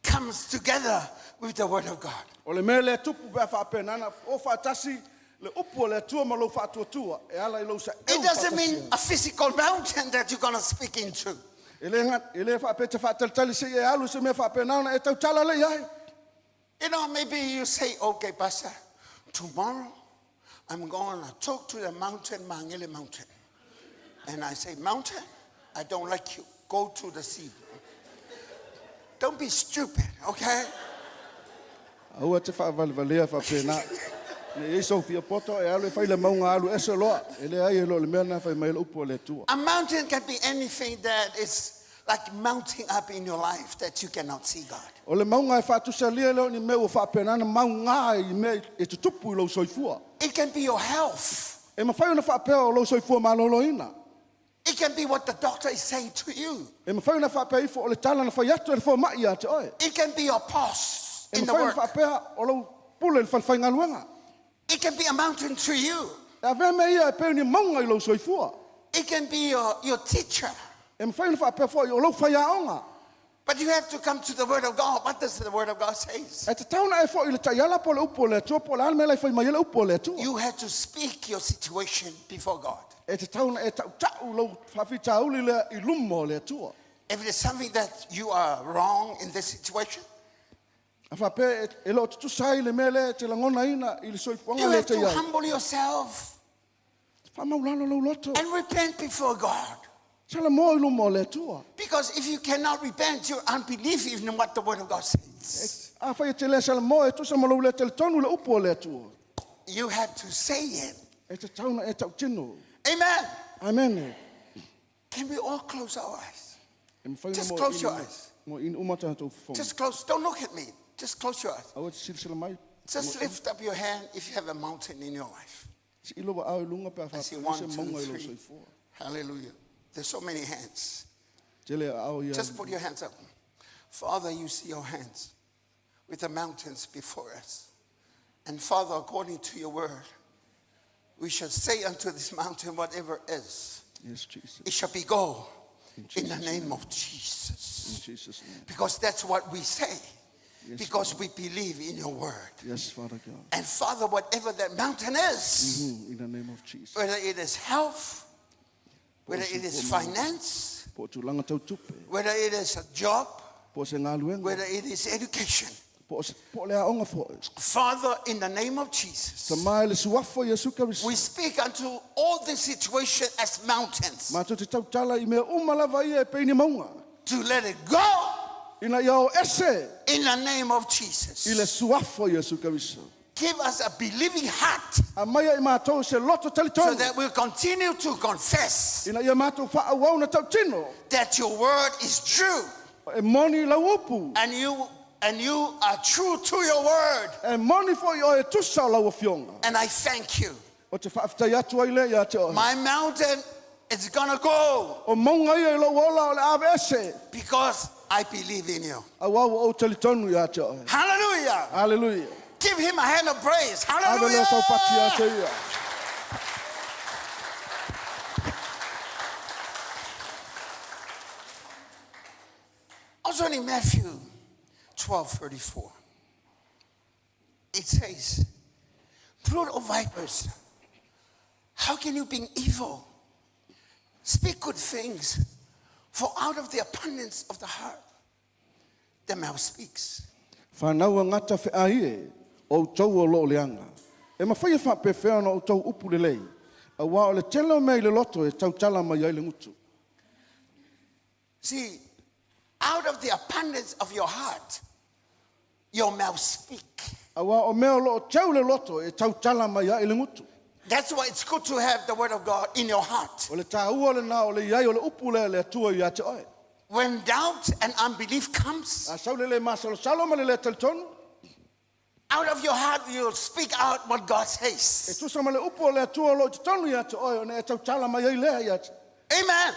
comes together with the word of God. O le mele e tupu pe whapenana o whaatasi le upu o le atua ma lo whaatuatua. E ala I lo sa It doesn't mean a physical mountain that you're going to speak into. E le whaapete whaateltali se e alu se me whapenana e tau tala lei ai. You know, maybe you say, okay, Pastor, tomorrow I'm going to talk to the mountain, Mangele Mountain. And I say, mountain, I don't like you. Go to the sea. Don't be stupid, okay? Aua te whaavalivalea whapena. Ne e Sofia poto e alu e whai le maunga alu e se loa. E le ai e lo le mea na whai mai le upu o le tua. A mountain can be anything that is like mounting up in your life that you cannot see God. O le maunga e whaatusa lia leo ni mea ua whapena na maunga i mea e tutupu I lo soifua. It can be your health. E mawhai ona whapea o lo soifua malolo ina. It can be what the doctor is saying to you. E mawhai ona whapea ifo o le tala na whai atu e le whao mai a te oe. It can be your past E in the mawhai ona work. whapea o lo pule le whai ngaluenga. It can be a mountain to you. E a vea mea ia e peo ni maunga I lo soifua. It can be your teacher. E mawhai ona whapea fo o lo whai aonga. But you have to come to the word of God. What does the word of God say? E te tauna e fo I le taiala po le upu o le atua po le alme lai whai mai le upu o le atua. You have to speak your situation before God. E te tauna e tau tau lo whawhita uli le I lumo o le atua. If there's something that you are wrong in this situation, Afa pe e lo tu sai le mele te la ngona ina i le soifuanga You le have te to ia. humble yourself Fa maulalo lo loto. and repent before God. Sala mo ilu mo le tua. Because if you cannot repent, you're unbelief even in what the word of God says. Afa e te le sala mo e tu sa malo le te tonu le upo le tua. You have to say it. E te tauna e tau tino. Amen. Amen. Can we all close our eyes? E mwhaina Just mo close ina- your eyes. Mo in umata tau fong. Just close. Don't look at me. Just close your eyes. Awa te sila mai. Just lift up your hand if you have a mountain in your life. Si ilo wa au lunga pe afa. I see Se 1, 2, maunga ilo 3. soifua. Hallelujah. There's so many hands. Tele au ia. Just put your hands up. Father, you see your hands with the mountains before us. And Father, according to your word, we shall say unto this mountain, whatever is, Yes, Jesus. it shall be go in the Jesus' name of In Jesus. Jesus' name. Because that's what we say. Yes, Because we believe in your word. Yes, Father God. And Father, whatever that mountain is, In the name of Jesus. whether it is health, whether it is finance, Po tu langa tau tupe. whether it is a job, Po se ngā luenga. whether it is education, Po lea onga fo. Father, in the name of Jesus, Sa mai le suafo Yesu Kristo. we speak unto all this situation as mountains Ma tu te tau tala I mea umalava ia e peini maunga. to let it go Ina ia o ese in the name of I le Jesus. suafo Yesu Kristo. Give us a believing heart A mai I mātou se loto so talitonu. that we'll continue to confess Ina ia mātou wha awau na tau tino. that your word is true E moni la upu. and you are true to your word. E moni fo I o e tusa o lau fionga. And I thank you. O te whaafitai atu ai le ia te oe. My mountain is gonna go O maunga ia I lo ola o le ave ese. because I believe in you. Awau o talitonu ia te oe. Hallelujah. Hallelujah. Give him a hand of praise. Ave lea sau pati ia te Hallelujah. ia. Also in Matthew 12:34, it says, brood of vipers, how can you being evil speak good things? For out of the abundance of the heart, the mouth speaks. Whanau a ngata whi aie o tau o lo leanga. E mawhai e whape whea na o tau upu le lei. A wā o le telo mei le loto e tau tala mai ai le ngutu. See, out of the abundance of your heart, your mouth speak. A wā o mea o lo o tau le loto e tau tala mai ai le ngutu. That's why it's good to have the word of God in your heart. O le tā ua le nā o le iai o le upu le atua I ate oe. When doubt and unbelief comes, A sau le le masalo salo ma le le talitonu. out of your heart you'll speak out what God E says. tusa ma le upu o le atua o lo te tonu I ate oe o ne e tau tala mai ai lea I ate. Amen.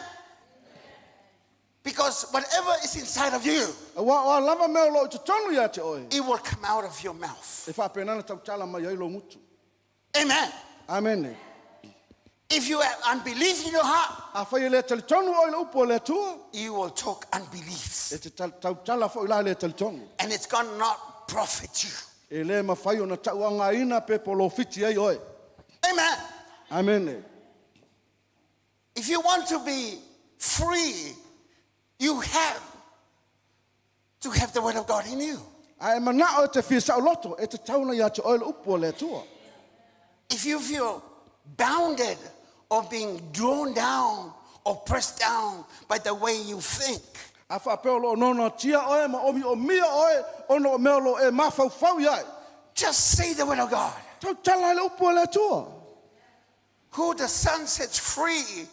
Because whatever is inside of you, A wā o a lava mea o lo te tonu I ate oe. it will come out of your mouth. E whape nana tau tala mai ai lo ngutu. Amen. Amen. If you have unbelief in your heart, A whai le talitonu o le upu o le atua. you will talk unbelief. E te tau tala fo I la le talitonu. And it's going to not profit you. E le mawhai o na tau anga ina pe polo fiti ai oe. Amen. Amen. If you want to be free, you have to have the word of God in you. Ai mana o te fisa o loto e te tauna ia te oe le upu o le atua. If you feel bounded or being drawn down or pressed down by the way you think, A whapeo lo nono tia oe ma omi o mia oe ono o mea lo e mawhau iai. just say the word of God. Tau tala le upu o le atua. Who the Son sets free,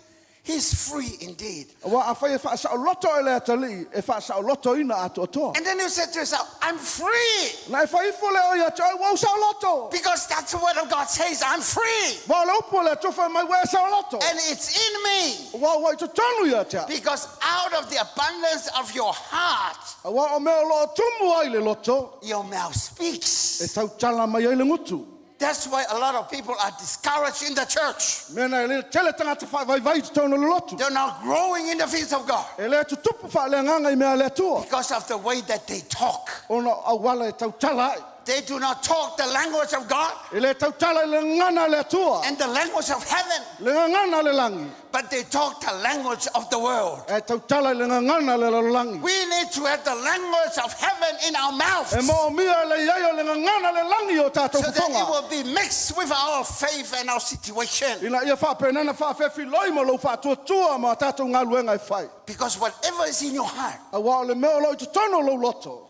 he's free indeed. Wa a whai e whaasa o loto e le atali e whaasa o loto ina ato atoa. And then you say to yourself, I'm free. Na e whai fo le oe te oe wau sa o loto. Because that's the word of God says, I'm free. Wa le upu o le atua whai mai wea sa o loto. And it's in me. Wa wai te tonu ia te. Because out of the abundance of your heart, Wa o mea lo tumu ai le loto your mouth e speaks. tau tala mai ai le ngutu. That's why a lot of people are discouraged in the church. Mena e le tele tangata whai vai te tonu le lotu. They're not growing in the things of God E le tutupu wha le nganga I mea le atua. because of the way that they talk. Ona awala e tau tala ai. They do not talk the language of God E le tau tala I le ngana le atua. and the language of heaven, Le ngana le langi. but they talk the language of the world. E tau tala I le ngana le langi. We need to have the language of heaven in our mouths. E mo mia le iai o le ngangana le langi o tātou So that it whafonga. will be mixed with our faith and our situation. Ina ia whapenana whawhewhi loi mo lo whatuatua ma tātou ngā luenga e whai. Because whatever is in your heart A wā o le mea o lo i te tono lo loto.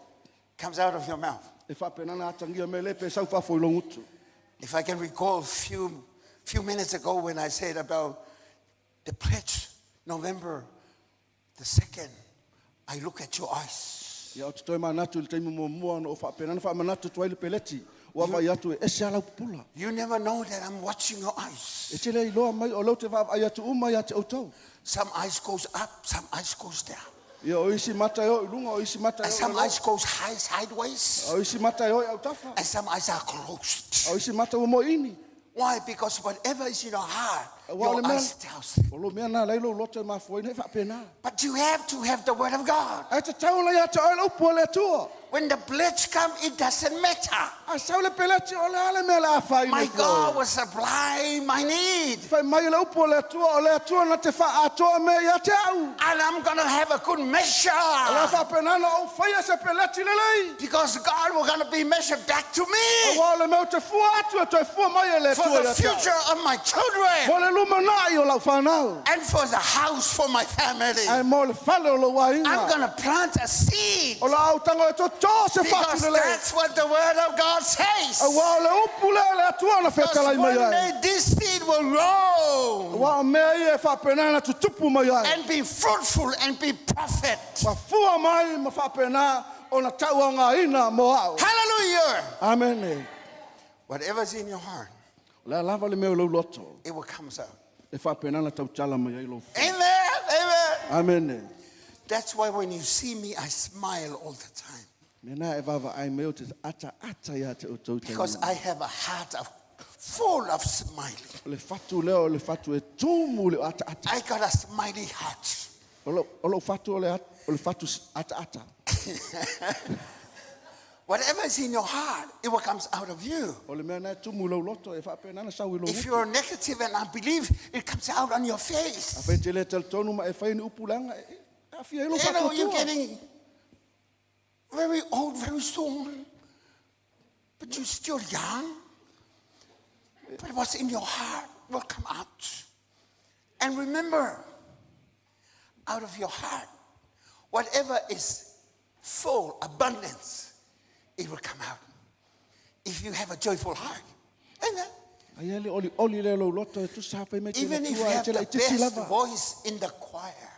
comes out of your mouth. E whapenana atangia me le pe sau whafo i lo ngutu. If I can recall a few minutes ago when I said about the pledge, November the 2nd, I look at your eyes. Ia o te toi manatu le teimu mua no o whapenana whamanatu tuai le peleti. Ua vai atu e ese ala pula. You never know that I'm watching your eyes. E te lei loa mai o lo te wha ai atu umai ate autou. Some eyes goes up, some eyes goes down. Ia o isi mata e o i lunga, o isi mata e And o i some loa. eyes goes high sideways. O isi mata e o i au tafa. And some eyes are closed. O isi mata ua mo ini. Why? Because whatever is in your heart, Wa your le mea- eyes tells you. O lo mea nā leilo loto e mawhoi nei whapena. But you have to have the word of God. Ai te tau lai ata o le upu o le atua. When the pledge comes, it doesn't matter. A sau le peleti o le ale mea la whai My nei God koe. will supply my need. Whai mai o le upu o le atua na te wha atoa me ia te au. And I'm going to have a good measure. La whapena na o whai se peleti le lei. Because God will going to be measured back to A me wā le mea o te fua atu e toi fua mai e le for atua the ia te au. future of my children Mo le luma nai o lau whanau. and for the house for my family. Ai mo le whale o lo I'm wainga. going to plant a seed O la au tango e to tō se whatu because le lei. that's what the word of God says. A wā o le upu le atua na Because whetala i mai one ai. day this seed will grow Wa o mea i e whapena na tutupu mai ai. and be fruitful and be profit. Wa fua mai ma whapena o na tau o ngā ina mo au. Hallelujah. Amen. Whatever's in your heart, La lava le mea o lau loto. it will come out. E whapena na tau tala mai ai lo. Amen. Amen. Amen. That's why when you see me, I smile all the time. Mena e vava ai mea o te ata ia te o tau te Because I have a heart full of smiling. O le fatu leo, o le fatu e tumu le ata. I got a smiley heart. O lo fatu o le fatu ata. Whatever is in your heart, it will come out of you. O le mea nei tumu lau loto e whapena na sau i lo. If you're negative and unbelief, it comes out on your A face. whai te le tel tonu ma e whaini upulanga. A fia i lo You know, fatu you're tua. getting very old very soon, but you're still young. But what's in your heart will come out. And remember, out of your heart, whatever is full, abundance, it will come out. If you have a joyful heart. Amen. Ai ele oli le lo loto e tu sa whai me te Even if you tua e have te la the i titi best lava. voice in the choir,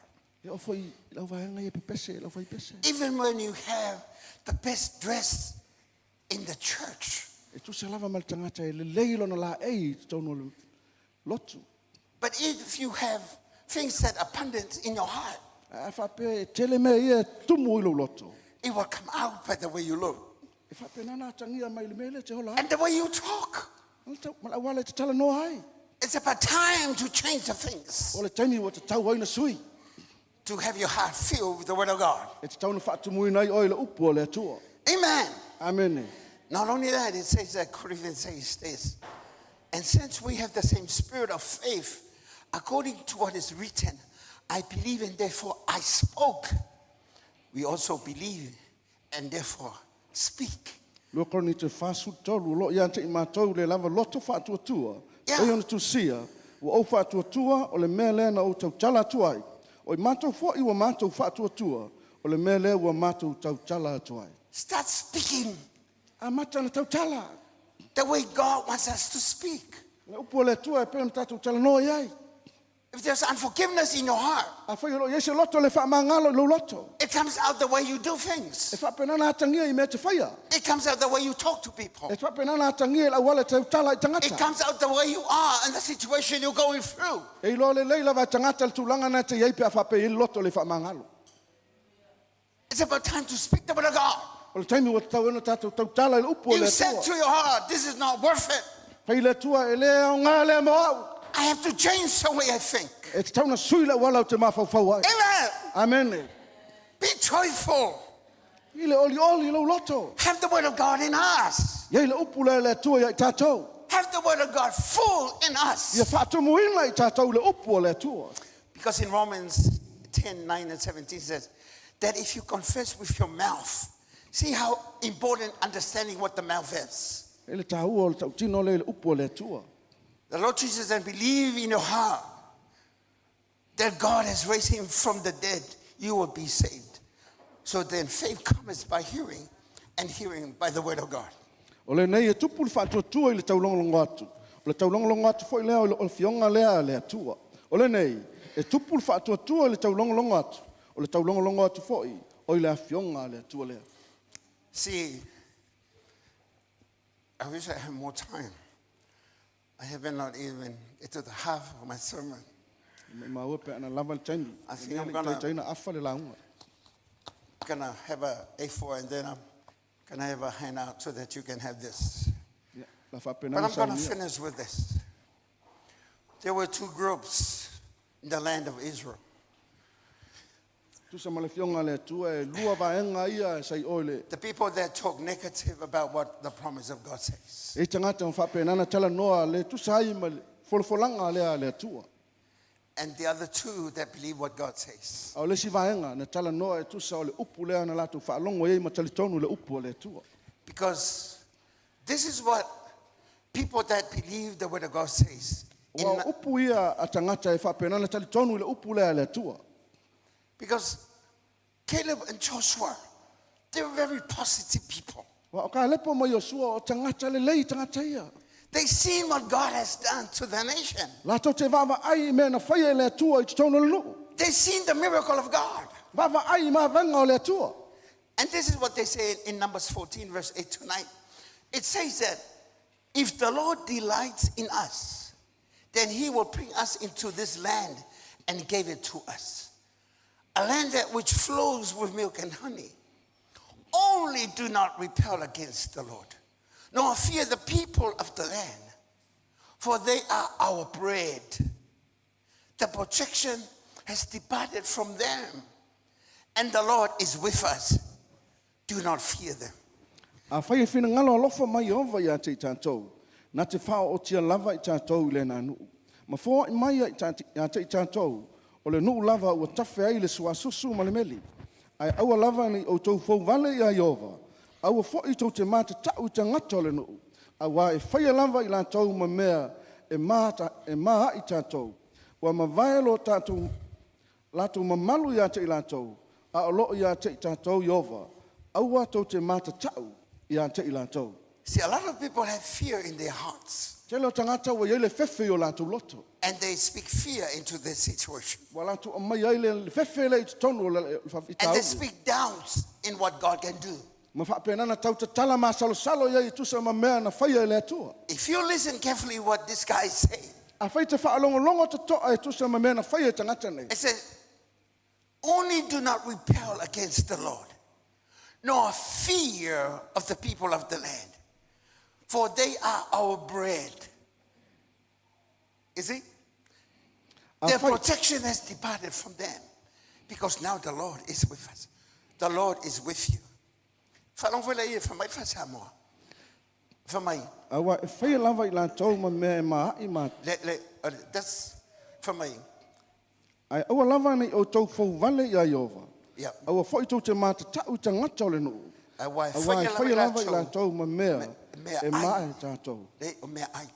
E o foi lau vaenga i pepese, lau vai pese. even when you have the best dress in the church, E tu sa lava mal tangata e le leilo na la ei tonu le lotu. but if you have things that are abundant in your heart, A whape tele me ia tumu i lo loto. it will come out by the way you look E whape nana tangia mai le mele te hola. and the way you talk. Mala wale te tala no ai. It's about time to change the things, O le taimi o te tau aina sui. to have your heart filled with the word of God. E te tau na whatumui nai oi le upu o le atua. Amen. Amen. Not only that, it says that Corinthians says this. And since we have the same spirit of faith, according to what is written, I believe and therefore I spoke. We also believe and therefore speak. Lo koni te whasu tolu lo ia te imatou le lava loto whatua tua. Yeah. Oi ona tu sia. Wa o whatua tua o le mea lea na o tau tala tuai. O i matou fo i wa matou whatua tua. O le mea lea wa matou tau tala tuai. Start speaking A mata na tau tala. the way God wants us to speak. Le upu o le tua e pēna tātou tala no iai. If there's unforgiveness in your heart, A whai lo iese loto le wha mangalo lo loto. it comes out the way you do E things. wha penana atangia I mea te whaia. It comes out the way you talk to people. E wha penana atangia I la wale tau tala I It tangata. comes out the way you are and the situation you're going through. E ilo le leila wa tangata le tulanga na te iei pe a wha pe I loto le wha mangalo. It's about time to speak the word of God. O le taimi wa tau ena tātou tau tala I le upu o You le said tua. to your heart, this is not worth it. Whai le tua e lea o ngā lea mo au. I have to change the way I think. E te tauna sui la wala o te mawhauwhau ai. Amen. Amen. Be joyful. I le oli lo loto. Have the word of God in us. Iei le upu le tua i tātou. Have the word of God full in Ia us. whaatumu ina I tātou le upu o le tua. Because in Romans 10:9 and 17 says that if you confess with your mouth See how important understanding what the mouth is. E le tāua o le tautino le upu o le atua. The Lord Jesus, and believe in your heart that God has raised him from the dead, you will be saved. So then faith comes by hearing, and hearing by the word of God. O le nei e tupu le whaatuatua i le taulongolongo atu. O le taulongolongo atu fo i lea o le fionga lea le atua. O le nei e tupu le whaatuatua i le taulongolongo atu. O le taulongolongo atu fo i o i le fionga le atua lea. See, I wish I had more time. I haven't not even get to the half of my sermon. Me maua pe ana lava le taimi. I think I'm gonna- taina afa le launga. Gonna have a A4 and then I'm gonna have a handout so that you can have this. Ia, la whapena But na I'm gonna saunia. finish with this. There were two groups in the land of Israel. Tusa ma le fionga le atua e lua vaenga ia e sai oile. The people that talk negative about what the promise of God says. E tangata ma whapena na tala noa le tusa ai ma le folfolanga lea le atua. And the other two that believe what God says. Au le si vaenga na tala noa e tusa o le upu lea na latu whaalongo e ma talitonu le upu o le atua. Because this is what people that believe the word of God says. Wa upu ia a tangata e whapena na talitonu le upu lea le atua. Because Caleb and Joshua, they were very positive people. Wa o ka lepo mo Yosua o tangata le lei tangata ia. They seen what God has done to the nation. Lato te vava ai me na whaia le atua i tonu le nuu. They seen the miracle of God. Vava ai ma venga o le atua. And this is what they say in Numbers 14, verse 8 to 9. It says that if the Lord delights in us, then he will bring us into this land and gave it to us. A land that which flows with milk and honey. Only do not rebel against the Lord, nor fear the people of the land, for they are our bread. The protection has departed from them, and the Lord is with us. Do not fear them. A whaia whina ngalo alofa mai ova ia te i tātou. Na te whao o tia lava i tātou i le nā nuu. Ma fōa i mai ia te i tātou. O le nuu lava ua tawhi ai le sua susu ma le meli. Ai aua lava ni o tau fau vale ia Iova. Aua fo i tau te mata tau i te ngata o le nuu. Awa e whaia lava i lātou ma mea e maa i tātou. Wa ma vaelo tātou lātou ma malu ia te i lātou. A o loo ia te i tātou Iova. Aua tau te mata tau ia te i lātou. See, a lot of people have fear in their hearts, Te leo tangata wa iele whewhi o lātou loto. and they speak fear into their situation. Wa lātou o mai iele whewhi le i te tonu o le And whawhitau. they speak doubts in what God can do. Ma whapenana tau te tala ma salo ia i tusa ma mea na whaia le atua. If you listen carefully what this guy is saying, A whai te whaalongo te toa e tusa ma mea na whaia tangata nei. it says, only do not repel against the Lord, nor fear of the people of the land, for they are our bread. You see? Their whai- protection has departed from them, because now the Lord is with us. The Lord is with you. Whalong whela ia whamai whasamoa. Whamai. Awa e whaia lava i lātou ma mea e maa i maa. That's whamai. Ai aua lava nei o tau fau vale ia Iova. Yeah. Aua fo i tau te mata tau i te ngata o le nuu. Awa e Awa e whaia whaia lava i lava lātou ma mea mea e ai. maa e tātou. They o mea ai.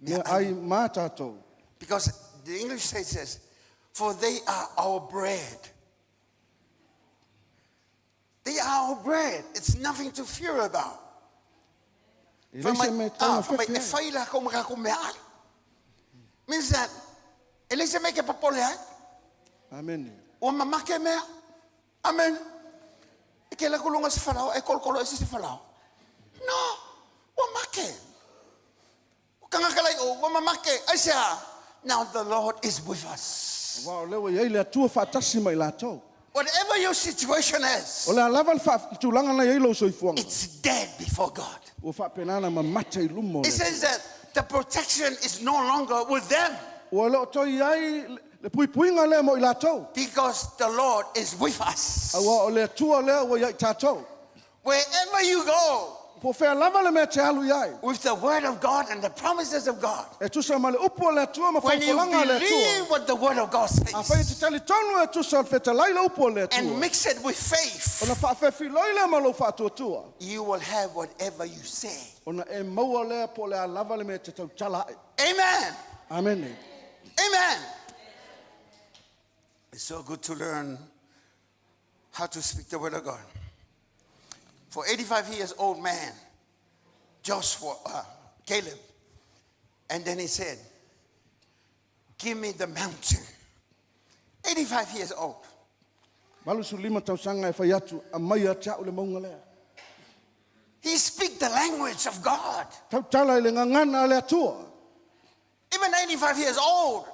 Mea ai maa tātou. Because the English says this, for they are our bread. They are our bread. It's nothing to fear about. E leise me tau From my whewhi. faila ko maka ko mea ai. Means that e leise me ke papole ai. Amen. O mamake mea. Amen. E ke la kulunga se falao, e kolkolo e se falao. No, o make. O kangakalai o mamake. I say, now the Lord is with us. Wa o lewa iei le atua whaatasi mai lātou. Whatever your situation is, O le lava le whaatulanga na iei lo soifuanga. it's dead before God. O whapenana ma mata i lumo. It says that the protection is no longer with them O leo toi ai le puipuinga lea mo i lātou. because the Lord is with us. Awa o le atua lea wa iei tātou. Wherever you go, Po fe lava le me te alu iai. with the word of God and the promises of God. E tusa ma le upo le tua ma When you whafolanga le tua. believe what the word of God A whai te says tali tonu e tusa le whetalai le upo le tua. and mix it with faith, Ona whaafefi loi le ma lo whaatuatua. you will have whatever you say. Ona e maua le po le a lava le me te tau tala ai. Amen. Amen. Amen. It's so good to learn how to speak the word of God. For 85 years old man, Caleb, and then he said, give me the mountain. 85 years old. Malusu lima tau sanga e whai atu a mai a tia le maunga lea. He speak the language of God. Tau tala i le ngangana le atua. Even 85 years old.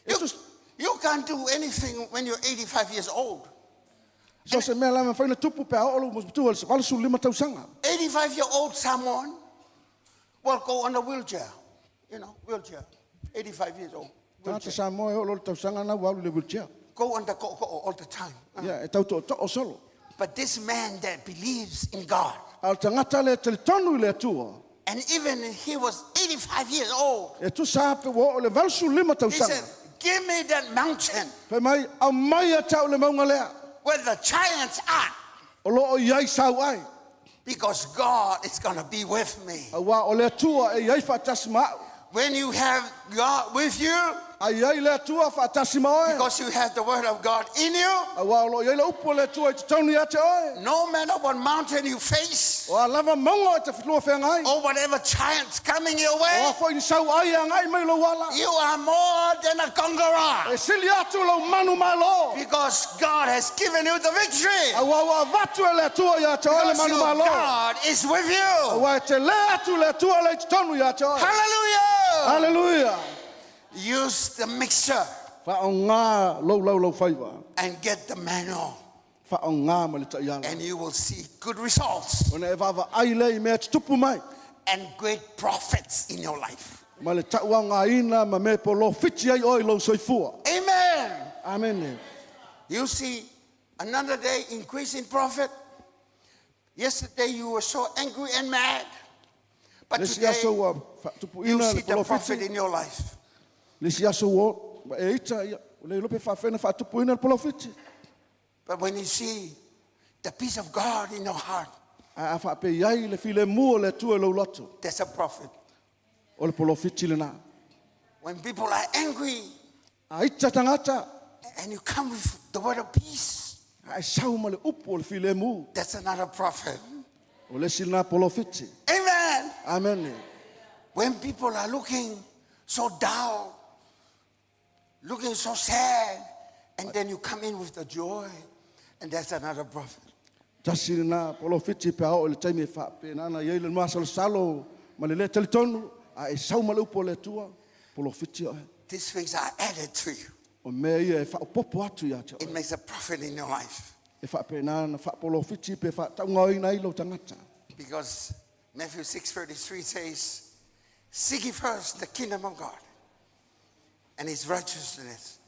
E tus- You can't do anything when you're 85 years old. So se mea lama whaina tupu pe a olu musbutua le malusu lima tau sanga. 85-year-old someone will go on a wheelchair. You know, wheelchair. 85 years old. Tata Wheelchair. sa moe olo le tau sanga na walu le wheelchair. Go on the go all the time. Ya, e tau to o solo. But this man that believes in God, Al tangata le tele tonu i le atua. and even he was 85 years old, E tu sa pe wo o le valsu lima tau he said, sanga. give me that mountain Pe mai a mai a tia le maunga lea. where the giants are, O lo o iai sau ai. because God is going to be with me. A wa o le atua e iai whaatasi mao. When you have God with you, A iai le atua whaatasi mao e. because you have the word of God in you, A wa o lo iai le upo le atua i te tauni a te oe. no matter what mountain you face, O a lava maunga e te whilua whenga ai. or whatever giants coming your O way, a whai ni sau ai a ngai mai lo wala. you are more than a conqueror, E sili atu lo manu malo. because God has given you the victory. A wa vatu e le atua i a te oe le Because manu your malo. God is with A you. wa e te le atu le atua le i te tonu i a te oe. Hallelujah. Hallelujah. Use the mixture Wha o ngā lau whaiwa. and get the manual, Wha o ngā ma le ta iala. and you will see good results Ona e wawa ai le i mea te tupu mai. and great profits in your life. Ma le ta ua ngā ina ma me po lo fiti ai oi lo soifua. Amen. Amen. You see, another day increase in profit. Yesterday you were so angry and mad, but Le si today aso wa tupu you ina see le po lo the profit fiti. in your life. Le si aso o ma e ita ia. O le lope whawhena wha tupu ina le po lo fiti. But when you see the peace of God in your heart, A wha pe iai le file mua le tua lo lotu. there's a profit. O le po lo fiti le nā. When people are angry A ita tangata. and you come with the word of peace, A e sau ma le upu o le file mu. that's another profit. O le sina po lo fiti. Amen. Amen. When people are looking so down, looking so sad, and then you come in with the joy, and that's another profit. Tasi na po lo fiti pe ao le taimi e wha pe nana iei le masalo salo. Ma le le talitonu. A e sau ma le upu o le tua. Po lo fiti o e. These things are added to you. O mea ia e wha popo atu ia te It oe. makes a profit in your life. E wha pe nana wha po lo fiti pe wha taunga ina i lo tangata. Because Matthew 6:33 says, seek ye first the kingdom of God and his righteousness,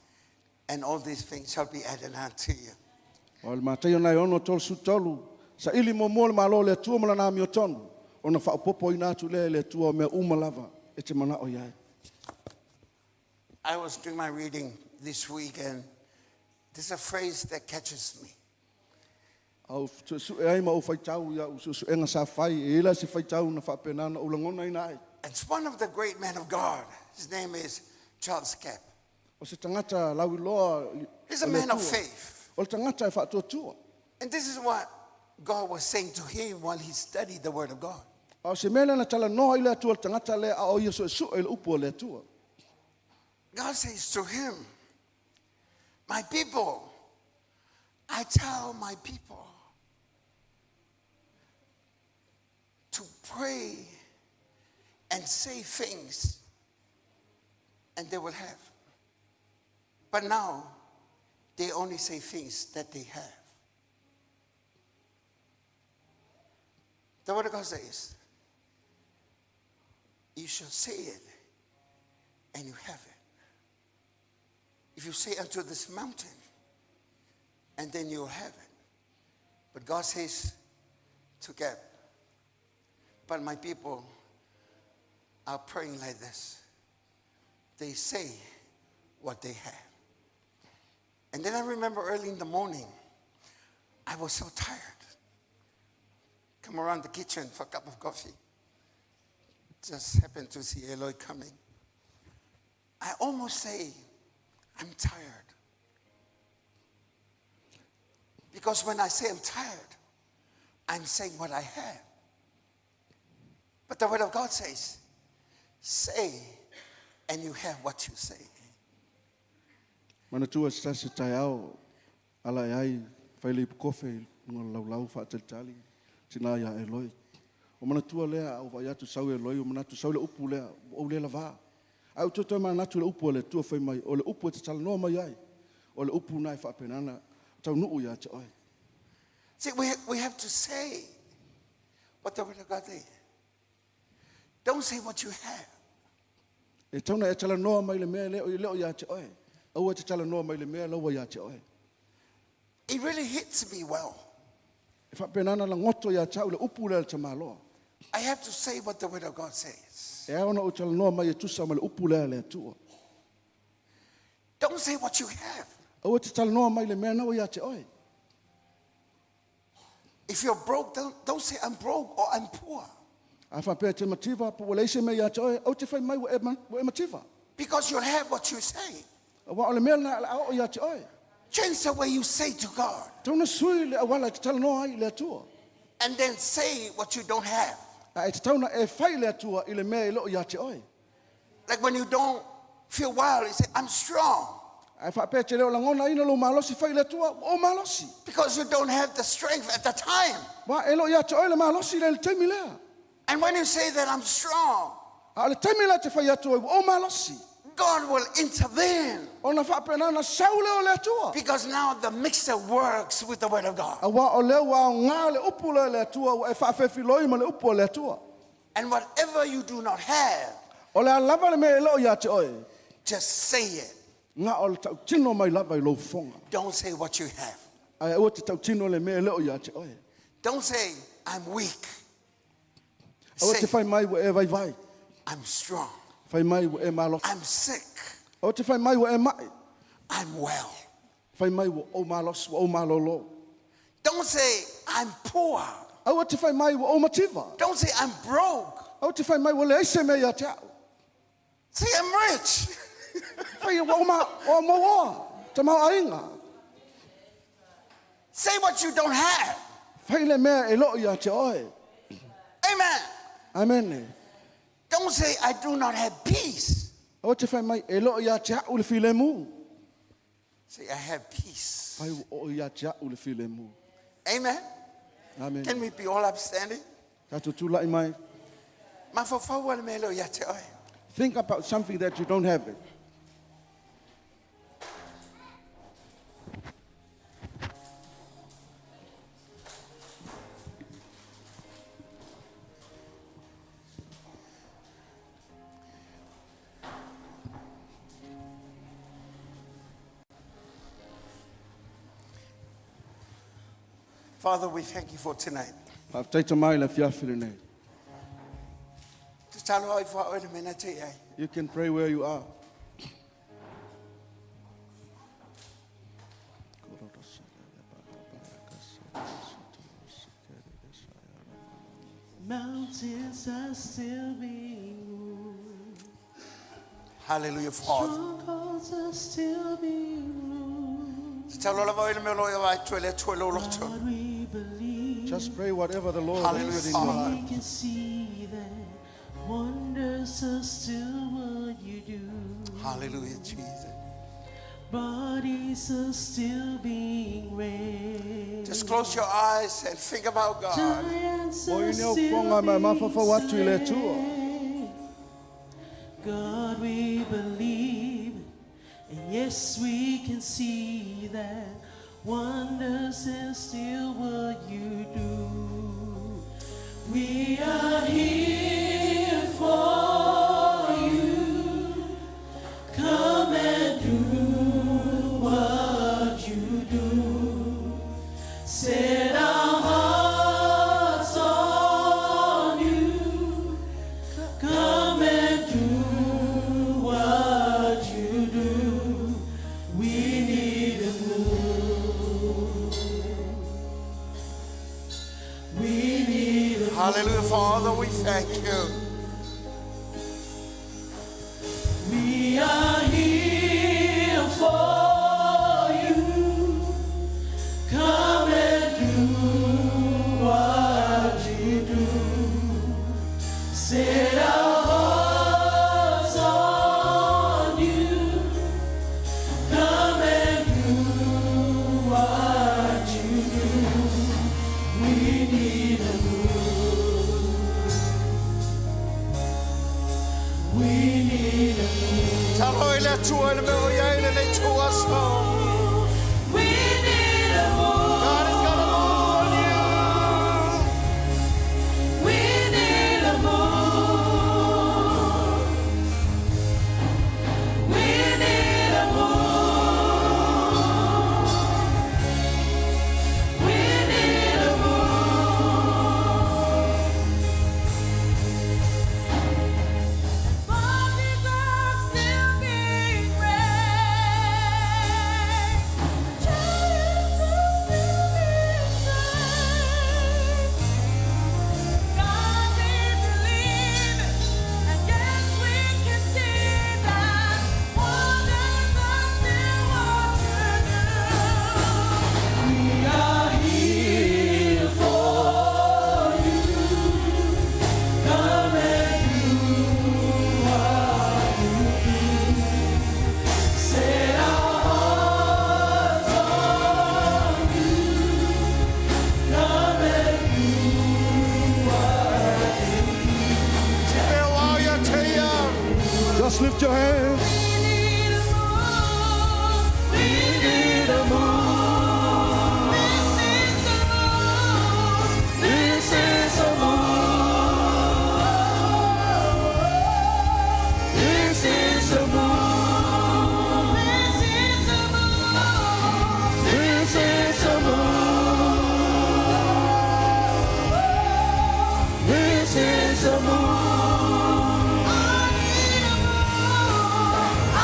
and all these things shall be added unto you. O le mātai ona e ono tolu su tolu. Sa ili mo mo le malo le tua mala nā mio tonu. Ona wha popo ina atu le tua o mea umalava. E te mana o iai. I was doing my reading this week, and there's a phrase that catches me. Au su e ai ma o whaitau ia su enga sa whai. E ila si whaitau na wha pe nana o langona ina ai. It's one of the great men of God. His name is Charles Cap. O se tangata lawi loa. He's a man of faith. O le tangata e wha tua. And this is what God was saying to him while he studied the word of God. O se mele na tala noa i le atua le tangata le a o ia su e su e le upo o le atua. God says to him, my people, I tell my people to pray and say things, and they will have. But now, they only say things that they have. The word of God says, you shall say it, and you have it. If you say unto this mountain, and then you'll have it. But God says to Gab, But my people are praying like this. They say what they have. And then I remember early in the morning, I was so tired. Come around the kitchen for a cup of coffee. Just happened to see Eloy coming. I almost say, I'm tired. Because when I say I'm tired, I'm saying what I have. But the Word of God says, say, and you have what you say. Mana tua sa se tai au ala ai faile kofe ngol lau fa tali tina ya Eloi. O mana tua lea au vai atu sau Eloi o mana tu sau le upu lea o le lava. Au to mana tu le upu le tua fai mai o le upu te tala no mai ai. O le upu nai fa penana tau nu ya te oi. See, we have to say what the Word of God says. Don't say what you have. E tauna e tala no mai le mea leo ya te oi. Au te tala no mai le mea lawa ya te oi. It really hits me well. E fa penana la ngoto ya tau le upu le te malo. I have to say what the Word of God says. E ona o tala no mai e tusa mai le upu le tua. Don't say what you have. Au te tala no mai le mea lawa ya te oi. If you're broke, don't say I'm broke or I'm poor. A fa pe te mativa po le se me ya te oi au te fai mai wo e mativa. Because you'll have what you say. Wa o le mea na o ya te oi. Change the way you say to God. Tona sui le awala te tala no ai le tua. And then say what you don't have. A te tauna e fai le tua i le mea lo ya te oi. Like when you don't feel well, you say, I'm strong. A fa pe te leo la ngona ina lo malosi fai le tua o malosi. Because you don't have the strength at the time. Wa e lo ya te oi le malosi le temi lea. And when you say that I'm strong, A le temi lea te fai atu o malosi. God will intervene. Ona fa pena na saule o le tua. Because now the mixture works with the Word of God. A wa o le wa nga le upu le tua e fa fe filoi ma le upu le tua. And whatever you do not have, O le lava le me lo ya te oi. just say it. Nga o le tau tino mai lava I lo fonga. Don't say what you have. Ai o te tau tino le me lo ya te oi. Don't say, I'm weak. O te Say, fai mai e vai vai. I'm strong. Fai mai e malosi. I'm sick. O te fai mai e mai. I'm well. Fai mai o malosi o malolo. Don't say, I'm poor. O te fai mai o mativa. Don't say, I'm broke. O te fai mai o le ese me ya te au. Say, I'm rich. Fai o mo te mau ainga. Say what you don't have. Fai le mea e lo ya te oi. Amen. Amen. Don't say, I do not have peace. O te fai mai e lo ya te au le file mu. Say, I have peace. Fai o ya te au le file mu. Amen. Amen. Can we be all upstanding? Tato tūlai mai. Mafawawal me lo ya te oi. Think about something that you don't have it. Father, we thank you for tonight. Taita mai le fiafire nei. Te talo ai fa oi le mena te ai. You can pray where you are. Mountains are still being moved. Hallelujah, Father. Strongholds are still being moved. Te talo la oi le me lo ya vai tuele tuelo lo tu. God, we believe. Just pray whatever the Lord Hallelujah, has in your Father. heart. We can see that wonders are still what you do. Hallelujah, Jesus. Bodies are still being raised. Just close your eyes and think about God. Giants O are i neo still fonga mai mafafa watu i le being tua. slain. God, we believe, and yes, we can see that wonders are still what you do. We are here for you. Come and do what you do. Set our hearts on you. Hallelujah, Father, we thank you. We are here for you. Come and do what you do. Set our hearts on you. Come and do what you do. We need a move. We need a move. Taloila tua na meo yaina na tua so. We need a move. God is gonna move on you. We need a move. We need a move. We need a move. Bodies are still being raised. Giants are still being slain. God, we believe, and yes, we can see that wonders are still what you do. We are here for you. Come and do what you do. Set our hearts on you. Come and do what you do. Meo au ya te ia. Just lift your hands. We need a move. We need a move. This is a move. This is a move. This is a move. This is a move. This is a move.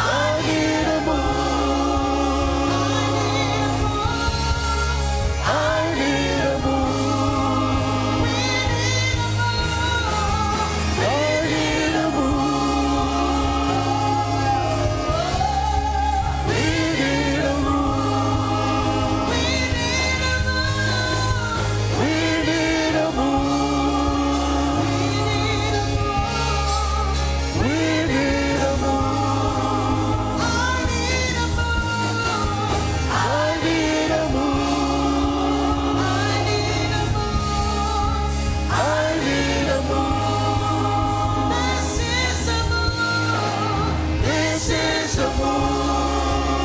I need a move. I need a move. I need a move. We need a move. We need a move. We need a move. I need a move. I need a move. This is a move.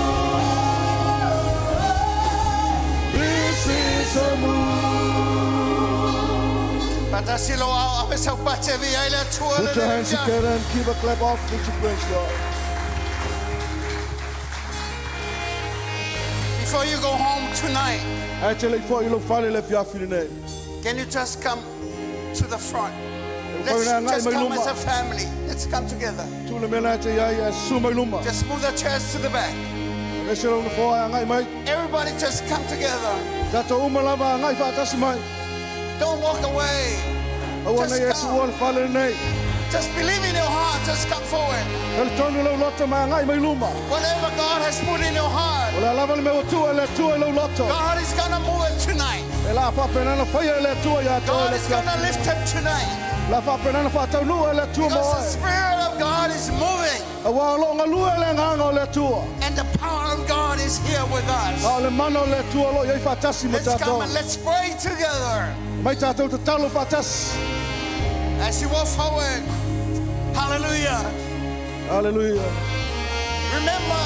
This is a move. Patasilo au ame sau pace vi ai la tua Put your hands together and give a clap off. Put your praise God. Before you go home tonight, Actually, before you look funny, left your feeling. can you just come to the front? Let's Let's just just come come as as a a family. Let's come together. Tula mena te ia ia sumai luma. Just move the chairs to the back. Let's go to the floor. Ngai mai. Everybody just come together. Tato umalava ngai fatasi mai. Don't walk away. Awana Just Yesu come. wal fale nei. Just believe in your heart. Just come forward. El tonu lo loto mai ngai mai luma. Whatever God has put in your heart, Ola lava le me tua le tua lo loto. God is going to move it tonight. La fa penana faya le tua ya to God le is going to lift it tonight. La fa penana fa tau nu le tua Because the mo. Spirit of God is moving. Awa lo ngalu le nganga le tua. And the power of God is here with us. A le mano le tua lo ye fatasi mo Let's come tato. and let's pray together. Mai tato te talo fatasi. As you walk forward. Hallelujah. Hallelujah. Remember,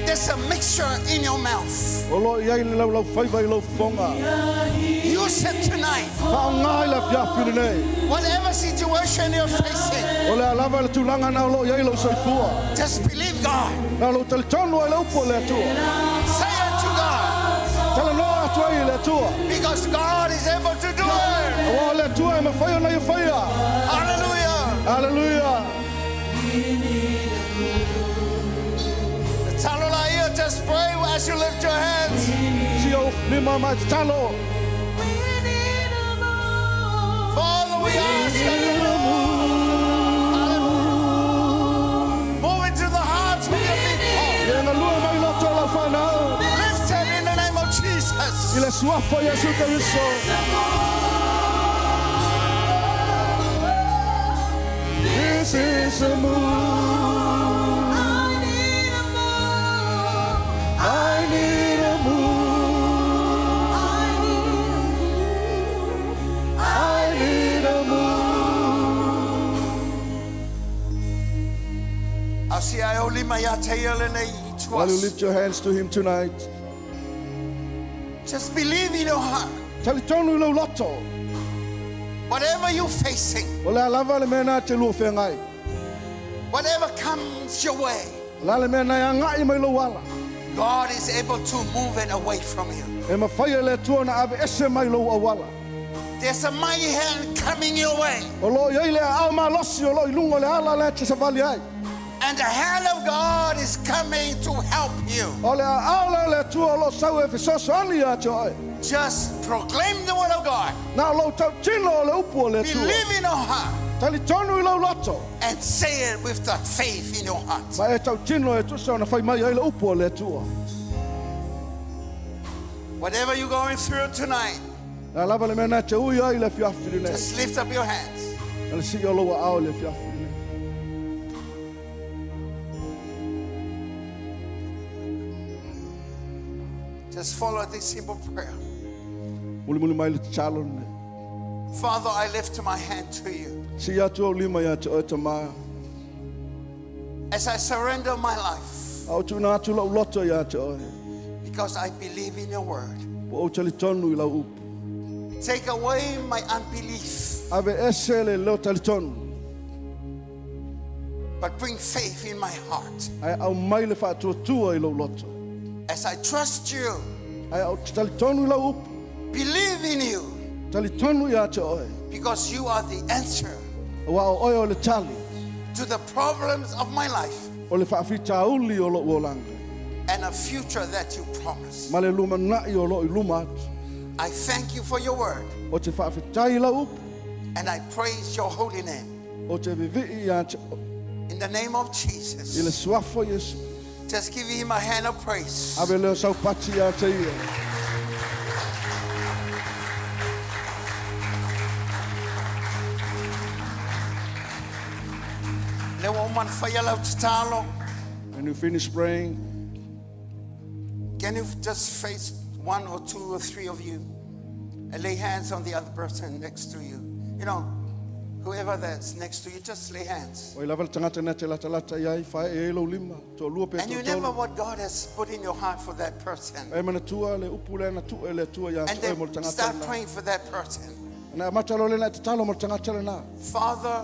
there's a mixture in your mouth. O lo ia le lau fai vai lo fonga. Use it tonight. Fa ngai le fia fili nei. Whatever situation you're facing, O le lava le tulanga na lo ia lo soifua. just believe God. Na lo tel tonu le upo le tua. Say it to God. Tala no atu ai le tua. Because God is able to do it. Awa le tua e me fai na ia fai. Hallelujah. Hallelujah. Talolaya, just pray as you lift your hands. Sio lima mai talo. For suafo Yesu Keriso. This is a move. I need a move. I need a move. I need a move. I need a move. Asi ai o lima ia te ele nei to While you us. lift your hands to him tonight, Just believe in your heart. tali tonu lo loto. Whatever you're facing, O le alava le mena te lu fengai. whatever comes your way, La le mena ya ngai mai lo wala. God is able to move it away from you. E mawhaia le tuona ave ese mai lo awala. There's a mighty hand coming your way. O lo iai le au ma losi o lo ilungo le ala le te savali ai. And the hand of God is coming to help you. O le ala le tua lo sau e fisoso ani a te oi. Just proclaim the word of God. Na lo tau tino o le upu o le tua. Believe in your heart Tali tonu I lo loto. and say it with that faith in your heart. Ma e tau tino e tusa ona whai mai ai le upu o le tua. Whatever you're going through tonight, Na lava le mena te ui ai le fiafiri nei. just lift up your hands. Na le si o lo wa au le fiafiri nei. Just follow this simple prayer. Muli muli mai le te chalo nei. Father, I lift my hand to you. Si atu au lima ia te oi te maa. As I surrender my life, Au tu na atu lau loto ia te oi. because I believe in your word. Po au tali tonu I lau upu. Take away my unbelief, Ave ese le leo tali tonu. but bring faith in my heart. Ai au mai le whaatua tua I lau loto. As I trust you, Ai au tali tonu I lau upu. believe in you, Tali tonu ia te oi. because you are the answer Wa o oi o le tali. to the problems of my life O le whaafita uli o lo uolanga. and a future that you promise. Ma le luma nai o lo I luma atu. I thank you for your word, O te whaafitai lau upu. and I praise your holy name. O te vivi ia te In the name of I le Jesus, suafo Yesu. just give him a hand of praise. Ave leo sau pati ia te ia. Le woman fayala utalo. When you finish praying, Can you just face one or two or three of you and lay hands on the other person next to you? You know, whoever that's next to you, just lay hands. o I lava le tangata na te lata lata iai, whae e elo lima, to lua pe And you to never tolo. what God has put in your heart for that person. E mana tua le upu le na tu e le tua ia And te oi mo le then tangata start na. praying for that person. Na matalo le na te talo mo le tangata le na. Father,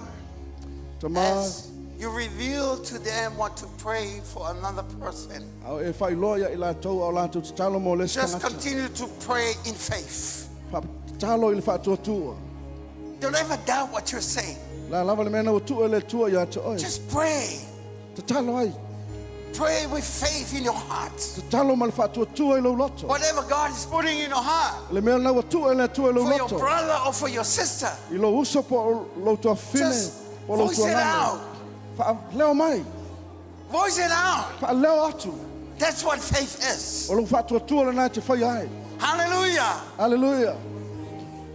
Tama, as you reveal to them what to pray for another person, au e whai loa ia I la tau au la tu te talo mo le just tangata. continue to pray in faith. Wha talo I le wha tua tua. Don't ever doubt what you're saying. La lava le mena o tu e le tua ia te oi. Just pray. Te talo ai. Pray with faith in your heart. Te talo ma le wha tua tua I lo loto. Whatever God is putting in your heart, Le mea na wa tu e le tua I lo for your loto. brother or for your sister, I lo uso po lo tua fine. just Po lo voice tua it ngane. out. Wha leo mai. Voice it out. Wha leo atu. That's what faith is. O lo wha tua tua le na te whai ai. Hallelujah. Hallelujah.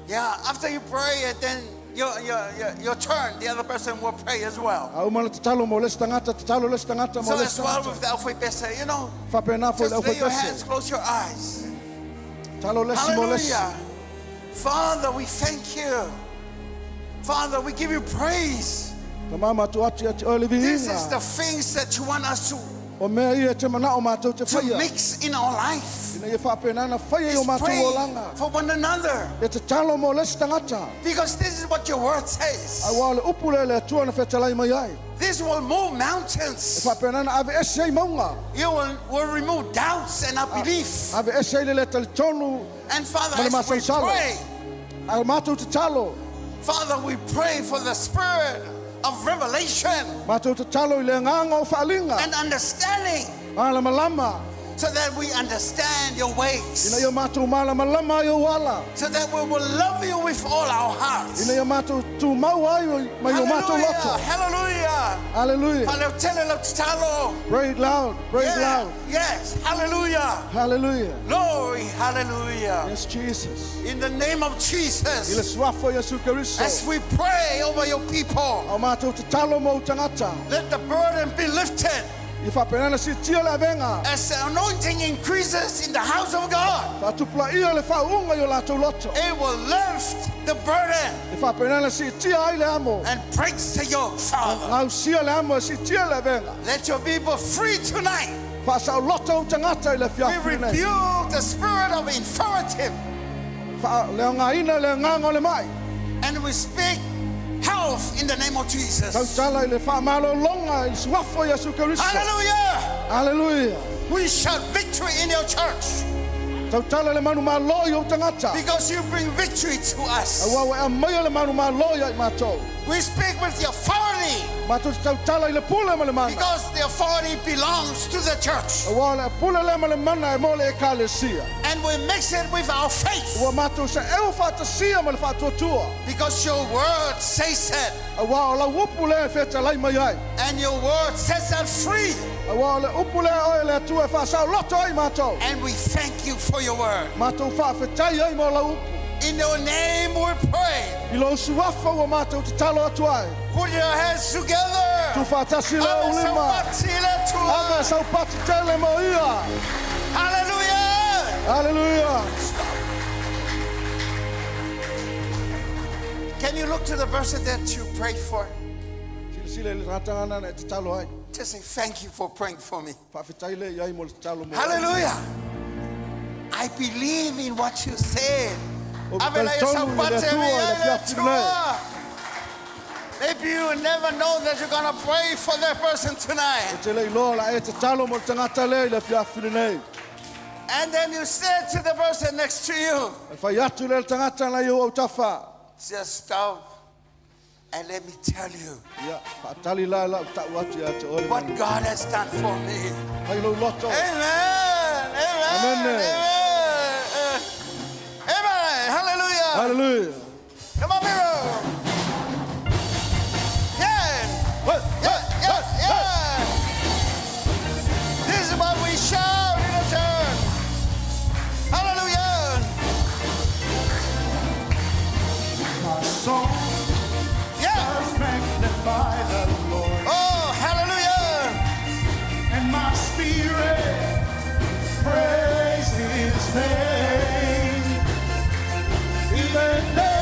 Yeah, after you pray it, then your turn, the other person will pray as well. Au mana te talo mo le tangata, te talo le tangata mo So le as well tangata. with the Alpha Besa, you know, Whapena fo le just lay your awhai hands, pese. close your eyes. Talo le si mo le si. Hallelujah. Father, we thank you. Father, we give you praise. Ka mama tu atu ia te oi le This is the vihinga. things that you want us O mea ia te mana o mātou te to whaia. mix in our life. Ina ia whapena na whaia o Is mātou pray o langa. for one another. E te talo mo le tangata. Because this is what your word says. Ai wā le upu le atua na whetalai mai ai. This will move E mountains. whapena na ave ese i maunga. You will remove doubts and unbelief. Ave ese i le tali tonu. And Father, Male as we masalo. pray, Ai mātou te talo. Father, we pray for the spirit of revelation Mātou te talo I le nganga o whaalinga. and understanding Ala malama. so that we understand your Ina ways, ia mātou malama ai o wala. so that we will love you with all our hearts. Ina ia mātou tū mau ai mai o mātou loto. Hallelujah. Hallelujah. Whale tele lo talo. Pray it loud. Pray it loud. Yes. Hallelujah. Hallelujah. Glory. Hallelujah. Yes, Jesus. In the name of Ile Jesus, swafo Yesu Keristo. as we pray over your people, Au mātou te talo mo tangata. let the burden be lifted. I whapenana si tia le venga. As the anointing increases in the house of God, Whatupla ia le whaunga i o lātou loto. it will lift the burden I whapenana si tia ai le amo. and breaks the yoke, Father. Ngau sia le amo si tia le venga. Let your people free tonight. Whasau loto o tangata I le We whiawhine. rebuke the spirit of infirmity Le ngā ina le nganga le mai. and we speak health in the name of Tau Jesus. tala I le whamalo longa I swafo Yesu Keristo. Hallelujah. Hallelujah. We shout victory in your church Tau tala le manu māloi o tangata. because you bring victory to us. Awa e amaya le manu māloi ai mātou. We speak with the authority Mātou tau tala I le pule ma le mana. because the authority belongs to the church. Awa le pule le ma le mana e mo le ekalesia. And we mix it with our faith Awa mātou se eo whatasia ma le whatuatua. because your word says it Awa o la upu le wheta lai mai ai. and your word sets us free. Awa o le upu le oe le atua e whasau loto ai mātou. And we thank you for your word. Mātou whawhetai ai mo la upu. In your name we pray. I lo suafa wa mātou te talo atu ai. Put your hands together. Tu whatasi le Ave ulima. saupatile tua. Ave sau pati tele mo ia. Hallelujah. Hallelujah. Can you look to the person that you prayed for? Sile le ratangana na te talo ai. Just say thank you for praying for me. Whawhetai le iai mo le talo mo. Hallelujah. I believe in what you said. O Ave la tonu le saupatile atua le piafu nei. tua. Maybe you never know that you're going to pray for that person tonight. Te le iloa la e te talo mo le tangata le le piafu nei. And then you said to the person next to you, E whai atu le tangata na iu au tafa. just stop and let me tell you Ia, whaatali la la utau atu ia te ole what manu. God has done for me. Hai lo loto. Amen. Amen. Amen. Amen. Amen. Hallelujah. Hallelujah. Come on, mirror. Yeah. Yeah. This is what we shout in the church. Hallelujah. My soul Yeah. does magnify the Lord, Oh, hallelujah. and my spirit praise His name. Even they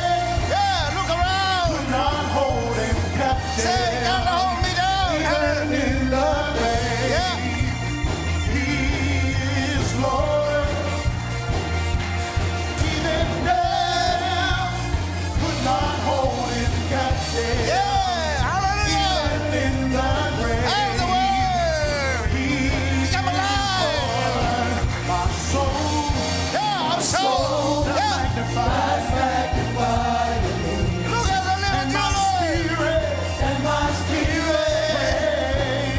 Yeah, look around. could not hold Him captive. Say, God, hold me down. Even in the grave, Yeah. He is Lord. Even death could not hold Him captive. Yeah. Hallelujah. Even in the grave, Out of the word. He Become alive. my soul. Yeah, I'm so. Soul that Yeah. magnifies Look at the living and my God. spirit,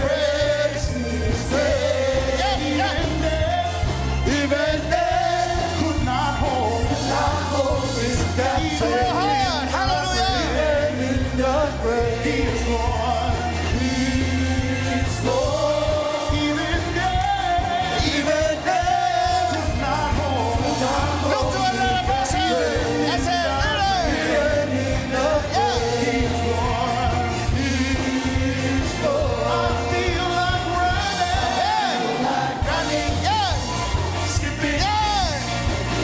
praise His name. Yeah, yeah. Even death could not hold His So captive. hard. Hallelujah. In the grave, He is Lord. He is Lord. Even death could not hold Look to another person and say, I feel like running, yeah, skipping, yeah.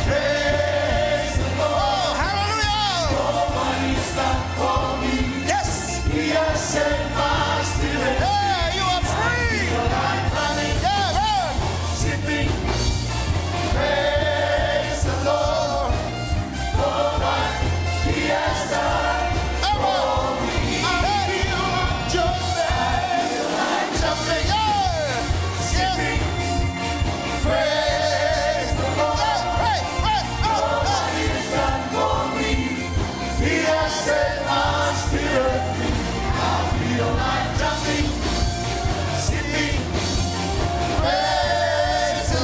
praise the Lord. Oh, hallelujah. He's done for me. Yes. He has set my spirit Yeah, you are free. running, Yeah, run. skipping. Praise the Lord for what He has done. Come on. I feel jumping, Yeah. skipping. Praise the Lord. Right. What He's done for me. He has set my spirit free. I feel like jumping, skipping. Praise the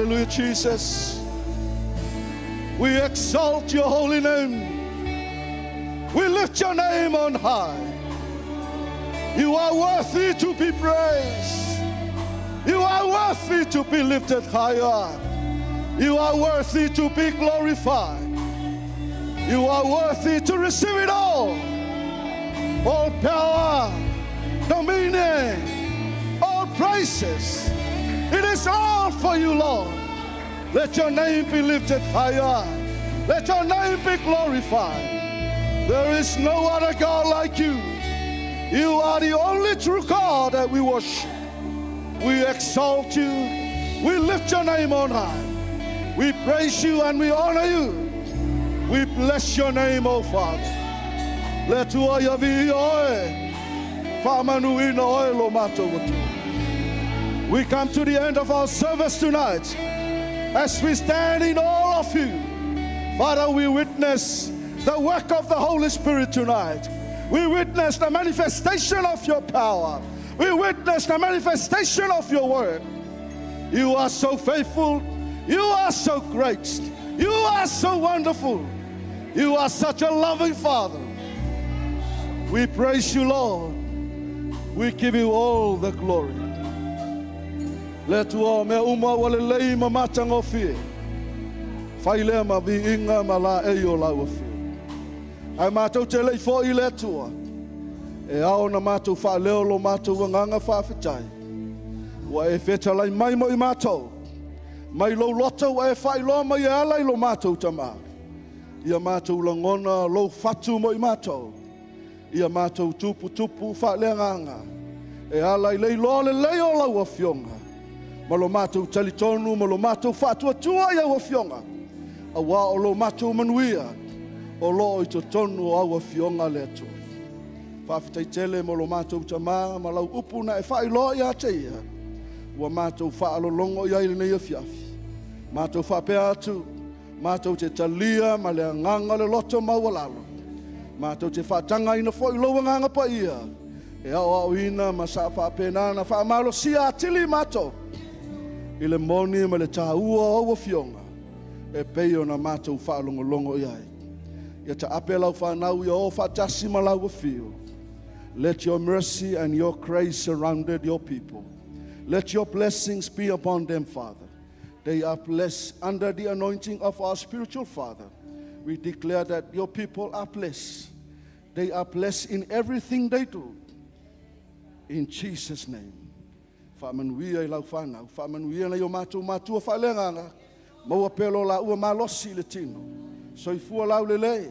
Hallelujah, Jesus. We exalt your holy name. We lift your name on high. You are worthy to be praised. You are worthy to be lifted higher. You are worthy to be glorified. You are worthy to receive it all. All power, dominion, all praises. It is all for you, Lord. Let your name be lifted higher. Let your name be glorified. There is no other God like you. You are the only true God that we worship. We exalt you. We lift your name on high. We praise you and we honor you. We bless your name, O Father. Let you We come to the end of our service tonight. As we stand in awe of you, Father, we witness the work of the Holy Spirit tonight. We witness the manifestation of your power. We witness the manifestation of your word. You are so faithful. You are so great. You are so wonderful. You are such a loving Father. We praise you, Lord. We give you all the glory. Let ua me uma wale lei ma matango fie. Faile ma vi inga ma la e o lau fie. Ai mātou te lei fo I le tua. E ao na mātou wha leo lo mātou wanganga whawhitai. Wa e wheta lai mai mo I mātou. Mai lo loto wa e whai loa mai e alai lo mātou tamā. Ia mātou langona lo whatu mo I mātou. Ia mātou tupu wha leanganga. E alai lei loa le lei o lau a fionga. Ma lo mātou talitonu, ma lo mātou whātua ia ua fionga. A wā o lo mātou manuia, o lo I to tonu o aua fionga le atua. Whawhitai tele ma lo mātou tamā, ma lau upu na e whai loa ia te ia. Ua mātou whaalolongo ia ili nei a fiafi. Mātou whapea atu, mātou te talia, ma le nganga le loto maualalo. Mātou te whatanga ina fo I loa nganga pa ia. E au ina ma sa whapenana, whaamalo sia atili mātou. I le moni ma le tāua o fionga, e peo na mātou whaalongolongo iai. Ia ta ape lau whanau ia o whatasi ma lau fio. Let your mercy and your grace surrounded your people. Let your blessings be upon them, Father. They are blessed under the anointing of our spiritual Father. We declare that your people are blessed. They are blessed in everything they do. In Jesus' name. Whamanuia I lau whanau, whamanuia na I o mātou mātua whalenganga, maua pelo la ua malosi le tino. So I fua lau le lei,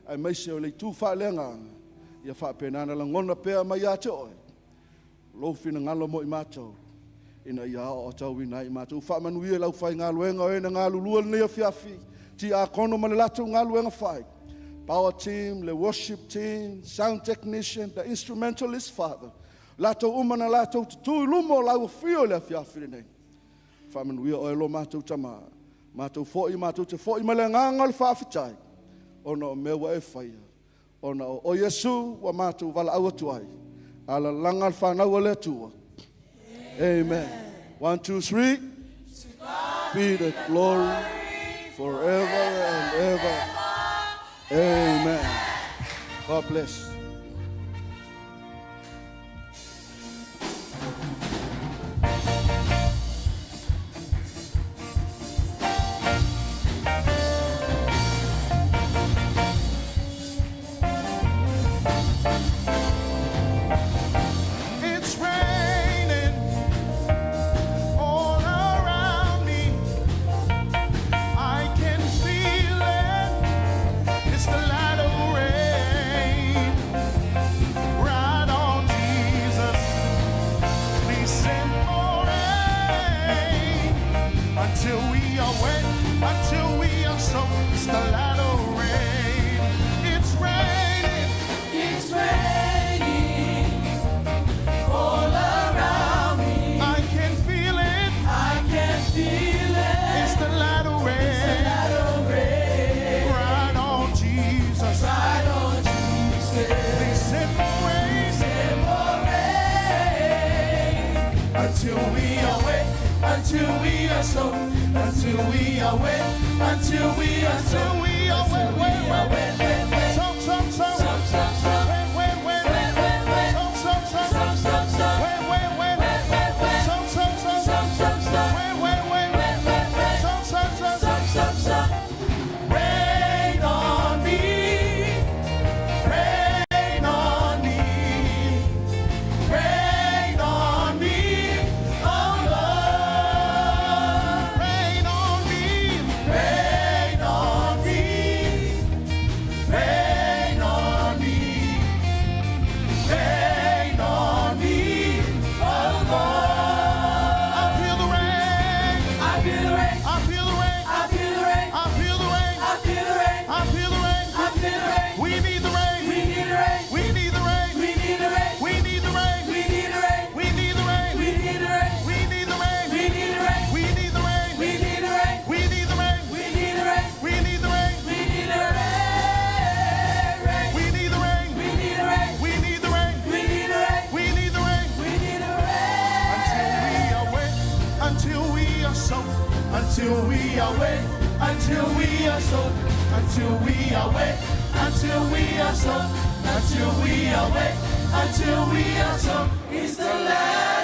ai maise o le tū whalenganga, ia whapenana la ngona pēa mai a te oe. Lofina ngalo mo I mātou, ina ia o tau ina I mātou. Whamanuia lau whai ngā luenga o ena ngā lulua le nea fiafi, ti a kono ma le latou ngā luenga whai. Power team, le worship team, sound technician, the instrumentalist, Father. Lato umana lato tu lumo lau fio le fiafiri nei. Whamanuia o elo mātou tama. Mātou te fōi ma le nganga le whawhitai. Ona o mewa e whaia. Ona o Yesu wa mātou wala aua tuai. Ala langa le whanau le tua. Amen. 1, 2, 3. Be the glory forever and ever. Amen. God bless. It's the latter rain. until we are soaked, until we are wet, until we are soaked, we are wet, wet, wet, wet, wet, wet. Soak, soak, soak. Soak, soak, soak. Wet, wet, wet. Wet, wet, wet. Soak, soak, soak. Soak, soak, soak. Wet, wet, wet. Wet, wet, wet. Soak, soak, soak. Soak, soak, soak. Wet, wet, wet. Wet, wet, wet. Soak, soak, soak. Soak, soak, soak. Rain on me, rain on me, rain on me, oh Lord. Rain on me. Rain on me, rain on me, rain on me, oh Lord. I feel the rain. I feel the rain, I feel the rain. I feel the rain, I feel the rain. I feel the rain, I feel the rain. I feel the rain. We need the rain. We need the rain, We need the rain. we need the rain, We need the rain. we need the rain, We need the rain. we need the rain, We need the rain. we need the rain, We need the rain. we need the rain, We need the rain. we need the rain, We need the rain. we need the rain, We need the rain. we need the rain, We need the rain. we need the rain, We need the rain. we need the rain. Until we are wet. Until we are soaked. Until we are wet, until we are soaked, until we are wet, until we are soaked, until we are wet, until we are soaked. It's the last.